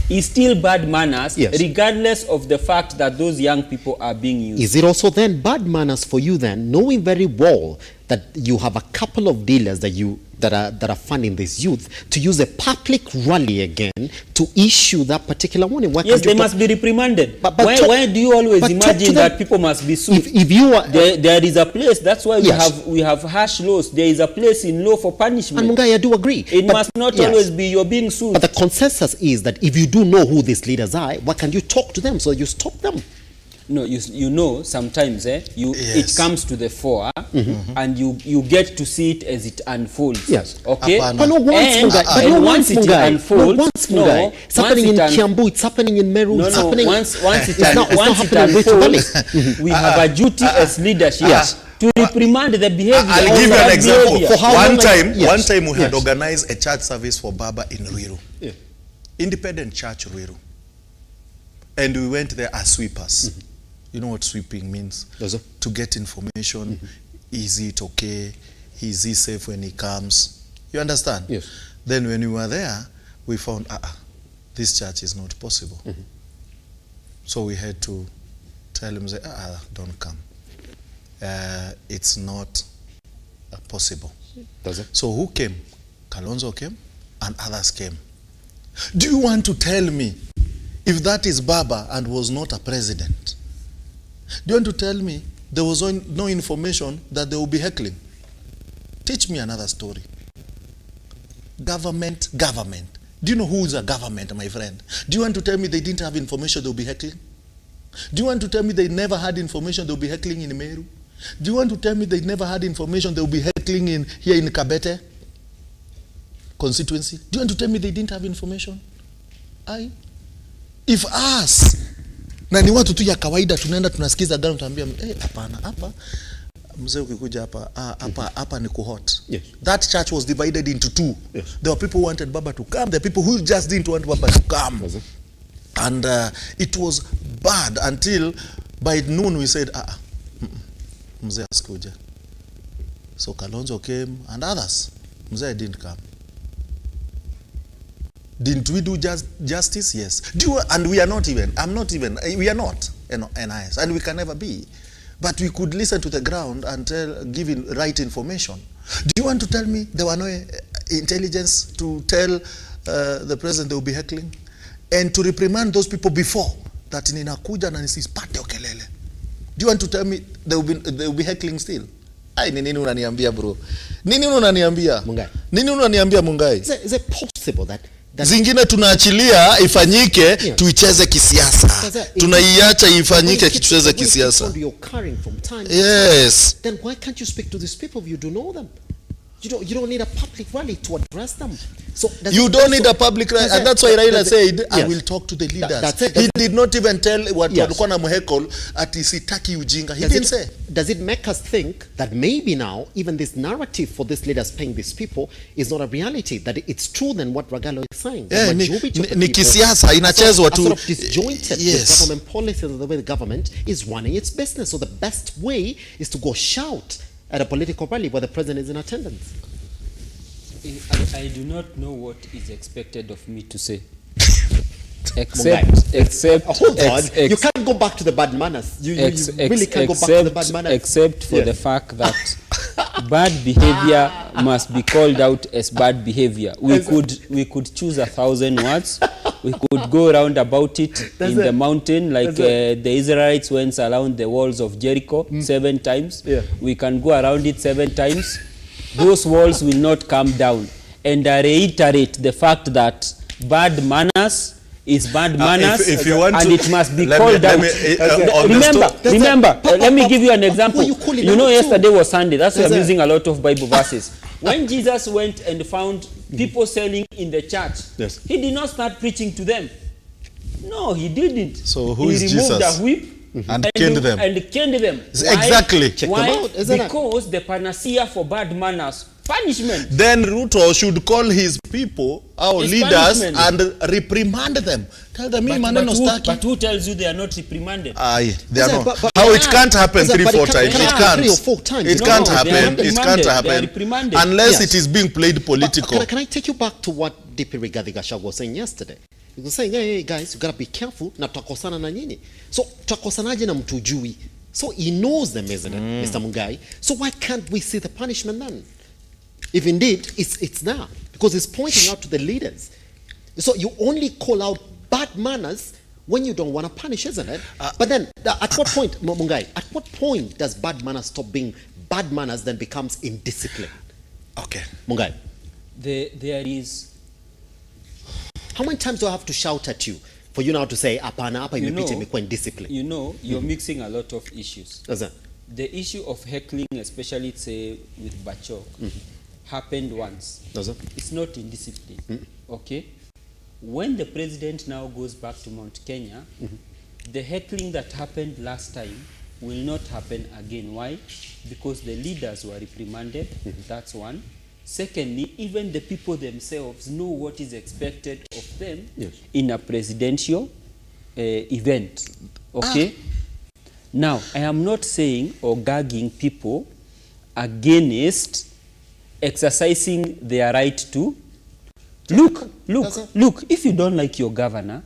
is still bad manners, regardless of the fact that those young people are being used. Is it also then bad manners for you then, knowing very well that you have a couple of dealers that are funding this youth, to use a public rally again to issue that particular warning? Yes, they must be reprimanded. But why do you always imagine that people must be sued? If you are, there is a place. That's why we have harsh laws. There is a place in law for punishment. And Mungai, I do agree. It must not always be you're being sued. But the consensus is that if you do know who these leaders are, why can't you talk to them so you stop them? No, you know, sometimes it comes to the fore and you get to see it as it unfolds. Yes. Okay. But no once it unfolds, it's happening in Kiambu, it's happening in Meru, it's happening. Once it unfolds, we have a duty as leadership to reprimand the behavior. I'll give you an example. One time we had organized a church service for Baba in Ruiru. Independent church Ruiru. And we went there as sweepers. You know what sweeping means? To get information. Is it okay? Is he safe when he comes? You understand? Yes. Then when we were there, we found, this church is not possible. So we had to tell him, say, don't come. It's not possible. So who came? Kalonzo came and others came. Do you want to tell me if that is Baba and was not a president? Do you want to tell me there was no information that they will be heckling? Teach me another story. Government. Do you know who is a government, my friend? Do you want to tell me they didn't have information they will be heckling? Do you want to tell me they never had information they will be heckling in Meru? Do you want to tell me they never had information they will be heckling here in Kabete constituency? Do you want to tell me they didn't have information? If us na ni watu tu ya kawaida tunaenda tunasikiza gani tunaambia hapana hapa mzee ukikuja hapa ni kuhot. That church was divided into two. There were people who wanted Baba to come, there were people who just didn't want Baba to come. And it was bad until by noon we said mzee asikuja. So Kalonzo came and others. Mzee didn't come. Didn't we do justice? Yes. And we are not even, we are not NIS, and we can never be. But we could listen to the ground and give right information. Do you want to tell me there were no intelligence to tell the president they will be heckling? And to reprimand those people before that ninakuja na nisipate okelele. Do you want to tell me they will be heckling still? Ai, nini unaniambia bro? Nini unaniambia? Mungai. Nini unaniambia Mungai? Is it possible that zingine tunaachilia ifanyike tuicheze kisiasa. Tunaiacha ifanyike tuicheze kisiasa. Yes. Then why can't you speak to these people if you do know them? You don't need a public rally to address them. So you don't need a public rally, and that's why Raila said, I will talk to the leaders. He did not even tell what walikuwa na mhekol ati sitaki ujinga. He didn't say. Does it make us think that maybe now even this narrative for these leaders paying these people is not a reality, that it's true than what Ragalo is saying? Yeah, ni kisiasa inachezwa tu. Sort of disjointed with government policies and the way the government is running its business. So the best way is to go shout at a political rally where the president is in attendance. I do not know what is expected of me to say. Except hold on, you can't go back to the bad manners. You really can't go back to the bad manners. Except for the fact that bad behavior must be called out as bad behavior. We could choose 1,000 words. We could go around about it the mountain like the Israelites went around the walls of Jericho 7 times. We can go around it 7 times. Those walls will not come down. And I reiterate the fact that bad manners is bad manners, if you want and to, it must be called out. Remember, let me give you an example. You know, yesterday was Sunday. That's why I'm using a lot of Bible verses. When Jesus went and found people selling in the church, he did not start preaching to them. No, he didn't. So who is Jesus? He removed a whip and caned them. Exactly. Why? Because the panacea for bad manners, punishment. Then RUTO should call his people, our leaders, and reprimand them. Tell them, but who tells you they are not reprimanded? They are not. How it can't happen 3-4 times. It can't. It can't happen. It can't happen unless it is being played political. Can I take you back to what DP Rigathi Gachagua was saying yesterday? He was saying, hey guys, you gotta be careful. Na tutakosana na nyinyi. So tutakosanaje na mtu jui? So he knows them, isn't it, Mr. Mungai? So why can't we see the punishment then? If indeed it's there, because it's pointing out to the leaders. So you only call out bad manners when you don't want to punish, isn't it? But then, at what point, Mungai, at what point does bad manners stop being bad manners, then becomes indiscipline? Okay. Mungai. There is... How many times do I have to shout at you for you now to say, apana, apa imepita imekuwa indiscipline? You know, you're mixing a lot of issues. That's it. The issue of heckling, especially say with Bachok, happened once. It's not indiscipline. Okay? When the president now goes back to Mount Kenya, the heckling that happened last time will not happen again. Why? Because the leaders were reprimanded. That's one. Secondly, even the people themselves know what is expected of them in a presidential event. Okay? Now, I am not saying or gagging people against exercising their right to look, if you don't like your governor,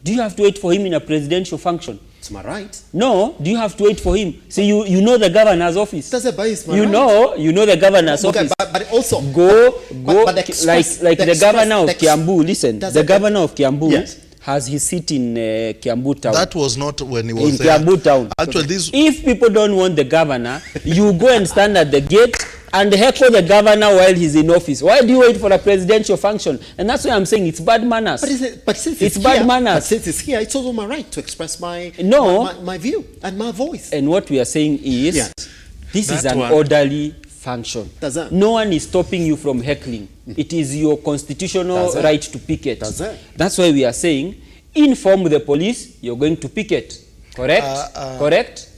do you have to wait for him in a presidential function? It's my right. No, do you have to wait for him? See, you know the governor's office. That's my you right. You know the governor's office. But also go like the governor of Kiambu. Listen, the governor of Kiambu has his seat in Kiambu town. That was not when he was in Kiambu town. Actually, if people don't want the governor, you go and stand at the gate and heckle the governor while he's in office. Why do you wait for a presidential function? And that's why I'm saying it's bad manners. But since it's bad manners. But since it's here, it's also my right to express my view and my voice. And what we are saying is, this is an orderly function. No one is stopping you from heckling. It is your constitutional right to picket. That's why we are saying, inform the police you're going to picket. Correct? Correct?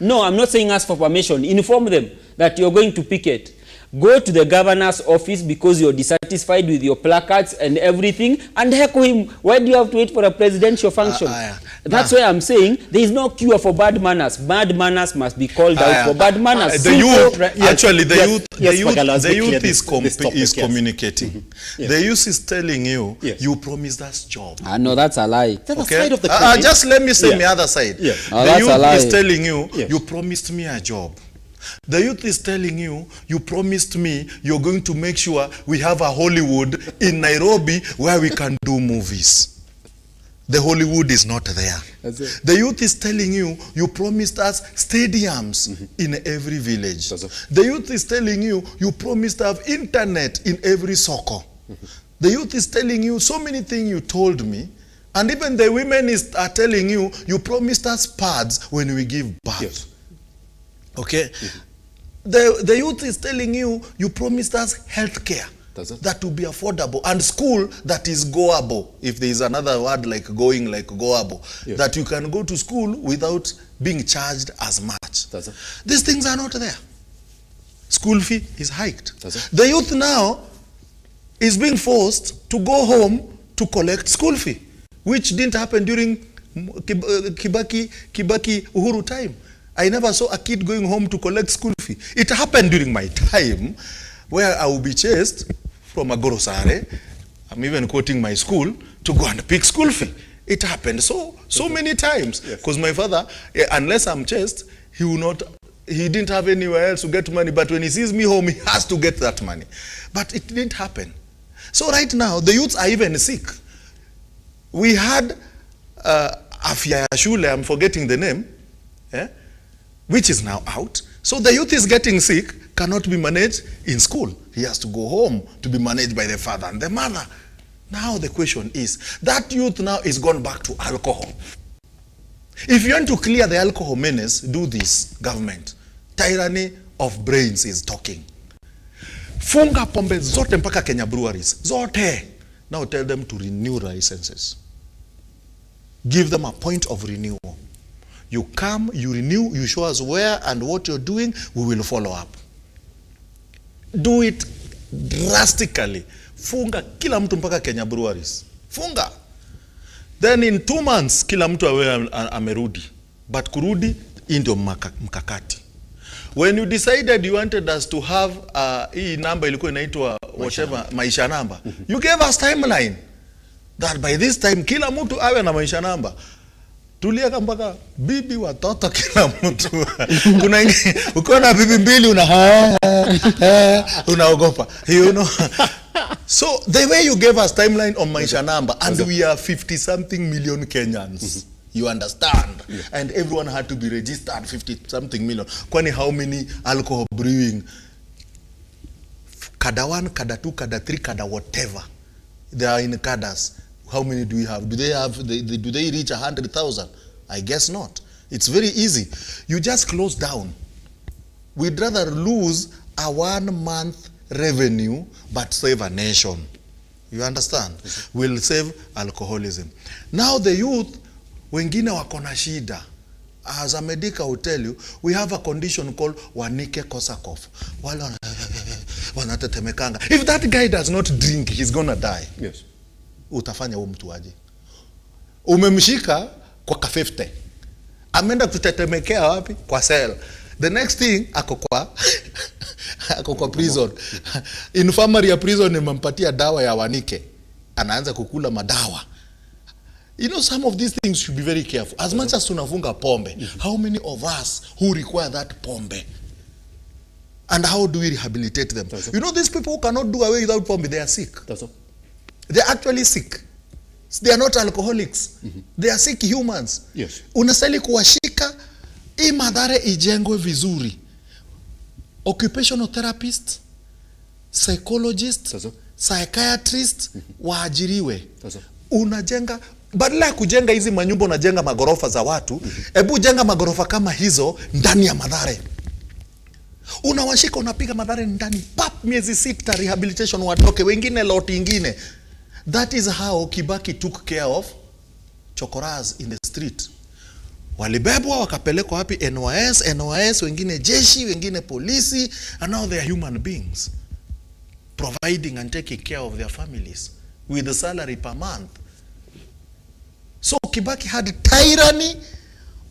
No, I'm not saying ask for permission. Inform them that you're going to picket. Go to the governor's office because you're dissatisfied with your placards and everything and heckle him. Why do you have to wait for a presidential function? That's why I'm saying there is no cure for bad manners. Bad manners must be called out for bad manners. The youth is communicating. The youth is telling you, you promised us job. No, that's a lie. That's the side of the coin. Just let me say the other side. The youth is telling you, you promised me a job. The youth is telling you, you promised me you're going to make sure we have a Hollywood in Nairobi where we can do movies. The Hollywood is not there. The youth is telling you, you promised us stadiums in every village. The youth is telling you, you promised to have internet in every soko. The youth is telling you so many things you told me. And even the women are telling you, you promised us pads when we give birth. Yes. Okay? The youth is telling you, you promised us health care. That will be affordable, and school that is goable, if there is another word like going, like goable, yes. That you can go to school without being charged as much. These things are not there. School fee is hiked. The youth now is being forced to go home to collect school fee, which didn't happen during Kibaki Uhuru time. I never saw a kid going home to collect school fee. It happened during my time, where I will be chased from a grocery, I'm even quoting my school, to go and pick school fee. It happened so many times. Because my father, unless I'm chased, he didn't have anywhere else to get money, but when he sees me home, he has to get that money. But it didn't happen. So right now, the youths are even sick. We had Afya Shule, I'm forgetting the name, which is now out. So the youth is getting sick, cannot be managed in school. He has to go home to be managed by the father and the mother. Now the question is, that youth now is gone back to alcohol. If you want to clear the alcohol menace, do this, government. Tyranny of brains is talking. Funga pombe zote mpaka Kenya breweries. Zote. Now tell them to renew licenses. Give them a point of renewal. You come, you renew, you show us where and what you're doing, we will follow up. Do it drastically. Funga kila mtu mpaka Kenya breweries. Funga. Then in 2 months, kila mtu awe amerudi. But kurudi, ndio mkakati. When you decided you wanted us to have hii number ilikuwa inaitwa whatever, maisha namba, you gave us timeline. That by this time, kila mtu awe na maisha namba. Tulieka mpaka bibi watoto kila mtu. Kuna uko na bibi mbili unaogopa. You know. So the way you gave us timeline on maisha number, and we are 50 something million Kenyans. You understand? Yeah. And everyone had to be registered 50 something million. Kwani how many alcohol brewing? Kada 1, kada 2, kada 3, kada whatever. They are in cadres. How many do we have? Do they reach 100,000? I guess not. It's very easy. You just close down. We'd rather lose a 1 month revenue but save a nation. You understand? We'll save alcoholism. Now the youth, wengine wako na shida. As a medical will tell you, we have a condition called Wanike Kosakov. If that guy does not drink, he's gonna die. Yes. Utafanya huyo mtu aje? Umemshika kwa ka50. Ameenda kutetemekea wapi? Kwa cell. The next thing ako kwa prison. Infirmary ya prison imempatia dawa ya Wanike. Anaanza kukula madawa. You know, some of these things should be very careful. As much as tunafunga pombe, how many of us who require that pombe? And how do we rehabilitate them? You know, these people who cannot do away without pombe, they are sick. They're actually sick. They are not alcoholics. They are sick humans. Yes. Unastahili kuwashika, hii madhara ijengwe vizuri. Occupational therapist, psychologist, psychiatrist, waajiriwe. Unajenga, badala ya kujenga hizi manyumba unajenga magorofa za watu, hebu jenga magorofa kama hizo ndani ya madhara. Unawashika, unapiga madhara ndani, pap, miezi 6 rehabilitation, watoke, wengine lot ingine. That is how Kibaki took care of chokoras in the street. Walibebwa wakapelekwa wapi? NYS, wengine jeshi, wengine polisi, and now they are human beings providing and taking care of their families with the salary per month. So Kibaki had tyranny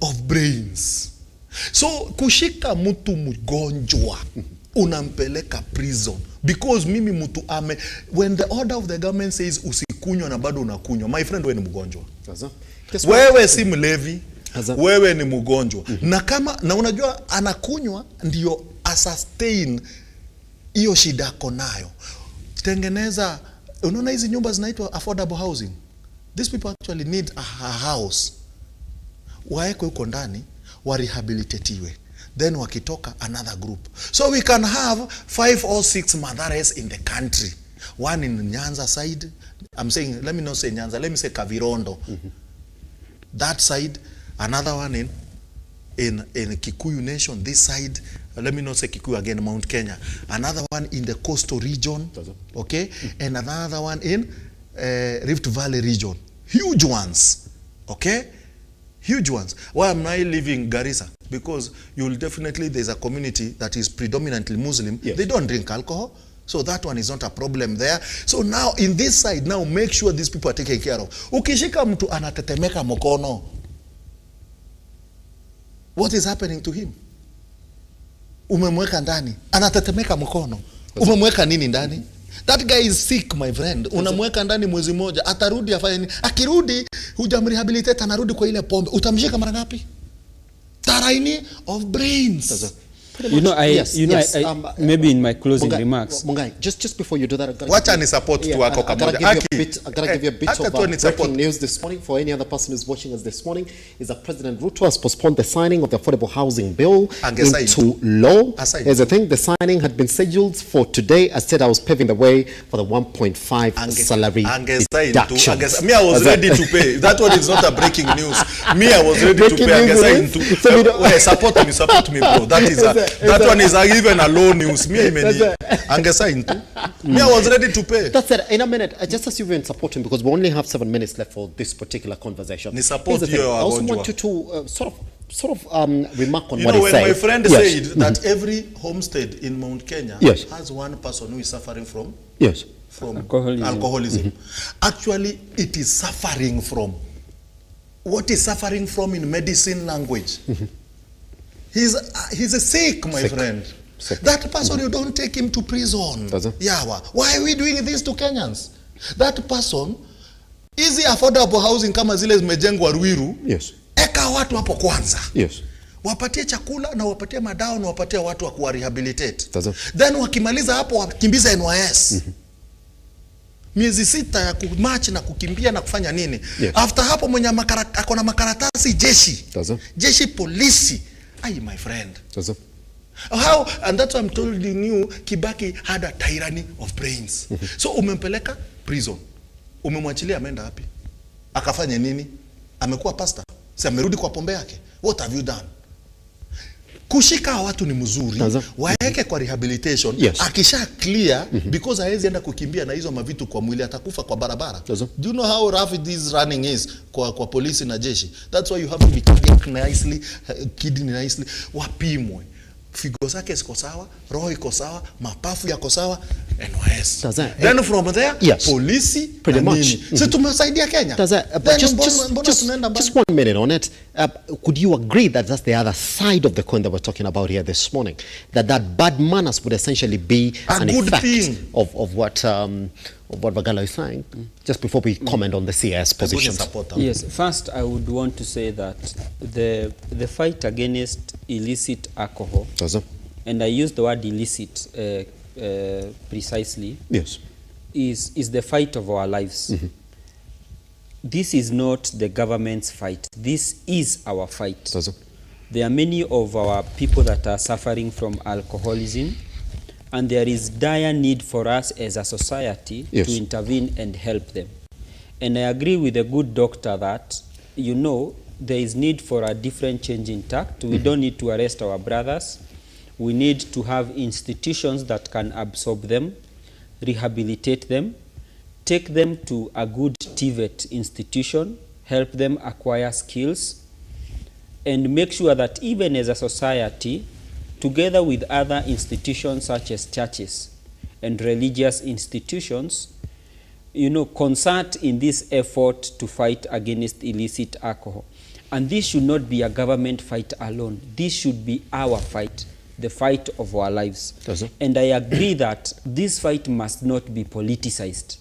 of brains. So kushika mtu mgonjwa unampeleka prison because mimi mtu when the order of the government says usikunywa na bado unakunywa, my friend, wewe ni mgonjwa. Wewe si mlevi, wewe ni mgonjwa. Na unajua anakunywa ndio sustain hiyo shida yako nayo. Tengeneza, unaona hizi nyumba zinaitwa affordable housing. These people actually need a house. Waekwe huko ndani, warehabilitatiwe. Then wakitoka, another group. So we can have 5 or 6 Madhares in the country. One in Nyanza side. I'm saying, let me not say Nyanza, let me say Kavirondo. That side. Another one in Kikuyu Nation, this side. Let me not say Kikuyu again, Mount Kenya. Another one in the coastal region. Okay? And another one in Rift Valley region. Huge ones. Okay? Huge ones. Why am I living Garissa? Because you'll definitely, there's a community that is predominantly Muslim. Yes. They don't drink alcohol. So that one is not a problem there. So now in this side, now make sure these people are taken care of. Ukishika mtu anatetemeka mkono. What is happening to him? Umemweka ndani. Anatetemeka mkono. Umemweka nini ndani? That guy is sick, my friend. Unamweka ndani mwezi moja. Atarudi afanye nini? Akirudi, hujamrehabilitate, anarudi kwa ile pombe. Utamshika mara ngapi? Tyranny of brains. Maybe in my closing remarks. Mungai, just before you do that, wacha ni support tu wako kamoja. I gotta give you a bit of breaking news this morning for any other person who's watching us this morning. Is that President RUTO has postponed the signing of the affordable housing bill into law. There's a thing, the signing had been scheduled for today. As said, I was paving the way for the 1.5 salary reduction. Me, I was ready to pay. That one is not a breaking news. Me, I was ready to pay. Support me, bro. That is that one is even a low news. Me, I was ready to pay. That's it. In a minute, just as you've been supporting, because we only have 7 minutes left for this particular conversation. I also want you to sort of remark on what he said. When my friend said that every homestead in Mount Kenya has one person who is suffering from alcoholism. Actually, it is suffering from. What is suffering from in medicine language? He's sick, my friend. Sick. That person, you don't take him to prison. Why are we doing this to Kenyans? That person, easy affordable housing kama zile zimejengwa Ruiru. Yes. Eka watu hapo kwanza. Yes. Wapatie chakula na wapatie madawa na wapatie watu wa kuwa rehabilitate. Then wakimaliza hapo wakimbiza NYS. Miezi 6 ya kumarch na kukimbia na kufanya nini? Yes. After hapo mwenye akona makaratasi jeshi. Jeshi polisi. Aye, my friend. How? And that's why I'm telling you, Kibaki had a tyranny of brains. So umempeleka prison. Umemwachilia ameenda wapi? Akafanya nini? Amekuwa pastor. Si amerudi kwa pombe yake. What have you done? Kushika watu ni mzuri. Waeke kwa rehabilitation. Akisha clear, because haezi enda kukimbia na hizo mavitu kwa mwili, atakufa kwa barabara. Do you know how rough this running is kwa polisi na jeshi? That's why you have to be cardiac nicely, kidney nicely. Wapimwe. Figo zake ziko sawa, roho iko sawa, mapafu yako sawa, NYS. Then from there, polisi, pretty much. So tumesaidia Kenya. Just 1 minute on it. Could you agree that that's the other side of the coin that we're talking about here this morning? That bad manners would essentially be an effect of what Bagala is saying? Just before we comment on the CS positions. Yes, first I would want to say that the fight against illicit alcohol, and I use the word illicit precisely, is the fight of our lives. This is not the government's fight. This is our fight. There are many of our people that are suffering from alcoholism, and there is dire need for us as a society to intervene and help them. And I agree with the good doctor that, there is need for a different change in tact. We don't need to arrest our brothers. We need to have institutions that can absorb them, rehabilitate them, take them to a good TVET institution, help them acquire skills, and make sure that even as a society, together with other institutions such as churches and religious institutions, concert in this effort to fight against illicit alcohol. And this should not be a government fight alone. This should be our fight, the fight of our lives. And I agree that this fight must not be politicized.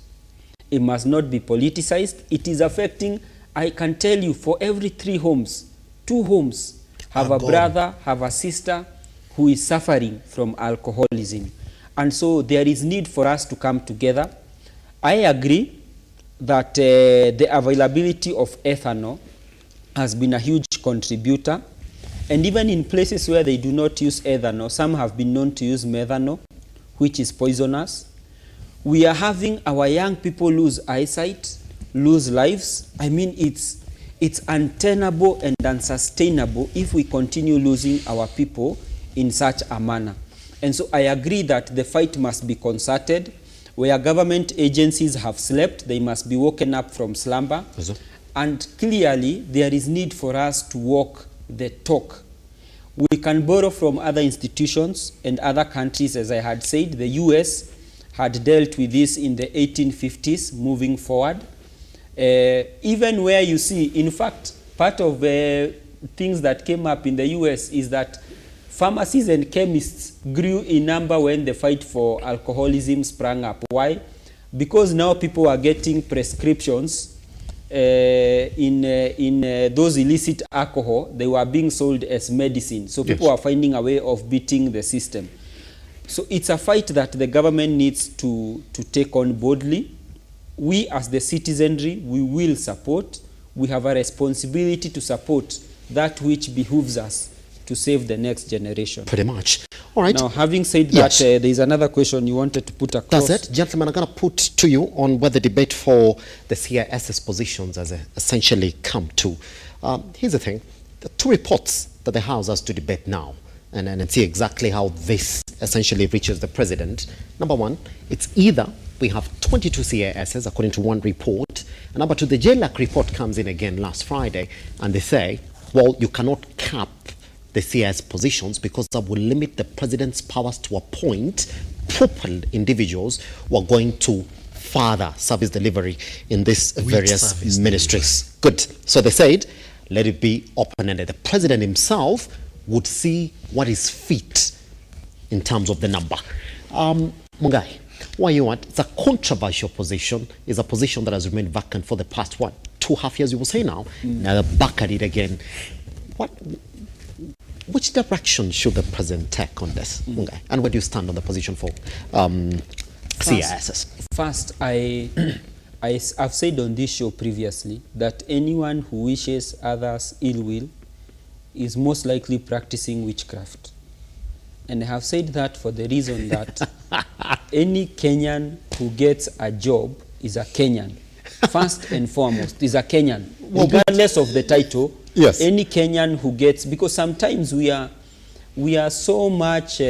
It must not be politicized. It is affecting, I can tell you, for every 3 homes, 2 homes have a brother, have a sister who is suffering from alcoholism. And so there is need for us to come together. I agree that the availability of ethanol has been a huge contributor. And even in places where they do not use ethanol, some have been known to use methanol, which is poisonous. We are having our young people lose eyesight, lose lives. I mean, it's untenable and unsustainable if we continue losing our people in such a manner. And so I agree that the fight must be concerted. Where government agencies have slept, they must be woken up from slumber. And clearly, there is need for us to walk the talk. We can borrow from other institutions and other countries, as I had said. The US had dealt with this in the 1850s, moving forward. Even where you see, in fact, part of things that came up in the US is that pharmacies and chemists grew in number when the fight for alcoholism sprang up. Why? Because now people are getting prescriptions in those illicit alcohol. They were being sold as medicine. So people are finding a way of beating the system. So it's a fight that the government needs to take on boldly. We as the citizenry, we will support. We have a responsibility to support that which behooves us to save the next generation. Pretty much. All right. Now, having said that, there is another question you wanted to put across. That's it. Gentlemen, I'm going to put to you on where the debate for the CIS's positions has essentially come to. Here's the thing. The two reports that the House has to debate now and see exactly how this essentially reaches the president. Number one, it's either we have 22 CISs according to one report, and number two, the JLAC report comes in again last Friday, and they say, well, you cannot cap the CIS positions because that will limit the president's powers to appoint proper individuals who are going to further service delivery in these various ministries. Good. So they said, let it be open-ended. The president himself would see what is fit in terms of the number. Mungai, why you want? It's a controversial position. It's a position that has remained vacant for the past, 2.5 years, you will say now. Now they're back at it again. Which direction should the president take on this, Mungai? And where do you stand on the position for CISs? First, I've said on this show previously that anyone who wishes others ill will is most likely practicing witchcraft. And I have said that for the reason that any Kenyan who gets a job is a Kenyan. First and foremost, is a Kenyan. Regardless of the title, any Kenyan who gets, because sometimes we are so much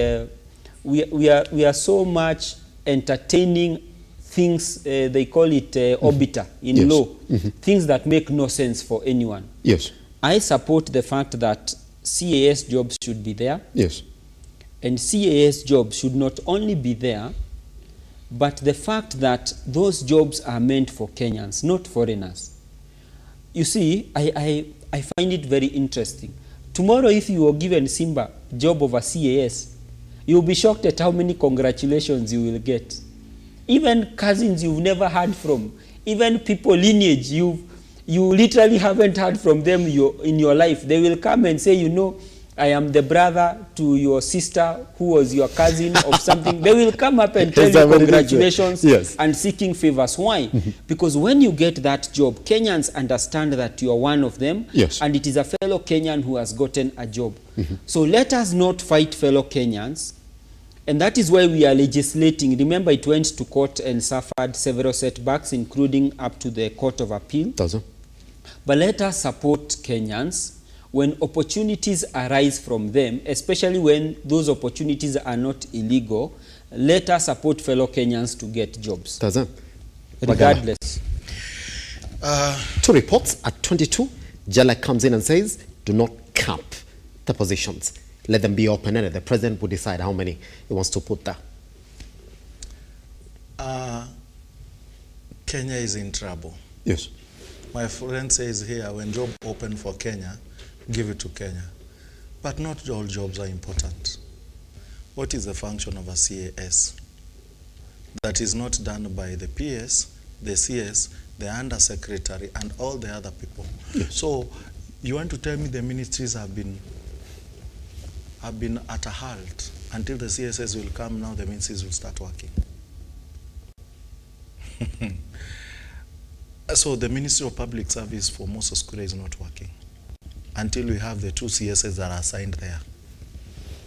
we are so much entertaining things, they call it obiter in law, things that make no sense for anyone. I support the fact that CAS jobs should be there. And CAS jobs should not only be there, but the fact that those jobs are meant for Kenyans, not foreigners. You see, I find it very interesting. Tomorrow, if you were given Simba job of a CAS, you'll be shocked at how many congratulations you will get. Even cousins you've never heard from, even people lineage you literally haven't heard from them in your life. They will come and say, you know, I am the brother to your sister who was your cousin of something. They will come up and tell you congratulations and seeking favors. Why? Because when you get that job, Kenyans understand that you are one of them, and it is a fellow Kenyan who has gotten a job. So let us not fight fellow Kenyans, and that is why we are legislating. Remember, it went to court and suffered several setbacks, including up to the Court of Appeal. But let us support Kenyans when opportunities arise from them, especially when those opportunities are not illegal. Let us support fellow Kenyans to get jobs. Regardless. Two reports at 22. Jala comes in and says, do not cap the positions. Let them be open-ended. The president will decide how many he wants to put there. Kenya is in trouble. My friend says here, when job open for Kenya, give it to Kenya. But not all jobs are important. What is the function of a CAS? That is not done by the PS, the CS, the undersecretary, and all the other people. So you want to tell me the ministries have been at a halt until the CSS will come? Now the ministries will start working. So the Ministry of Public Service for Moses Kuria is not working until we have the 2 CSs that are assigned there.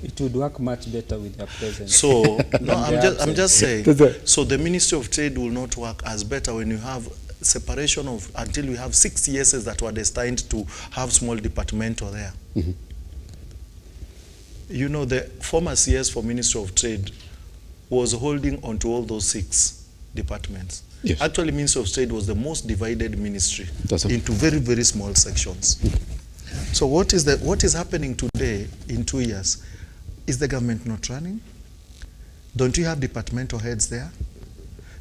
It would work much better with their presence. So no, I'm just saying. So the Ministry of Trade will not work as better when you have separation of until we have 6 CSs that were destined to have small departmental there. Mm-hmm. You know, the former CS for Ministry of Trade was holding on to all those 6 departments. Yes. Actually, Ministry of Trade was the most divided ministry into very, very small sections. So what is happening today in 2 years? Is the government not running? Don't you have departmental heads there?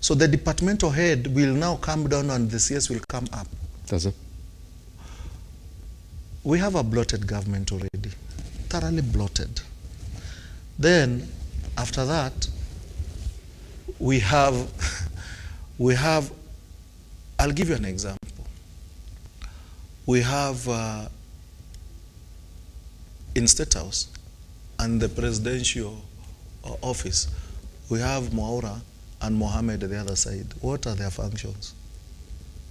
So the departmental head will now come down and the CS will come up. Does it? We have a bloated government already, thoroughly bloated. Then, after that, we have, I'll give you an example. We have in State House and the presidential office, we have Mwaura and Mohammed at the other side. What are their functions?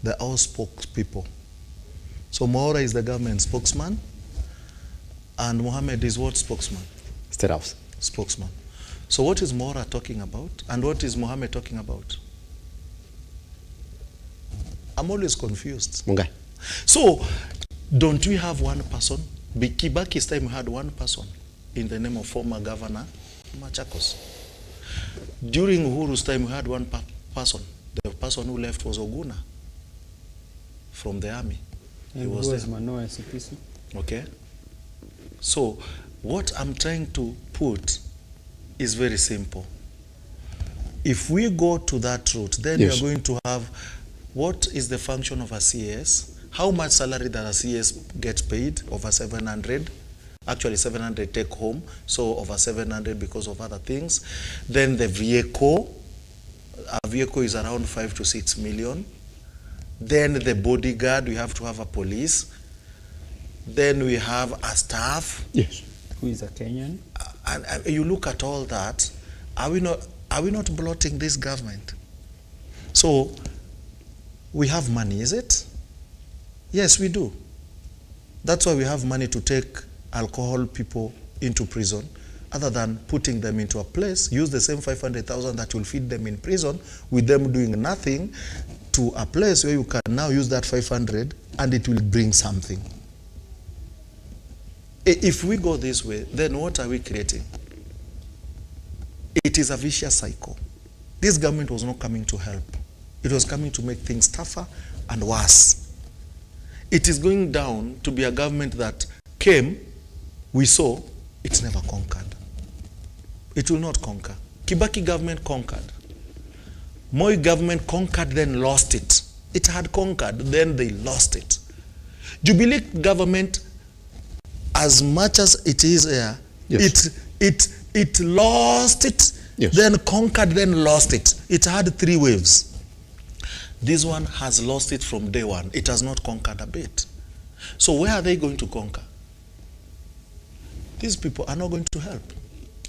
They're all spokespeople. So Mwaura is the government spokesman, and Mohammed is what spokesman? State House. Spokesman. So what is Mwaura talking about, and what is Mohammed talking about? I'm always confused. Okay. So, don't we have one person? Kibaki's time we had one person in the name of former governor Machakos. During Uhuru's time we had one person. The person who left was Oguna from the army. And he was Manoa SPC. Okay. So, what I'm trying to put is very simple. If we go to that route, then we are going to have what is the function of a CS? How much salary does a CS get paid? Over 700. Actually 700 take home, so over 700 because of other things. Then the vehicle, a vehicle is around 5 to 6 million. Then the bodyguard, we have to have a police. Then we have a staff. Yes. Who is a Kenyan? And you look at all that, are we not blotting this government? So, we have money, is it? Yes, we do. That's why we have money to take alcohol people into prison, other than putting them into a place, use the same 500,000 that will feed them in prison, with them doing nothing, to a place where you can now use that 500 and it will bring something. If we go this way, then what are we creating? It is a vicious cycle. This government was not coming to help. It was coming to make things tougher and worse. It is going down to be a government that came, we saw, it's never conquered. It will not conquer. Kibaki government conquered. Moi government conquered, then lost it. It had conquered, then they lost it. Jubilee government, as much as it is here, it lost it, then conquered, then lost it. It had 3 waves. This one has lost it from day one. It has not conquered a bit. So where are they going to conquer? These people are not going to help.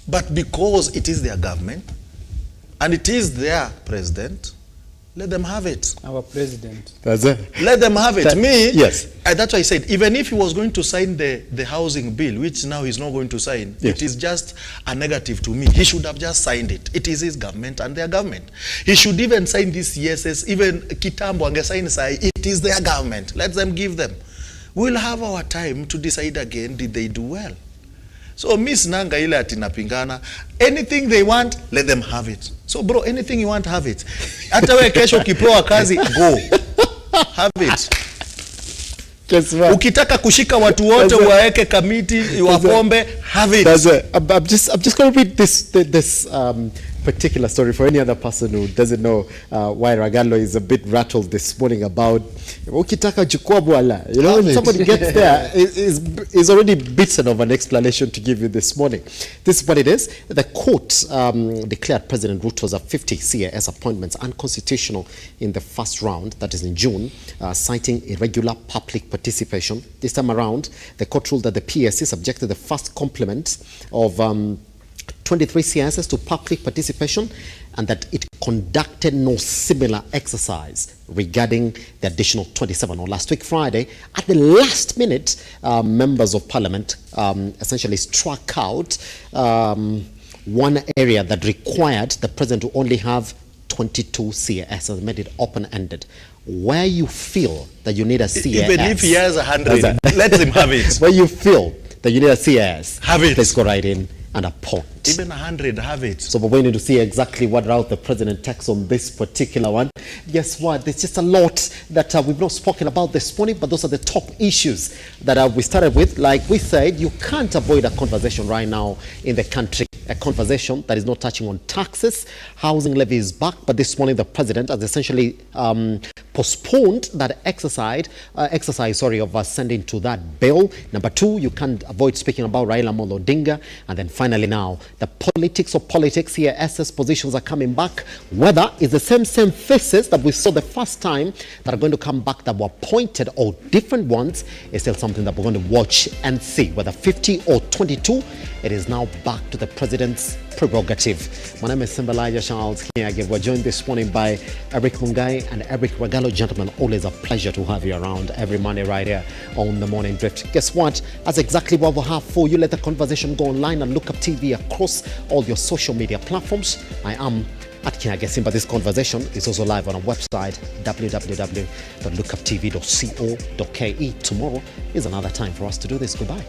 But because it is their government, and it is their president, let them have it. Our president. That's it. Let them have it. Yes. That's why I said, even if he was going to sign the housing bill, which now he's not going to sign, it is just a negative to me. He should have just signed it. It is his government and their government. He should even sign this yeses, even Kitambo and sign say, it is their government. Let them give them. We'll have our time to decide again, did they do well? So Miss Nanga ile atinapingana, anything they want, let them have it. So bro, anything you want, have it. Hata wewe kesho ukipewa kazi, go. Have it. Ukitaka kushika watu wote waeke kamiti, wapombe, have it. I'm just going to read this particular story for any other person who doesn't know why Ragalo is a bit rattled this morning about ukitaka chukua bwala. You know, when somebody gets there, is already bitten of an explanation to give you this morning. This is what it is. The court declared President Ruto's 50 CAS appointments unconstitutional in the first round, that is in June, citing irregular public participation. This time around, the court ruled that the PSC subjected the first complement of 23 CSs to public participation, and that it conducted no similar exercise regarding the additional 27. On last week Friday, at the last minute, members of parliament essentially struck out one area that required the president to only have 22 CAS and made it open-ended. Where you feel that you need a CAS, even if he has 100, let him have it. Where you feel that you need a CAS, have it. Please go right in and appoint. Even 100, have it. So we're waiting to see exactly what route the president takes on this particular one. Guess what? There's just a lot that we've not spoken about this morning, but those are the top issues that we started with. Like we said, you can't avoid a conversation right now in the country, a conversation that is not touching on taxes. Housing levy is back, but this morning the president has essentially postponed that exercise of sending to that bill. Number two, you can't avoid speaking about Raila Odinga. And then finally now, the politics of politics here, SS positions are coming back. Whether it's the same faces that we saw the first time that are going to come back that were appointed or different ones is still something that we're going to watch and see. Whether 50 or 22, it is now back to the president's prerogative. My name is Simba Kiage. We're joined this morning by Eric Mungai and Eric Regalo. Gentlemen, always a pleasure to have you around every Monday right here on The Morning Drift. Guess what? That's exactly what we'll have for you. Let the conversation go online and Lookuptv across all your social media platforms. I am at Kiage Simba. This conversation is also live on our website, www.lookuptv.co.ke. Tomorrow is another time for us to do this. Goodbye.